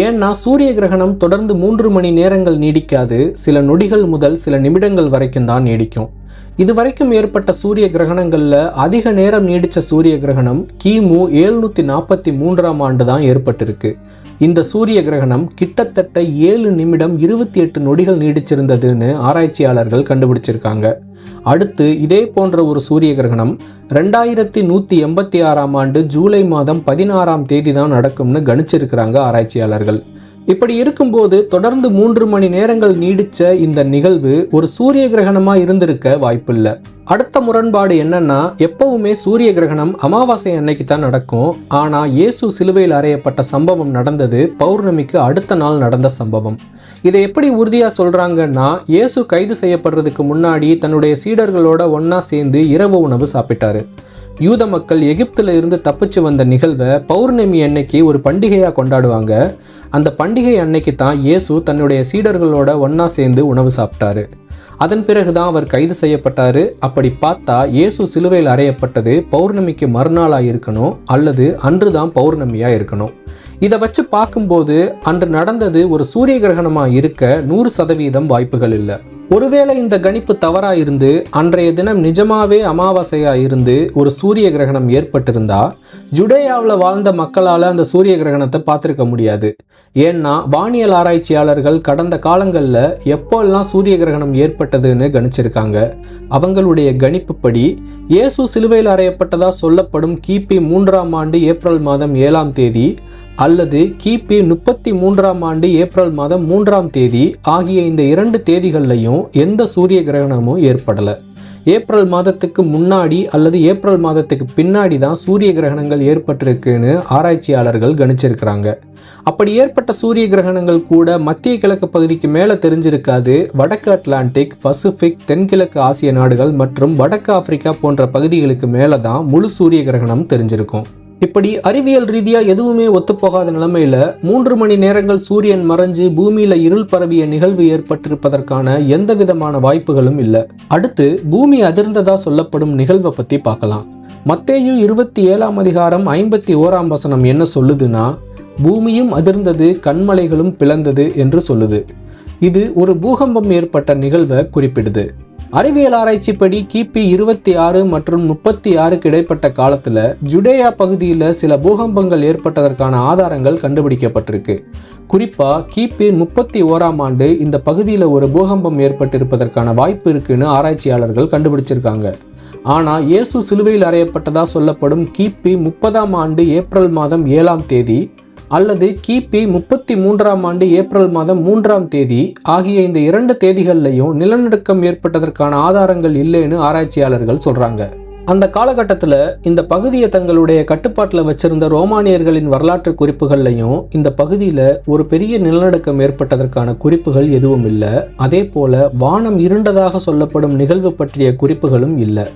ஏன்னா சூரிய கிரகணம் தொடர்ந்து 3 மணி நேரங்கள் நீடிக்காது, சில நொடிகள் முதல் சில நிமிடங்கள் வரைக்கும் தான் நீடிக்கும். இதுவரைக்கும் ஏற்பட்ட சூரிய கிரகணங்கள்ல அதிக நேரம் நீடிச்ச சூரிய கிரகணம் கிமு 743ஆம் ஆண்டு தான் ஏற்பட்டிருக்கு. இந்த சூரிய கிரகணம் கிட்டத்தட்ட 7 நிமிடம் 28 நொடிகள் நீடிச்சிருந்ததுன்னு ஆராய்ச்சியாளர்கள் கண்டுபிடிச்சிருக்காங்க. அடுத்து இதே போன்ற ஒரு சூரிய கிரகணம் 2186ஆம் ஆண்டு ஜூலை மாதம் 16ஆம் தேதி தான் நடக்கும்னு கணிச்சிருக்கிறாங்க ஆராய்ச்சியாளர்கள். இப்படி இருக்கும்போது தொடர்ந்து 3 மணி நேரங்கள் நீடிச்ச இந்த நிகழ்வு ஒரு சூரிய கிரகணமா இருந்திருக்க வாய்ப்பில்லை. அடுத்த முரண்பாடு என்னன்னா, எப்பவுமே சூரிய கிரகணம் அமாவாசை அன்னைக்கு தான் நடக்கும். ஆனா இயேசு சிலுவையில் அறையப்பட்ட சம்பவம் நடந்தது பௌர்ணமிக்கு அடுத்த நாள் நடந்த சம்பவம். இதை எப்படி உறுதியா சொல்றாங்கன்னா, இயேசு கைது செய்யப்படுறதுக்கு முன்னாடி தன்னுடைய சீடர்களோட ஒன்னா சேர்ந்து இரவு உணவு சாப்பிட்டாரு. யூத மக்கள் எகிப்துல இருந்து தப்பிச்சு வந்த நிகழ்வை பௌர்ணமி அன்னைக்கு ஒரு பண்டிகையா கொண்டாடுவாங்க. அந்த பண்டிகை அன்னைக்கு தான் இயேசு தன்னுடைய சீடர்களோட ஒன்னா சேர்ந்து உணவு சாப்பிட்டாரு. அதன் பிறகுதான் அவர் கைது செய்யப்பட்டாரு. அப்படி பார்த்தா இயேசு சிலுவையில் அறையப்பட்டது பௌர்ணமிக்கு மறுநாளா இருக்கணும், அல்லது அன்றுதான் பௌர்ணமியா இருக்கணும். இதை வச்சு பார்க்கும்போது அன்று நடந்தது ஒரு சூரிய கிரகணமா இருக்க 100% வாய்ப்புகள் இல்லை. ஒருவேளை இந்த கணிப்பு தவறா இருந்து அன்றைய தினம் நிஜமாவே அமாவாசையா இருந்து ஒரு சூரிய கிரகணம் ஏற்பட்டிருந்தா ஜுடேயாவில் வாழ்ந்த மக்களால் அந்த சூரிய கிரகணத்தை பார்த்துருக்க முடியாது. ஏன்னா வானியல் ஆராய்ச்சியாளர்கள் கடந்த காலங்களில் எப்போல்லாம் சூரிய கிரகணம் ஏற்பட்டதுன்னு கணிச்சிருக்காங்க. அவங்களுடைய கணிப்புப்படி இயேசு சிலுவையில் அறையப்பட்டதா சொல்லப்படும் கிபி 3ஆம் ஆண்டு ஏப்ரல் மாதம் 7ஆம் தேதி அல்லது கிபி 33ஆம் ஆண்டு ஏப்ரல் மாதம் 3ஆம் தேதி ஆகிய இந்த 2 தேதிகள்லையும் எந்த சூரிய கிரகணமும் ஏற்படலை. ஏப்ரல் மாதத்துக்கு முன்னாடி அல்லது ஏப்ரல் மாதத்துக்கு பின்னாடி தான் சூரிய கிரகணங்கள் ஏற்பட்டிருக்குன்னு ஆராய்ச்சியாளர்கள் கணிச்சிருக்கிறாங்க. அப்படி ஏற்பட்ட சூரிய கிரகணங்கள் கூட மத்திய கிழக்கு பகுதிக்கு மேலே தெரிஞ்சிருக்காது. வடக்கு அட்லாண்டிக், பசிபிக், தென்கிழக்கு ஆசிய நாடுகள் மற்றும் வடக்கு ஆப்பிரிக்கா போன்ற பகுதிகளுக்கு மேலே தான் முழு சூரிய கிரகணம் தெரிஞ்சிருக்கும். இப்படி அறிவியல் ரீதியா எதுவுமே ஒத்துப்போகாத நிலைமையில 3 மணி நேரங்கள் சூரியன் மறைஞ்சு பூமியில இருள் பரவிய நிகழ்வு ஏற்பட்டிருப்பதற்கான எந்த விதமான வாய்ப்புகளும் இல்லை. அடுத்து பூமி அதிர்ந்ததா சொல்லப்படும் நிகழ்வை பத்தி பார்க்கலாம். மத்தேயு 27ஆம் அதிகாரம் 51ஆம் வசனம் என்ன சொல்லுதுன்னா, பூமியும் அதிர்ந்தது, கன்மலைகளும் பிளந்தது என்று சொல்லுது. இது ஒரு பூகம்பம் ஏற்பட்ட நிகழ்வை குறிப்பிடுது. அறிவியல் ஆராய்ச்சிப்படி கிபி 26 மற்றும் 36க்கு இடைப்பட்ட காலத்துல ஜுடேயா பகுதியில் சில பூகம்பங்கள் ஏற்பட்டதற்கான ஆதாரங்கள் கண்டுபிடிக்கப்பட்டிருக்கு. குறிப்பா கிபி 31ஆம் ஆண்டு இந்த பகுதியில் ஒரு பூகம்பம் ஏற்பட்டிருப்பதற்கான வாய்ப்பு இருக்குன்னு ஆராய்ச்சியாளர்கள் கண்டுபிடிச்சிருக்காங்க. ஆனா இயேசு சிலுவையில் அறையப்பட்டதா சொல்லப்படும் கிபி 30ஆம் ஆண்டு ஏப்ரல் மாதம் 7ஆம் தேதி அல்லது கிபி 33ஆம் ஆண்டு ஏப்ரல் மாதம் 3ஆம் தேதி ஆகிய இந்த 2 தேதிகள்லையும் நிலநடுக்கம் ஏற்பட்டதற்கான ஆதாரங்கள் இல்லைன்னு ஆராய்ச்சியாளர்கள் சொல்றாங்க. அந்த காலகட்டத்தில் இந்த பகுதியை தங்களுடைய கட்டுப்பாட்டில் வச்சிருந்த ரோமானியர்களின் வரலாற்று குறிப்புகள்லையும் இந்த பகுதியில் ஒரு பெரிய நிலநடுக்கம் ஏற்பட்டதற்கான குறிப்புகள் எதுவும் இல்லை. அதே போல வானம் இருண்டதாக சொல்லப்படும் நிகழ்வு பற்றிய குறிப்புகளும் இல்லை.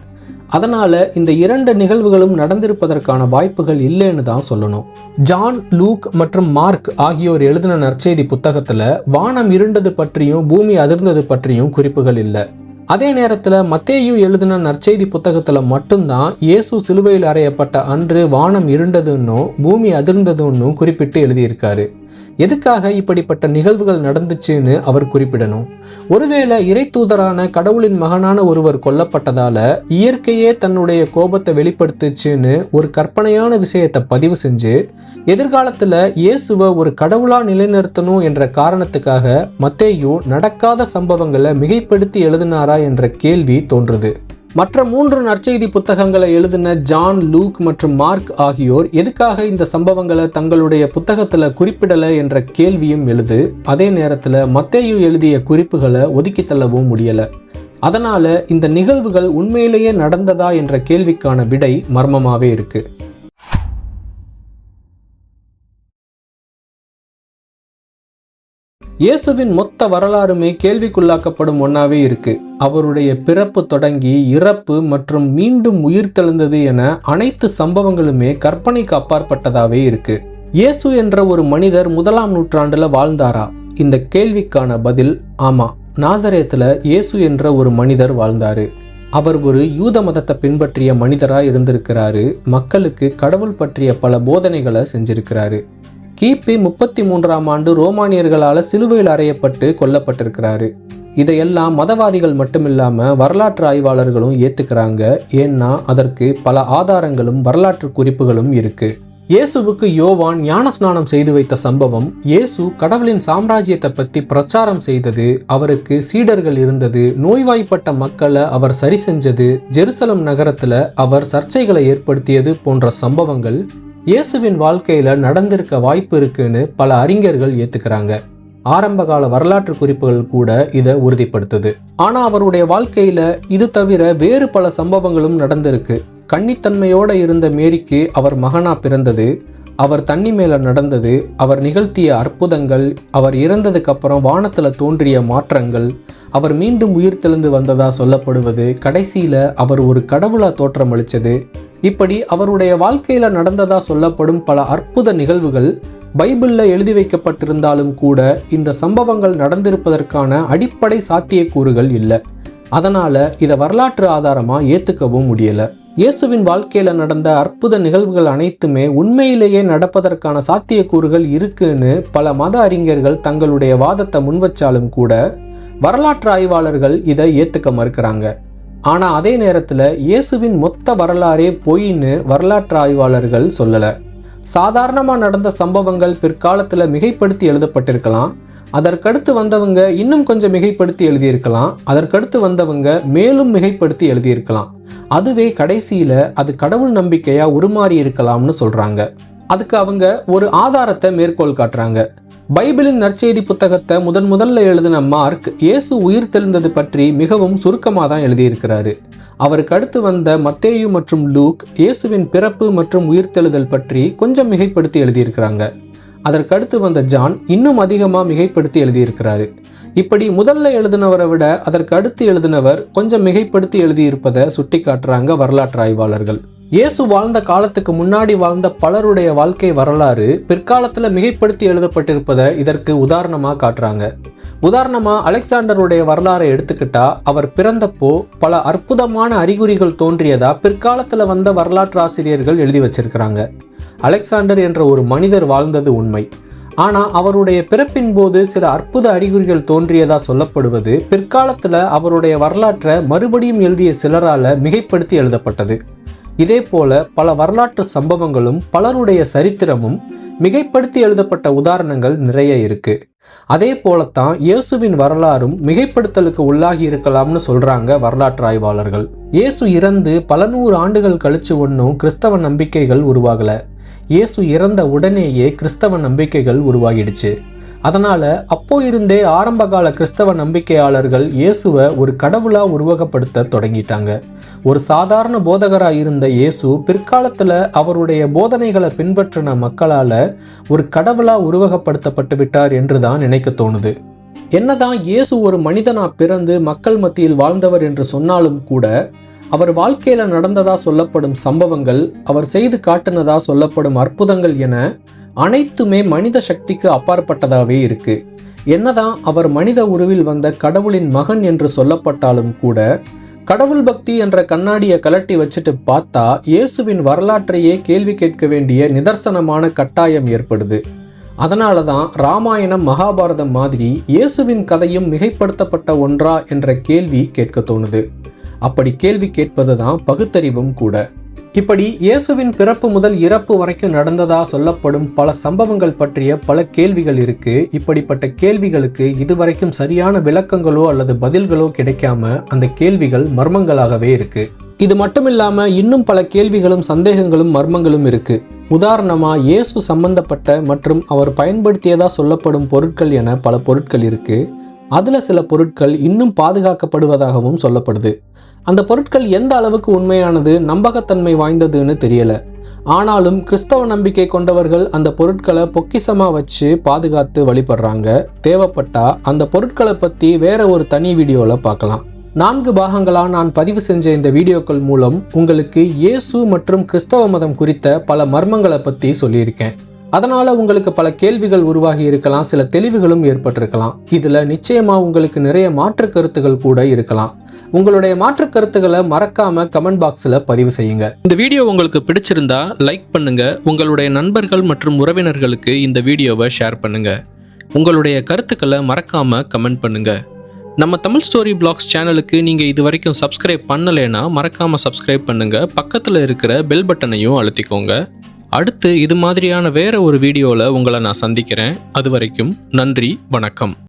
அதனால இந்த 2 நிகழ்வுகளும் நடந்திருப்பதற்கான வாய்ப்புகள் இல்லைன்னு தான் சொல்லணும். ஜான், லூக் மற்றும் மார்க் ஆகியோர் எழுதின நற்செய்தி புத்தகத்துல வானம் இருண்டது பற்றியும் பூமி அதிர்ந்தது பற்றியும் குறிப்புகள் இல்லை. அதே நேரத்தில் மத்தேயு எழுதின நற்செய்தி புத்தகத்துல மட்டும்தான் இயேசு சிலுவையில் அறையப்பட்ட அன்று வானம் இருண்டதுன்னும் பூமி அதிர்ந்ததுன்னும் குறிப்பிட்டு எழுதியிருக்காரு. எதுக்காக இப்படிப்பட்ட நிகழ்வுகள் நடந்துச்சுன்னு அவர் குறிப்பிடணும்? ஒருவேளை இறை தூதரான கடவுளின் மகனான ஒருவர் கொல்லப்பட்டதால இயற்கையே தன்னுடைய கோபத்தை வெளிப்படுத்துச்சுன்னு ஒரு கற்பனையான விஷயத்தை பதிவு செஞ்சு எதிர்காலத்துல இயேசுவை ஒரு கடவுளா நிலைநிறுத்தணும் என்ற காரணத்துக்காக மத்தேயு நடக்காத சம்பவங்களை மிகைப்படுத்தி எழுதினாரா என்ற கேள்வி தோன்றுது. மற்ற 3 நற்செய்தி புத்தகங்களை எழுதின ஜான், லூக் மற்றும் மார்க் ஆகியோர் எதுக்காக இந்த சம்பவங்களை தங்களுடைய புத்தகத்துல குறிப்பிடலை என்ற கேள்வியும் எழுது. அதே நேரத்தில் மத்தேயு எழுதிய குறிப்புகளை ஒதுக்கி தள்ளவும் முடியலை. அதனால இந்த நிகழ்வுகள் உண்மையிலேயே நடந்ததா என்ற கேள்விக்கான விடை மர்மமாவே இருக்கு. இயேசுவின் மொத்த வரலாறுமே கேள்விக்குள்ளாக்கப்படும் ஒன்றாவே இருக்கு. அவருடைய பிறப்பு தொடங்கி இறப்பு மற்றும் மீண்டும் உயிர் தெழுந்தது என அனைத்து சம்பவங்களுமே கற்பனைக்கு அப்பாற்பட்டதாவே இருக்கு. இயேசு என்ற ஒரு மனிதர் 1ஆம் நூற்றாண்டுல வாழ்ந்தாரா? இந்த கேள்விக்கான பதில் ஆமா. நாசரேத்துல இயேசு என்ற ஒரு மனிதர் வாழ்ந்தாரு. அவர் ஒரு யூத மதத்தை பின்பற்றிய மனிதராக இருந்திருக்கிறாரு. மக்களுக்கு கடவுள் பற்றிய பல போதனைகளை செஞ்சிருக்கிறாரு. கிபி 33ஆம் ஆண்டு ரோமானியர்களால் சிலுவையில் அறையப்பட்டு கொல்லப்பட்டிருக்கிறாரு. இதையெல்லாம் மதவாதிகள் மட்டுமில்லாம வரலாற்று ஆய்வாளர்களும் ஏத்துக்கிறாங்க. ஏன்னா அதற்கு பல ஆதாரங்களும் வரலாற்று குறிப்புகளும் இருக்கு. இயேசுவுக்கு யோவான் ஞானஸ்நானம் செய்து வைத்த சம்பவம், இயேசு கடவுளின் சாம்ராஜ்யத்தை பற்றி பிரச்சாரம் செய்தது, அவருக்கு சீடர்கள் இருந்தது, நோய்வாய்ப்பட்ட மக்களை அவர் சரி செஞ்சது, ஜெருசலம் நகரத்தில் அவர் சர்ச்சைகளை ஏற்படுத்தியது போன்ற சம்பவங்கள் இயேசுவின் வாழ்க்கையில நடந்திருக்க வாய்ப்பு இருக்குன்னு பல அறிஞர்கள் ஏத்துக்கிறாங்க. ஆரம்பகால வரலாற்று குறிப்புகள் கூட இதை உறுதிப்படுத்துது. ஆனா அவருடைய வாழ்க்கையில இது தவிர வேறு பல சம்பவங்களும் நடந்திருக்கு. கன்னித்தன்மையோட இருந்த மேரிக்கு அவர் மகனா பிறந்தது, அவர் தண்ணி மேல நடந்தது, அவர் நிகழ்த்திய அற்புதங்கள், அவர் இறந்ததுக்கு அப்புறம் வானத்துல தோன்றிய மாற்றங்கள், அவர் மீண்டும் உயிர் தெழுந்து வந்ததா சொல்லப்படுவது, கடைசியில அவர் ஒரு கடவுளா தோற்றமளித்தது, இப்படி அவருடைய வாழ்க்கையில நடந்ததா சொல்லப்படும் பல அற்புத நிகழ்வுகள் பைபிளில் எழுதி வைக்கப்பட்டிருந்தாலும் கூட இந்த சம்பவங்கள் நடந்திருப்பதற்கான அடிப்படை சாத்தியக்கூறுகள் இல்லை. அதனால இதை வரலாற்று ஆதாரமா ஏத்துக்கவும் முடியல. இயேசுவின் வாழ்க்கையில நடந்த அற்புத நிகழ்வுகள் அனைத்துமே உண்மையிலேயே நடப்பதற்கான சாத்தியக்கூறுகள் இருக்குன்னு பல மத அறிஞர்கள் தங்களுடைய வாதத்தை முன்வச்சாலும் கூட வரலாற்று ஆய்வாளர்கள் இதை ஏத்துக்க மறுக்கிறாங்க. ஆனா அதே நேரத்துல இயேசுவின் மொத்த வரலாறே பொய்ன்னு வரலாற்று ஆய்வாளர்கள் சொல்லல. சாதாரணமா நடந்த சம்பவங்கள் பிற்காலத்துல மிகைப்படுத்தி எழுதப்பட்டிருக்கலாம். அதற்கடுத்து வந்தவங்க இன்னும் கொஞ்சம் மிகைப்படுத்தி எழுதியிருக்கலாம். அதற்கடுத்து வந்தவங்க மேலும் மிகைப்படுத்தி எழுதியிருக்கலாம். அதுவே கடைசியில அது கடவுள் நம்பிக்கையா உருமாறி இருக்கலாம்னு சொல்றாங்க. அதுக்கு அவங்க ஒரு ஆதாரத்தை மேற்கோள் காட்டுறாங்க. பைபிளின் நற்செய்தி புத்தகத்தை முதல்ல எழுதின மார்க் இயேசு உயிர் தெழுந்தது பற்றி மிகவும் சுருக்கமாக தான் எழுதியிருக்கிறாரு. அவருக்கு அடுத்து வந்த மத்தேயு மற்றும் லூக் இயேசுவின் பிறப்பு மற்றும் உயிர்த்தெழுதல் பற்றி கொஞ்சம் மிகைப்படுத்தி எழுதியிருக்கிறாங்க. அதற்கடுத்து வந்த ஜான் இன்னும் அதிகமாக மிகைப்படுத்தி எழுதியிருக்கிறாரு. இப்படி முதல்ல எழுதினவரை விட அதற்கு அடுத்து எழுதினவர் கொஞ்சம் மிகைப்படுத்தி எழுதியிருப்பதை சுட்டி காட்டுறாங்க வரலாற்று ஆய்வாளர்கள். இயேசு வாழ்ந்த காலத்துக்கு முன்னாடி வாழ்ந்த பலருடைய வாழ்க்கை வரலாறு பிற்காலத்தில் மிகைப்படுத்தி எழுதப்பட்டிருப்பதை இதற்கு உதாரணமாக காட்டுறாங்க. உதாரணமா அலெக்சாண்டருடைய வரலாறை எடுத்துக்கிட்டா, அவர் பிறந்தப்போ பல அற்புதமான அறிகுறிகள் தோன்றியதா பிற்காலத்தில் வந்த வரலாற்று ஆசிரியர்கள் எழுதி வச்சிருக்கிறாங்க. அலெக்சாண்டர் என்ற ஒரு மனிதர் வாழ்ந்தது உண்மை. ஆனால் அவருடைய பிறப்பின் போது சில அற்புத அறிகுறிகள் தோன்றியதா சொல்லப்படுவது பிற்காலத்தில் அவருடைய வரலாற்றை மறுபடியும் எழுதிய சிலரால் மிகைப்படுத்தி எழுதப்பட்டது. இதே போல பல வரலாற்று சம்பவங்களும் பலருடைய சரித்திரமும் மிகைப்படுத்தி எழுதப்பட்ட உதாரணங்கள் நிறைய இருக்கு. அதே போலத்தான் இயேசுவின் வரலாறும் மிகைப்படுத்தலுக்கு உள்ளாகி இருக்கலாம்னு சொல்றாங்க வரலாற்று ஆய்வாளர்கள். இயேசு இறந்து பல நூறு ஆண்டுகள் கழிச்சு ஒன்றும் கிறிஸ்தவ நம்பிக்கைகள் உருவாகல. இயேசு இறந்த உடனேயே கிறிஸ்தவ நம்பிக்கைகள் உருவாகிடுச்சு. அதனால அப்போ இருந்தே ஆரம்பகால கிறிஸ்தவ நம்பிக்கையாளர்கள் இயேசுவை ஒரு கடவுளா உருவகப்படுத்த தொடங்கிட்டாங்க. ஒரு சாதாரண போதகராக இருந்த இயேசு பிற்காலத்தில் அவருடைய போதனைகளை பின்பற்றின மக்களால் ஒரு கடவுளா உருவகப்படுத்தப்பட்டு விட்டார் என்று தான் நினைக்க தோணுது. என்னதான் இயேசு ஒரு மனிதனா பிறந்து மக்கள் மத்தியில் வாழ்ந்தவர் என்று சொன்னாலும் கூட அவர் வாழ்க்கையில நடந்ததா சொல்லப்படும் சம்பவங்கள், அவர் செய்து காட்டினதா சொல்லப்படும் அற்புதங்கள் என அனைத்துமே மனித சக்திக்கு அப்பாற்பட்டதாகவே இருக்கு. என்னதான் அவர் மனித உருவில் வந்த கடவுளின் மகன் என்று சொல்லப்பட்டாலும் கூட கடவுள் பக்தி என்ற கண்ணாடியை கலட்டி வச்சுட்டு பார்த்தா இயேசுவின் வரலாற்றையே கேள்வி கேட்க வேண்டிய நிதர்சனமான கட்டாயம் ஏற்படுது. அதனால தான் ராமாயணம் மகாபாரதம் மாதிரி இயேசுவின் கதையும் மிகைப்படுத்தப்பட்ட ஒன்றா என்ற கேள்வி கேட்க தோணுது. அப்படி கேள்வி கேட்பது தான் பகுத்தறிவும் கூட. இப்படி இயேசுவின் பிறப்பு முதல் இறப்பு வரைக்கும் நடந்ததா சொல்லப்படும் பல சம்பவங்கள் பற்றிய பல கேள்விகள் இருக்கு. இப்படிப்பட்ட கேள்விகளுக்கு இதுவரைக்கும் சரியான விளக்கங்களோ அல்லது பதில்களோ கிடைக்காம அந்த கேள்விகள் மர்மங்களாகவே இருக்கு. இது மட்டும் இல்லாம இன்னும் பல கேள்விகளும் சந்தேகங்களும் மர்மங்களும் இருக்கு. உதாரணமா இயேசு சம்பந்தப்பட்ட மற்றும் அவர் பயன்படுத்தியதா சொல்லப்படும் பொருட்கள் என பல பொருட்கள் இருக்கு. அதுல சில பொருட்கள் இன்னும் பாதுகாக்கப்படுவதாகவும் சொல்லப்படுது. அந்த பொருட்கள் எந்த அளவுக்கு உண்மையானது, நம்பகத்தன்மை வாய்ந்ததுன்னு தெரியல. ஆனாலும் கிறிஸ்தவ நம்பிக்கை கொண்டவர்கள் அந்த பொருட்களை பொக்கிஷமா வச்சு பாதுகாத்து வழிபடுறாங்க. தேவைப்பட்டா அந்த பொருட்களை பத்தி வேற ஒரு தனி வீடியோல பார்க்கலாம். 4 பாகங்களா நான் பதிவு செஞ்ச இந்த வீடியோக்கள் மூலம் உங்களுக்கு இயேசு மற்றும் கிறிஸ்தவ மதம் குறித்த பல மர்மங்களை பத்தி சொல்லியிருக்கேன். அதனால உங்களுக்கு பல கேள்விகள் உருவாகி இருக்கலாம், சில தெளிவுகளும் ஏற்பட்டிருக்கலாம். இதுல நிச்சயமா உங்களுக்கு நிறைய மாற்று கருத்துகள் கூட இருக்கலாம். உங்களுடைய மாற்று கருத்துக்களை மறக்காம கமெண்ட் பாக்ஸ்ல பதிவு செய்யுங்க. இந்த வீடியோ உங்களுக்கு பிடிச்சிருந்தா லைக் பண்ணுங்க. உங்களுடைய நண்பர்கள் மற்றும் உறவினர்களுக்கு இந்த வீடியோவை ஷேர் பண்ணுங்க. உங்களுடைய கருத்துக்களை மறக்காம கமெண்ட் பண்ணுங்க. நம்ம தமிழ் ஸ்டோரி பிளாக்ஸ் சேனலுக்கு நீங்க இது வரைக்கும் சப்ஸ்கிரைப் பண்ணலைன்னா மறக்காம சப்ஸ்கிரைப் பண்ணுங்க. பக்கத்துல இருக்கிற பெல் பட்டனையும் அழுத்திக்கோங்க. அடுத்து இது மாதிரியான வேற ஒரு வீடியோல உங்களை நான் சந்திக்கிறேன். அது வரைக்கும் நன்றி, வணக்கம்.